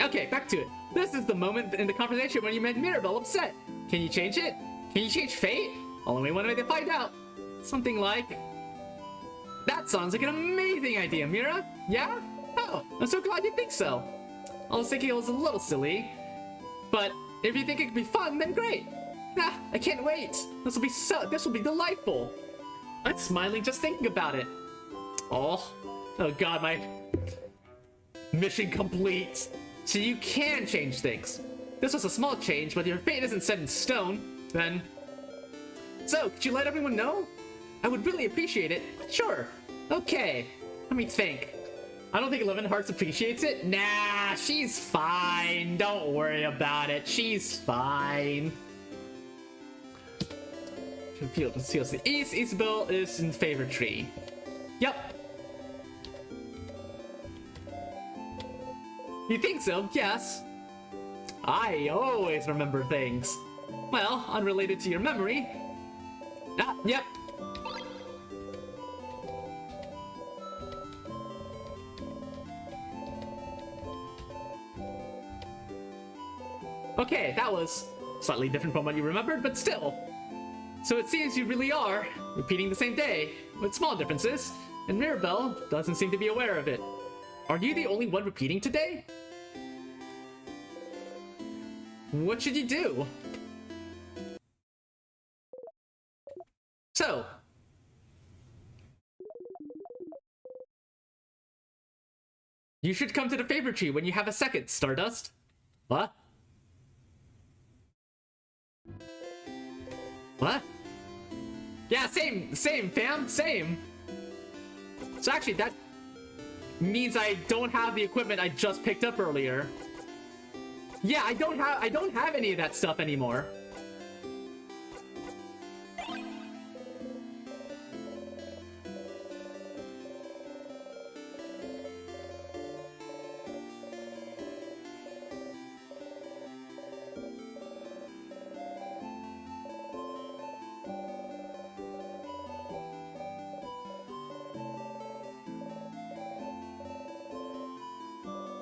Okay, back to it. This is the moment in the conversation when you made Mirabelle upset. Can you change it? Can you change fate? Only one way to find out. Something like... That sounds like an amazing idea, Mira. Yeah? Oh, I'm so glad you think so. I was thinking it was a little silly. But if you think it could be fun, then great. Ah, I can't wait. This will be delightful. I'm smiling just thinking about it. Oh god, my mission complete. So you can change things. This was a small change, but your fate isn't set in stone, then... So, could you let everyone know? I would really appreciate it. Sure. Okay. Let me think. I don't think 11 Hearts appreciates it. Nah, she's fine. Don't worry about it. She's fine. Field to the east. Isabel is in favor tree. Yep. You think so? Yes. I always remember things. Well, unrelated to your memory. Ah, yep. Okay, that was slightly different from what you remembered, but still. So it seems you really are repeating the same day, with small differences, and Mirabelle doesn't seem to be aware of it. Are you the only one repeating today? What should you do? So, you should come to the favor tree when you have a second, Stardust. What? What? Yeah, same, fam, same. So actually, that means I don't have the equipment I just picked up earlier. Yeah, I don't have any of that stuff anymore.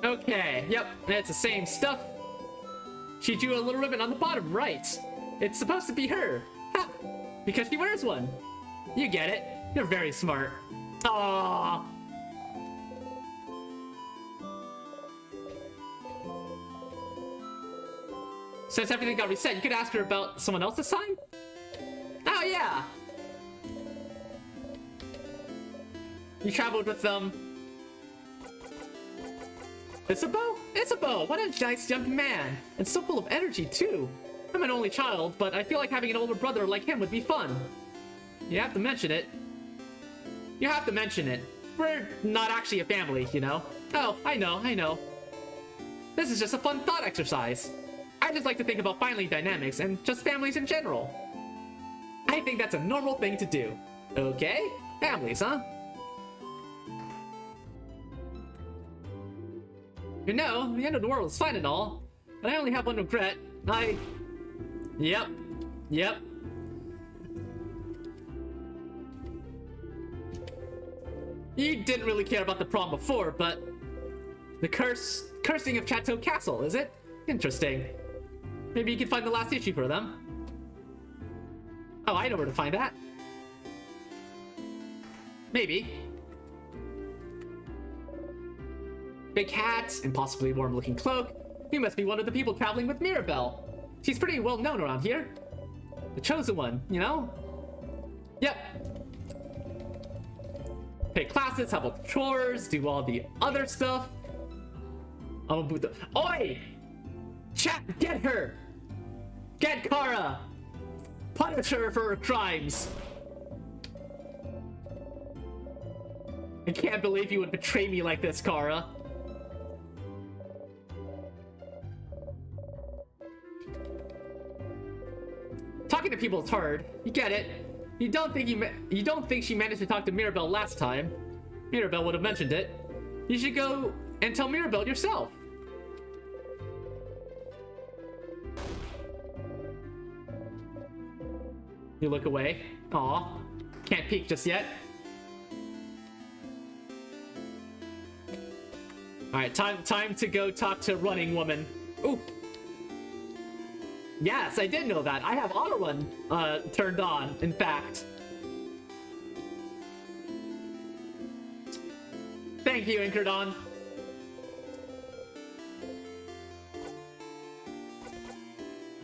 Okay, yep, it's the same stuff. She drew a little ribbon on the bottom right. It's supposed to be her. Ha! Because she wears one. You get it. You're very smart. Aww. Since everything got reset, you could ask her about someone else's sign? Oh, yeah. You traveled with them. Isabeau, what a nice young man, and so full of energy too. I'm an only child, but I feel like having an older brother like him would be fun. You have to mention it. You have to mention it. We're not actually a family, you know? Oh, I know. This is just a fun thought exercise. I just like to think about family dynamics and just families in general. I think that's a normal thing to do. Okay? Families, huh? You know, the end of the world is fine and all, but I only have one regret. Yep. You didn't really care about the prom before, but... The cursing of Chateau Castle, is it? Interesting. Maybe you can find the last issue for them. Oh, I know where to find that. Maybe. Big hat and possibly warm-looking cloak. You must be one of the people traveling with Mirabelle. She's pretty well known around here. The chosen one, you know? Yep. Pick classes, help with chores, do all the other stuff. I'm a Buddha. Oi! Chat, get her! Get Kara! Punish her for her crimes! I can't believe you would betray me like this, Kara. Talking to people is hard. You get it. You don't think she managed to talk to Mirabelle last time. Mirabelle would have mentioned it. You should go and tell Mirabelle yourself. You look away. Aw. Can't peek just yet. Alright, time to go talk to running woman. Ooh. Yes, I did know that. I have auto run turned on, in fact. Thank you, Inkerdon.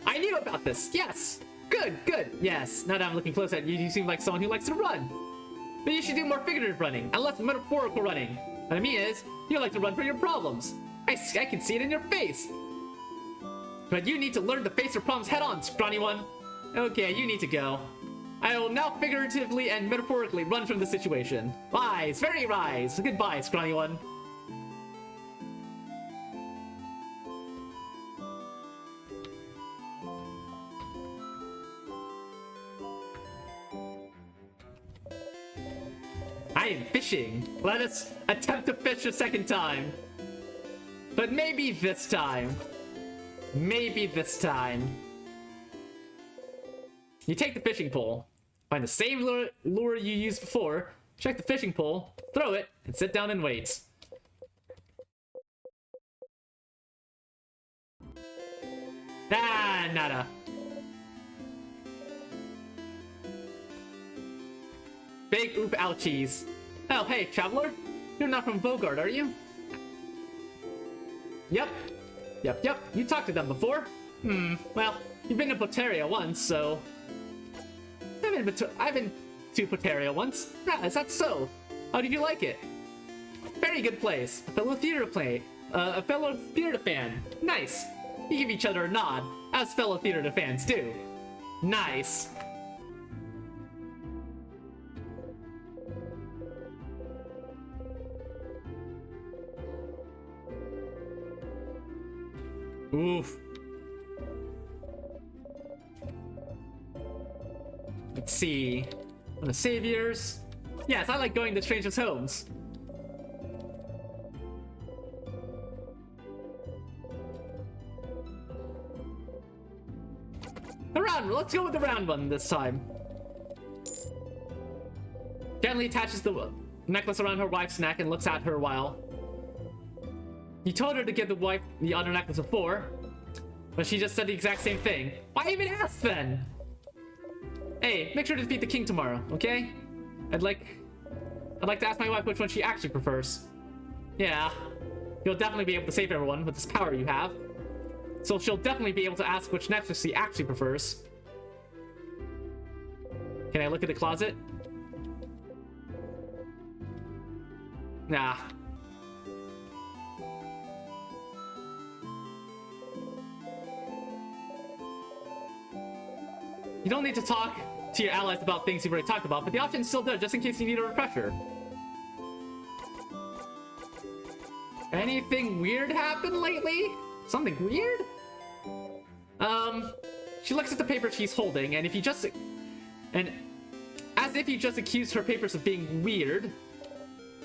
I knew about this. Yes. Good, good. Yes. Now that I'm looking close at you, you seem like someone who likes to run. But you should do more figurative running, and less metaphorical running. What I mean is, you like to run for your problems. I can see it in your face. But you need to learn to face your problems head on, scrawny one. Okay, you need to go. I will now figuratively and metaphorically run from the situation. Rise, very rise. Goodbye, scrawny one. I am fishing. Let us attempt to fish a second time. But maybe this time. Maybe this time. You take the fishing pole, find the same lure you used before, check the fishing pole, throw it, and sit down and wait. Ah, nada. Big oop ouchies. Oh, hey, traveler. You're not from Bogart, are you? Yep. Yep. You talked to them before. Well, you've been to Poteria once, so... I've been to Poteria once. Ah, is that so? How did you like it? Very good place. A fellow theater fan. Nice. You give each other a nod, as fellow theater fans do. Nice. Oof. Let's see. One of saviors. Yes, I like going to strangers' homes. Let's go with the round one this time. Gently attaches the necklace around her wife's neck and looks at her a while. You told her to give the wife the other necklace before, but she just said the exact same thing. Why even ask then? Hey, make sure to defeat the king tomorrow, okay? I'd like to ask my wife which one she actually prefers. Yeah, you'll definitely be able to save everyone with this power you have. So she'll definitely be able to ask which necklace she actually prefers. Can I look at the closet? Nah. You don't need to talk to your allies about things you've already talked about, but the option's still there just in case you need a refresher. Anything weird happen lately? Something weird? She looks at the paper she's holding, and as if you just accused her papers of being weird.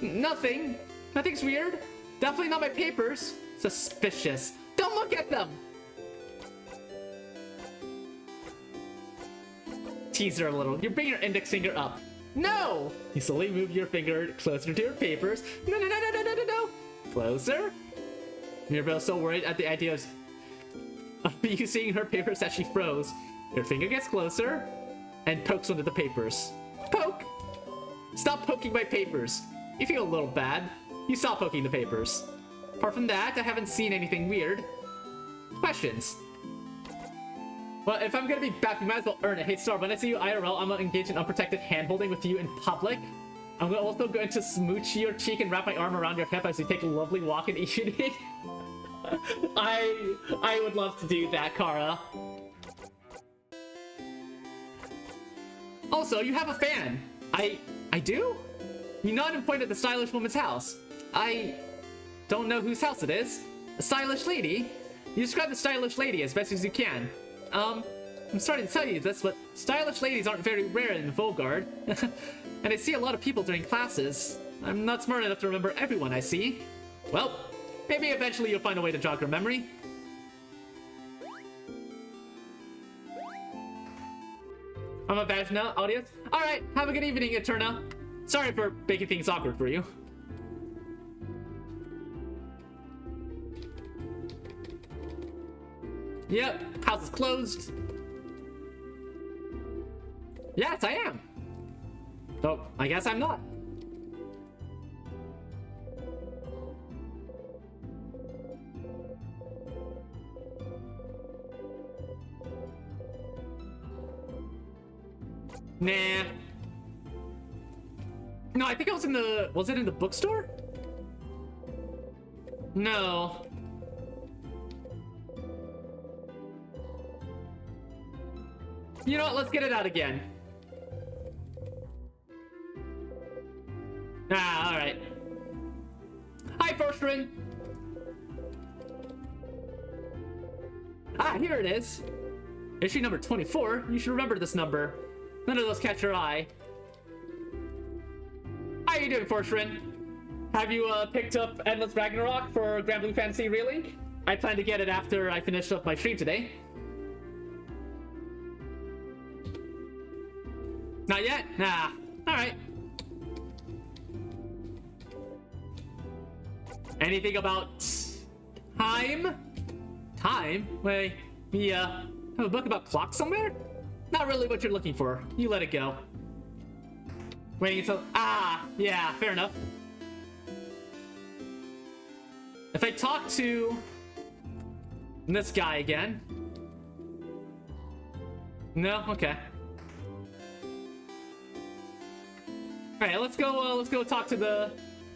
Nothing's weird. Definitely not my papers. Suspicious. Don't look at them! Tease her a little. You bring your index finger up. No! You slowly move your finger closer to your papers. No. Closer. Mirabelle's so worried at the idea of you seeing her papers that she froze. Your finger gets closer and pokes one of the papers. Poke! Stop poking my papers. You feel a little bad. You stop poking the papers. Apart from that, I haven't seen anything weird. Questions? Well, if I'm gonna be back, you might as well earn it. Hey, Star, when I see you IRL, I'm gonna engage in unprotected hand-holding with you in public. I'm also going to smooch your cheek and wrap my arm around your hip as we take a lovely walk in the evening. I would love to do that, Kara. Also, you have a fan. I do? You nod and point at the stylish woman's house. I don't know whose house it is. A stylish lady? You describe the stylish lady as best as you can. I'm sorry to tell you this, but stylish ladies aren't very rare in Volgard. And I see a lot of people during classes. I'm not smart enough to remember everyone I see. Well, maybe eventually you'll find a way to jog your memory. I'm a Vajna, audience. Alright, have a good evening, Eterna. Sorry for making things awkward for you. Yep, house is closed. Yes, I am. Oh, I guess I'm not. Nah. No, I think I was in the... Was it in the bookstore? No. You know what? Let's get it out again. Ah, alright. Hi, Forstrin! Ah, here it is. Issue number 24. You should remember this number. None of those catch your eye. How you doing, Forstrin? Have you picked up Endless Ragnarok for Grand Blue Fantasy Relink? I plan to get it after I finish up my stream today. Not yet? Nah. Alright. Anything about time? Time? Wait, we have a book about clocks somewhere? Not really what you're looking for. You let it go. Waiting until... Ah, yeah, fair enough. If I talk to this guy again... No? Okay. Alright, let's go talk to the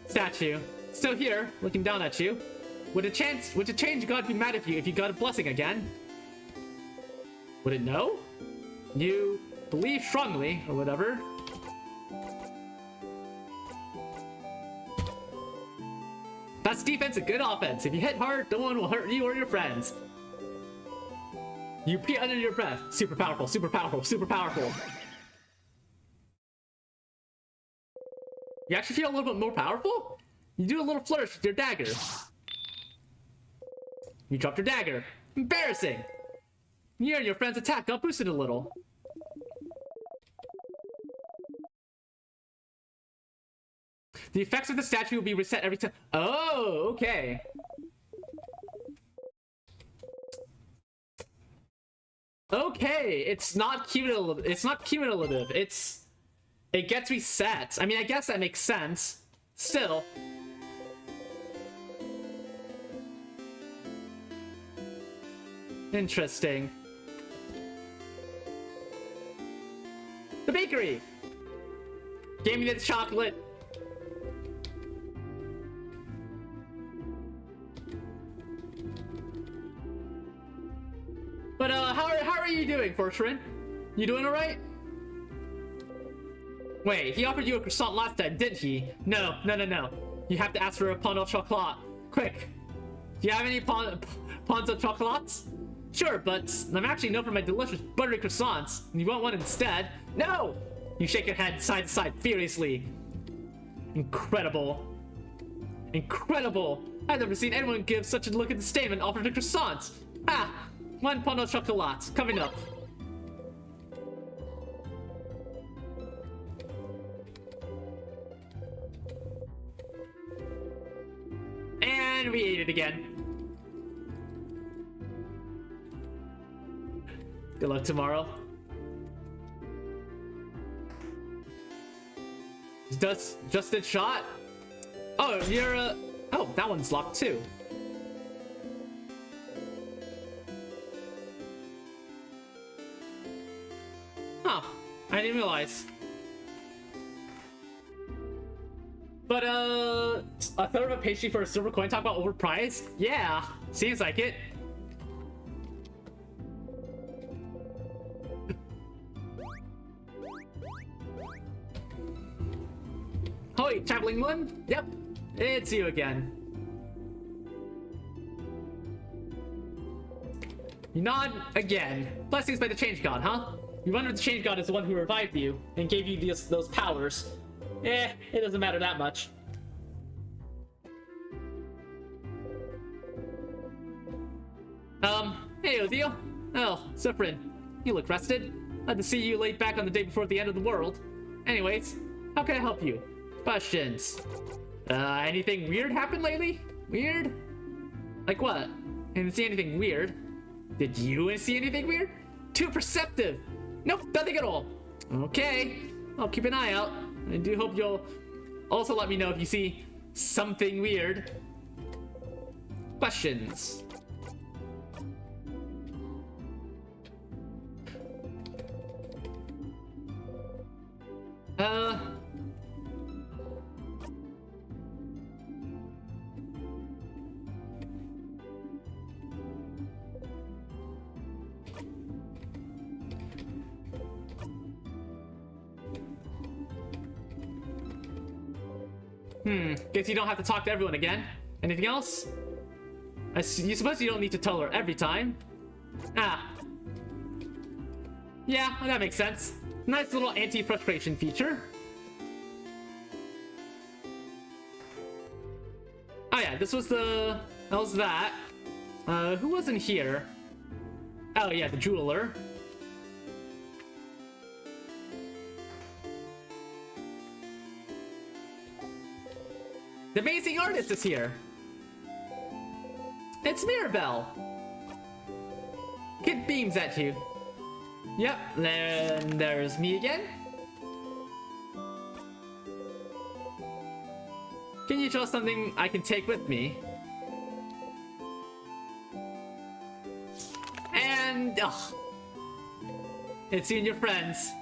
statue. Still here, looking down at you. Would a change God be mad at you if you got a blessing again? Would it know? You believe strongly, or whatever. That's defense and good offense. If you hit hard, no one will hurt you or your friends. You pee under your breath. Super powerful, super powerful, super powerful. You actually feel a little bit more powerful? You do a little flourish with your dagger. You dropped your dagger. Embarrassing! You and your friend's attack got boosted a little. The effects of the statue will be reset every time. Oh, okay. Okay, it's not cumulative. It's not cumulative. It gets reset. I mean, I guess that makes sense. Still. Interesting. The bakery! Gave me the chocolate. But, how are you doing, Fortune? You doing alright? Wait, he offered you a croissant last time, didn't he? No. You have to ask for a pain au chocolat. Quick. Do you have any pains au chocolats? Sure, but I'm actually known for my delicious buttery croissants. You want one instead? No! You shake your head side to side furiously. Incredible. Incredible! I've never seen anyone give such a look at the statement offered a croissant. Ah! One pain au chocolat. Coming up. And we ate it again. Good luck tomorrow. Just shot? Oh, you're oh, that one's locked too. Huh. I didn't realize. But a third of a pastry for a silver coin, talk about overpriced? Yeah, seems like it. Hoi, traveling one? Yep, it's you again. You nod again. Blessings by the Change God, huh? You wonder if the Change God is the one who revived you and gave you those powers. It doesn't matter that much. Hey, Odile. Oh, Zephyrin, you look rested. Glad to see you laid back on the day before the end of the world. Anyways, how can I help you? Questions. Anything weird happened lately? Weird? Like what? I didn't see anything weird. Did you see anything weird? Too perceptive. Nope, nothing at all. Okay, I'll keep an eye out. I do hope you'll also let me know if you see something weird. Questions? Guess you don't have to talk to everyone again. Anything else? You suppose you don't need to tell her every time? Ah. Yeah, that makes sense. Nice little anti-frustration feature. Oh yeah, this was the... That was that. Who wasn't here? Oh yeah, the jeweler. The amazing artist is here. It's Mirabelle. Kid beams at you. Yep, then there's me again. Can you show us something I can take with me? And, ugh. It's you and your friends.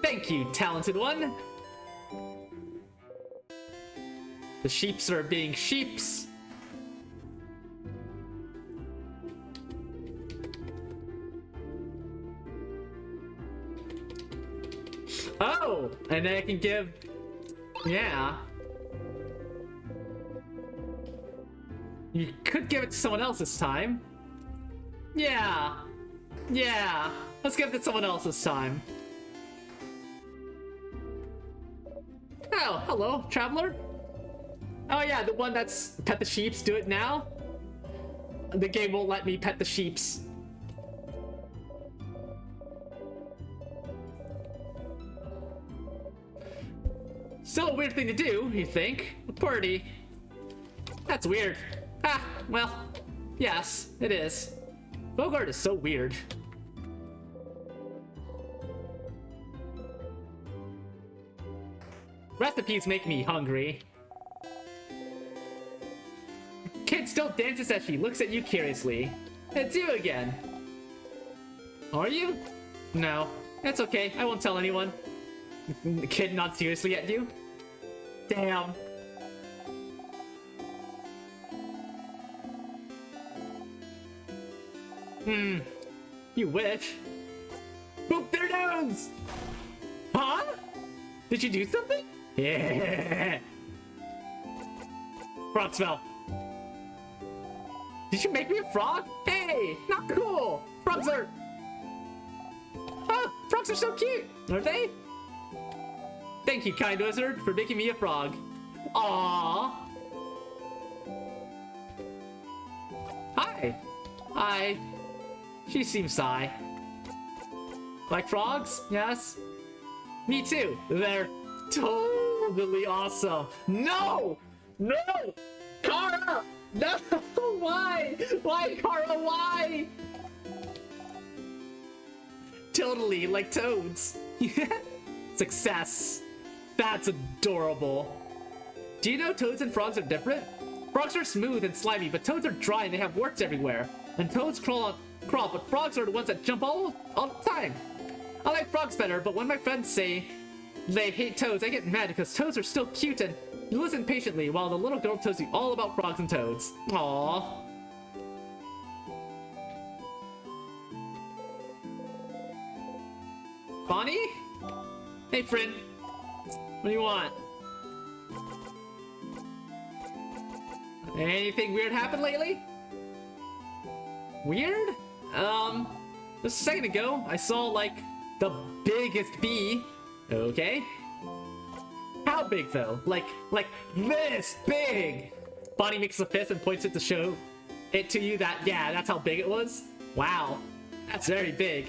Thank you, talented one. The sheeps are being sheeps. Oh, and then I can give... Yeah. You could give it to someone else this time. Yeah. Yeah. Let's give it to someone else this time. Oh, hello, traveler. Oh yeah, the one that's pet the sheeps, do it now? The game won't let me pet the sheeps. Still a weird thing to do, you think? A party. That's weird. Ah, well, yes, it is. Bogart is so weird. Recipes make me hungry. Kid still dances as she looks at you curiously. It's you again. Are you? No, it's okay. I won't tell anyone. The kid nods seriously at you. Damn. You wish. Boop their nose! Huh? Did you do something? Yeah. Frog smell. Did you make me a frog? Hey, not cool. Frogs are... Oh, frogs are so cute, aren't they? Thank you, kind wizard, for making me a frog. Aww. Hi. Hi. She seems shy. Like frogs? Yes? Me too. They're totally awesome. No! No! Kara! No! Why? Why, Kara? Why? Totally like toads. Success. That's adorable. Do you know toads and frogs are different? Frogs are smooth and slimy, but toads are dry and they have warts everywhere. And toads crawl, but frogs are the ones that jump all the time. I like frogs better, but when my friends say they hate toads, I get mad because toads are still cute and you listen patiently while the little girl tells you all about frogs and toads. Aww. Bonnie? Hey, friend. What do you want? Anything weird happened lately? Weird? Just a second ago, I saw, like, the biggest bee. Okay. How big, though? Like this big! Bonnie makes a fist and points it to show it to you that, yeah, that's how big it was? Wow. That's very big.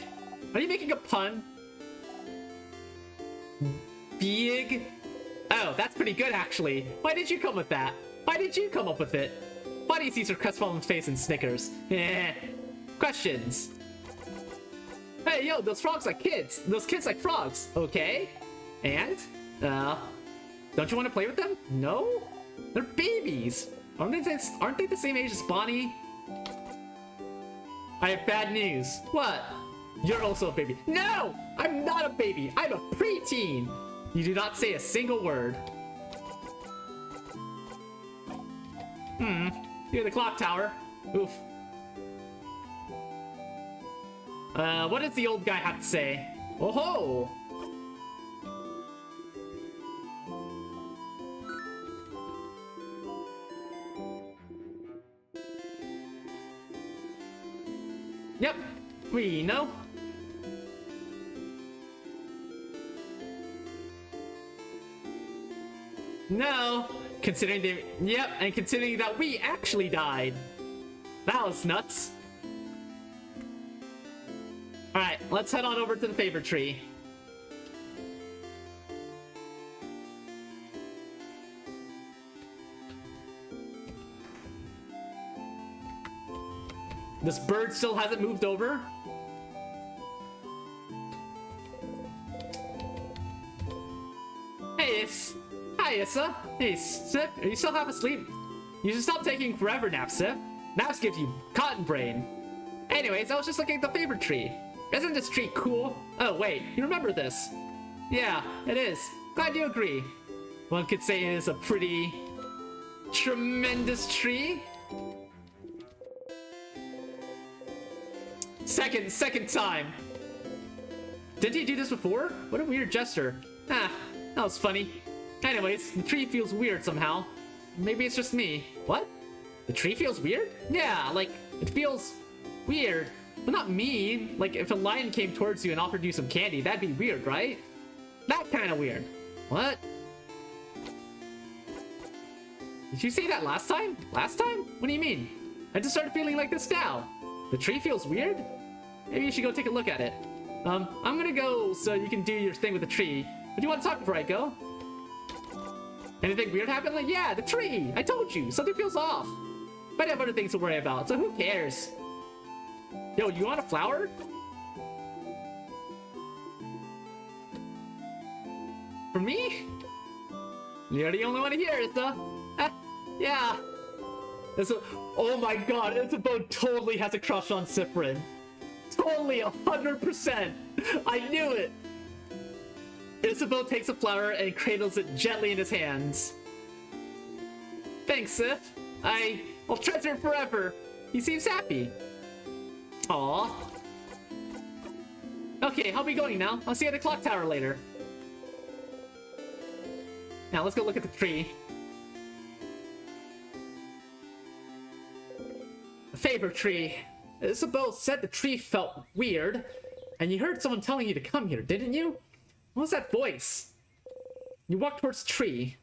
Are you making a pun? Big? Oh, that's pretty good, actually. Why did you come with that? Why did you come up with it? Buddy sees her crestfallen face and snickers. Eh. Questions. Hey, yo, those frogs like kids. Those kids like frogs. Okay. And? Don't you want to play with them? No? They're babies. Aren't they the same age as Bonnie? I have bad news. What? You're also a baby. No! I'm not a baby. I'm a preteen. You do not say a single word. Near the clock tower. Oof. What does the old guy have to say? Oh ho! Yep, we know. No, considering and considering that we actually died. That was nuts. Alright, let's head on over to the favorite tree. This bird still hasn't moved over. Hey, Hi, Issa. Hey, Sif, are you still half asleep? You should stop taking forever naps, Sif. Naps give you cotton brain. Anyways, I was just looking at the favorite tree. Isn't this tree cool? Oh, wait, you remember this? Yeah, it is. Glad you agree. One could say it is a pretty tremendous tree. Second time. Didn't he do this before? What a weird gesture. Ah, that was funny. Anyways, the tree feels weird somehow. Maybe it's just me. What? The tree feels weird? Yeah, like, it feels weird. But not mean. Like, if a lion came towards you and offered you some candy, that'd be weird, right? That kind of weird. What? Did you say that last time? Last time? What do you mean? I just started feeling like this now. The tree feels weird? Maybe you should go take a look at it. I'm gonna go so you can do your thing with the tree. But do you want to talk before I go? Anything weird happened? Like, yeah, the tree! I told you! Something feels off! But I have other things to worry about, so who cares? Yo, you want a flower? For me? You're the only one here, Issa. Yeah. Oh my god, Isabeau totally has a crush on Cyprin. Totally, 100%. I knew it. Isabeau takes a flower and cradles it gently in his hands. Thanks, Sif. I'll treasure it forever. He seems happy. Aww. Okay, I'll be going now. I'll see you at the clock tower later. Now let's go look at the tree. Favorite tree. Isabeau said the tree felt weird, and you heard someone telling you to come here, didn't you? What was that voice? You walked towards the tree.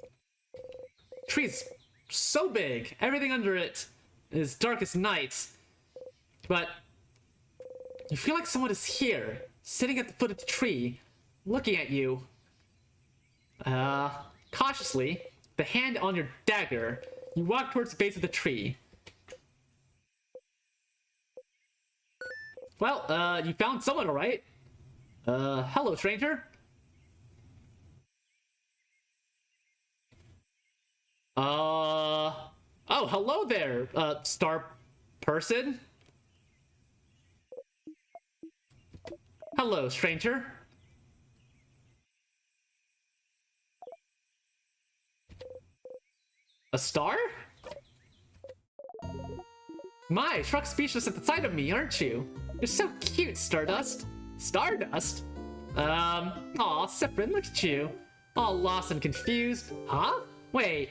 The tree's so big, everything under it is dark as night. But you feel like someone is here, sitting at the foot of the tree, looking at you. Cautiously, the hand on your dagger, you walk towards the base of the tree. Well, you found someone, alright? Hello, stranger. Oh, hello there, star person. Hello, stranger. A star? My, struck speechless at the sight of me, aren't you? You're so cute, Stardust. Stardust? Aw, Cyprin, look at you. All lost and confused. Huh? Wait,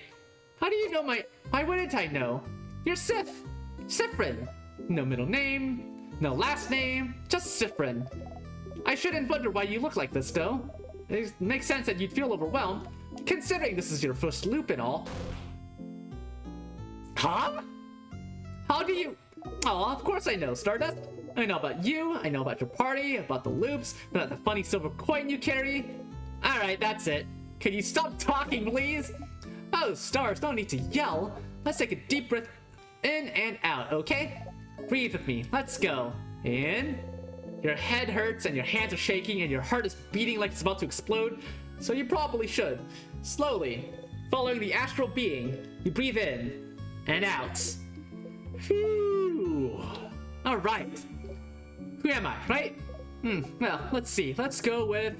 how do you know why wouldn't I know? You're Sif. Cyprin. No middle name, no last name, just Cyprin. I shouldn't wonder why you look like this, though. It makes sense that you'd feel overwhelmed, considering this is your first loop and all. Huh? How do you... Oh, of course I know, Stardust. I know about you, I know about your party, about the loops, about the funny silver coin you carry. Alright, that's it. Can you stop talking, please? Oh, stars, no need to yell. Let's take a deep breath in and out, okay? Breathe with me. Let's go. In. Your head hurts and your hands are shaking and your heart is beating like it's about to explode, so you probably should. Slowly, following the astral being, you breathe in and out. Phew. Alright. Who am I, right? Well, let's see. Let's go with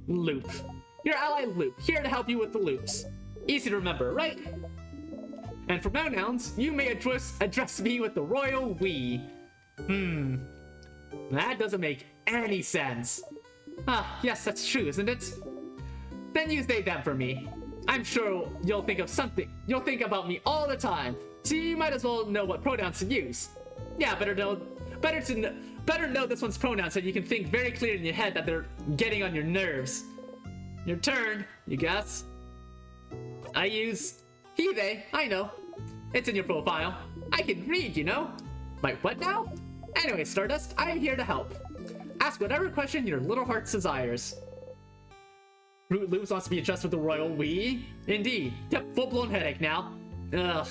Loop. Your ally Loop, here to help you with the loops. Easy to remember, right? And for pronouns, you may address me with the royal we. That doesn't make any sense. Ah, yes, that's true, isn't it? Then use they them for me. I'm sure you'll think of something. You'll think about me all the time, so you might as well know what pronouns to use. Yeah, better know this one's pronouns so you can think very clear in your head that they're getting on your nerves. Your turn, you guess. I use he, they, I know. It's in your profile. I can read, you know? Wait, what now? Anyway, Stardust, I'm here to help. Ask whatever question your little heart desires. Root Loops wants to be addressed with the royal we? Indeed. Yep, full-blown headache now. Ugh.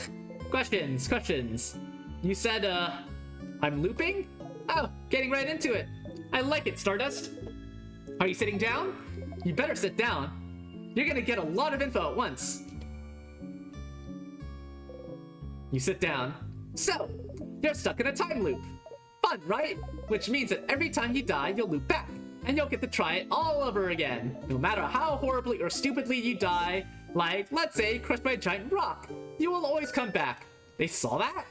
Questions. You said, I'm looping? Oh, getting right into it. I like it, Stardust. Are you sitting down? You better sit down. You're gonna get a lot of info at once. You sit down. So, you're stuck in a time loop. Fun, right? Which means that every time you die, you'll loop back, and you'll get to try it all over again. No matter how horribly or stupidly you die, like, let's say, crushed by a giant rock, you will always come back. They saw that?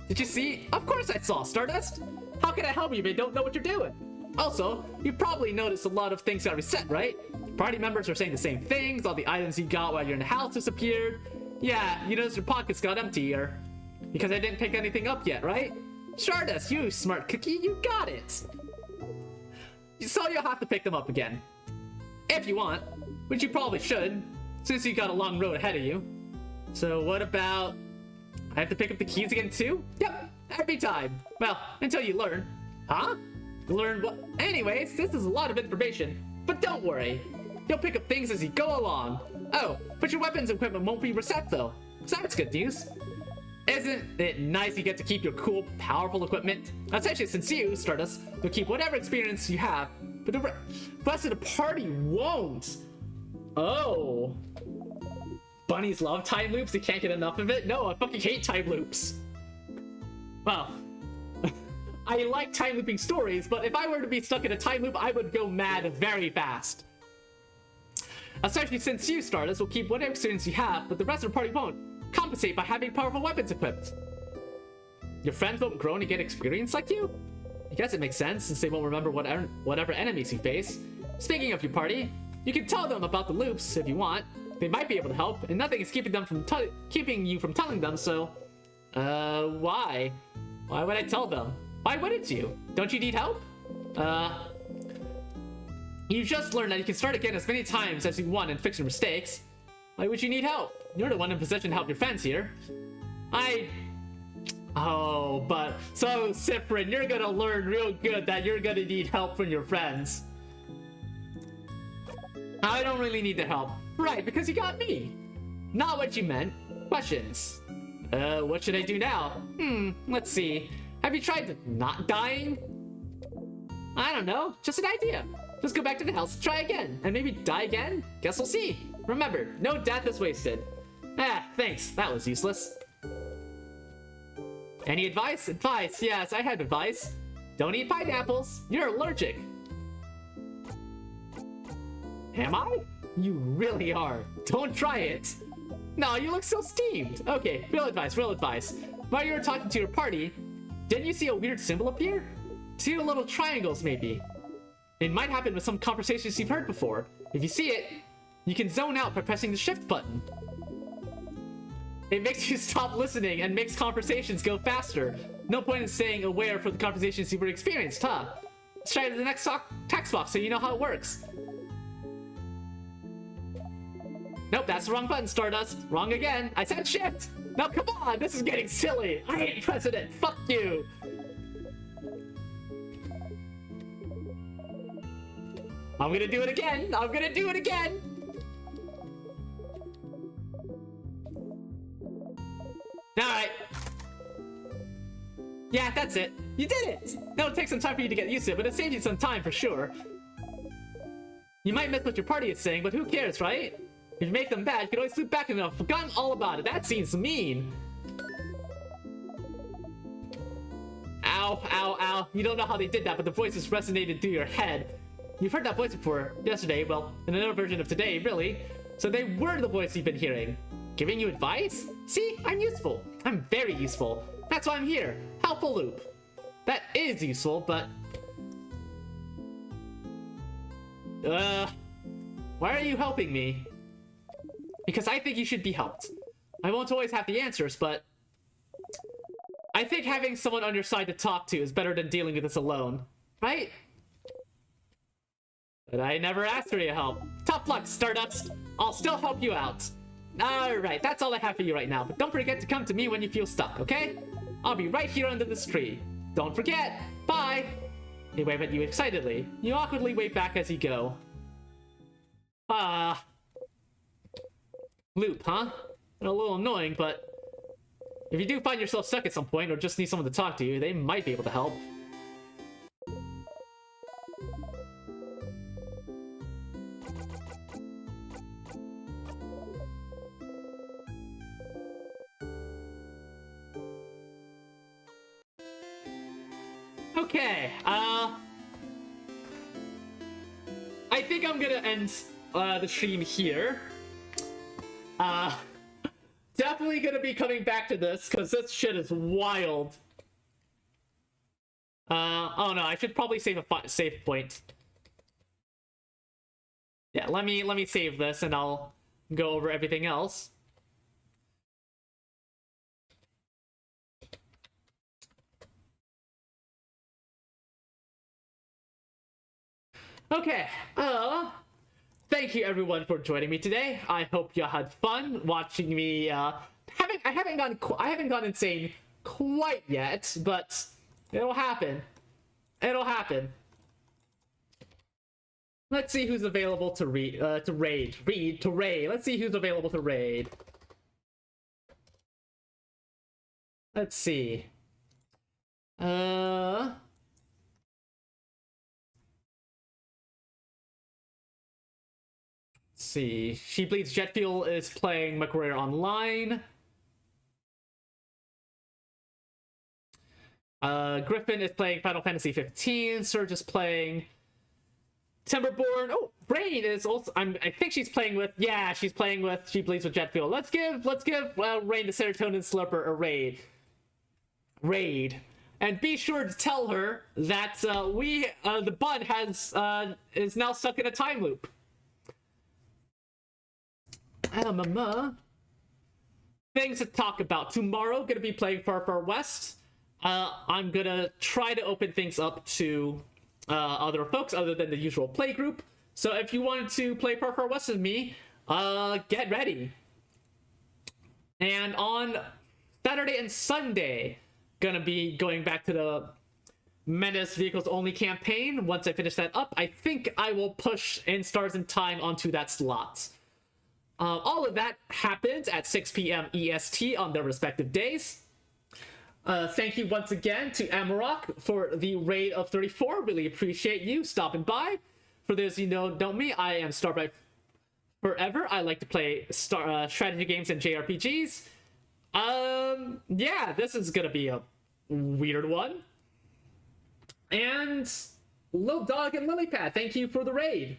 Did you see? Of course I saw, Stardust! How can I help you if you don't know what you're doing? Also, you probably noticed a lot of things got reset, right? Party members are saying the same things, all the items you got while you're in the house disappeared. Yeah, you noticed your pockets got emptier. Because I didn't pick anything up yet, right? Stardust, you smart cookie, you got it! So you'll have to pick them up again. If you want, which you probably should, since you got a long road ahead of you. So what about... I have to pick up the keys again too? Yep, every time. Well, until you learn. Huh? Learn what? Anyways, this is a lot of information. But don't worry. You'll pick up things as you go along. Oh, but your weapons equipment won't be reset though. So that's good news. Isn't it nice you get to keep your cool, powerful equipment? Especially since you, Stardust, will keep whatever experience you have, but the rest of the party won't. Oh. Bunnies love time loops, they can't get enough of it? No, I fucking hate time loops. Well, I like time looping stories, but if I were to be stuck in a time loop, I would go mad very fast. Especially since you, Stardust, will keep whatever experience you have, but the rest of the party won't. Compensate by having powerful weapons equipped. Your friends won't grow and get experience like you? I guess it makes sense since they won't remember whatever enemies you face. Speaking of your party, you can tell them about the loops if you want. They might be able to help, and nothing is keeping you from telling them, so... why? Why would I tell them? Why wouldn't you? Don't you need help? You just learned that you can start again as many times as you want and fix your mistakes. Why would you need help? You're the one in position to help your friends here. Oh, but... So, Cyprin, you're gonna learn real good that you're gonna need help from your friends. I don't really need the help. Right, because you got me. Not what you meant. Questions. What should I do now? Let's see. Have you tried not dying? I don't know. Just an idea. Just go back to the house, try again, and maybe die again? Guess we'll see. Remember, no death is wasted. Ah, thanks. That was useless. Any advice? Advice, yes, I have advice. Don't eat pineapples. You're allergic. Am I? You really are. Don't try it. No, you look so steamed. Okay, real advice, real advice. While you were talking to your party, didn't you see a weird symbol appear? Two little triangles, maybe. It might happen with some conversations you've heard before. If you see it, you can zone out by pressing the shift button. It makes you stop listening and makes conversations go faster. No point in staying aware for the conversations you've experienced, huh? Let's try it in the next text box so you know how it works. Nope, that's the wrong button, Stardust. Wrong again. I said shift. Now come on, this is getting silly. I ain't president. Fuck you. I'm gonna do it again. I'm gonna do it again. Alright. Yeah, that's it. You did it! It'll take some time for you to get used to it, but it saves you some time for sure. You might miss what your party is saying, but who cares, right? If you make them bad, you can always loop back and have forgotten all about it. That seems mean. Ow, ow, ow. You don't know how they did that, but the voices resonated through your head. You've heard that voice before. Yesterday, well, in another version of today, really. So they were the voice you've been hearing. Giving you advice? See, I'm useful. I'm very useful. That's why I'm here. Helpful loop. That is useful, but... why are you helping me? Because I think you should be helped. I won't always have the answers, but... I think having someone on your side to talk to is better than dealing with this alone. Right? But I never asked for your help. Tough luck, Stardust. I'll still help you out. Alright, that's all I have for you right now. But don't forget to come to me when you feel stuck, okay? I'll be right here under this tree. Don't forget. Bye! They wave at you excitedly. You awkwardly wave back as you go. Loop, huh? A little annoying, but... if you do find yourself stuck at some point, or just need someone to talk to you, they might be able to help. Okay, I think I'm gonna end the stream here. Definitely gonna be coming back to this, because this shit is wild. Oh no, I should probably save a save point. Yeah, let me save this, and I'll go over everything else. Okay, thank you everyone for joining me today. I hope you had fun watching me. I haven't gone insane quite yet, but it'll happen. It'll happen. Let's see who's available to raid. Let's see who's available to raid. Let's see. See, She Bleeds Jet Fuel is playing McWarrior Online. Griffin is playing Final Fantasy 15. Surge is playing Timberborn. Oh, Rain is also. I think she's playing with. Yeah, she's playing with She Bleeds with Jet Fuel. Let's give Rain the Serotonin Slurper a raid. And be sure to tell her that the bud is now stuck in a time loop. Things to talk about. Tomorrow, gonna be playing Far Far West. I'm gonna try to open things up to other folks other than the usual play group. So if you wanted to play Far Far West with me, get ready. And on Saturday and Sunday, gonna be going back to the Menace Vehicles Only campaign. Once I finish that up, I think I will push In Stars in Time onto that slot. All of that happens at 6 p.m. EST on their respective days. Thank you once again to Amarok for the raid of 34. Really appreciate you stopping by. For those you know don't me, I am Starbright Forever. I like to play strategy games and JRPGs. Yeah, this is gonna be a weird one. And Lil Dog and Lilypad, thank you for the raid.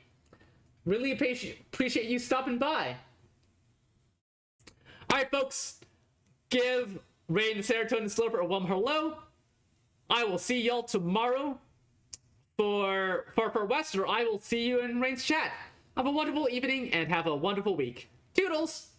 Really appreciate you stopping by. Alright, folks. Give Rain the Serotonin Slurper a warm hello. I will see y'all tomorrow for Far Far West, or I will see you in Rain's chat. Have a wonderful evening and have a wonderful week. Toodles!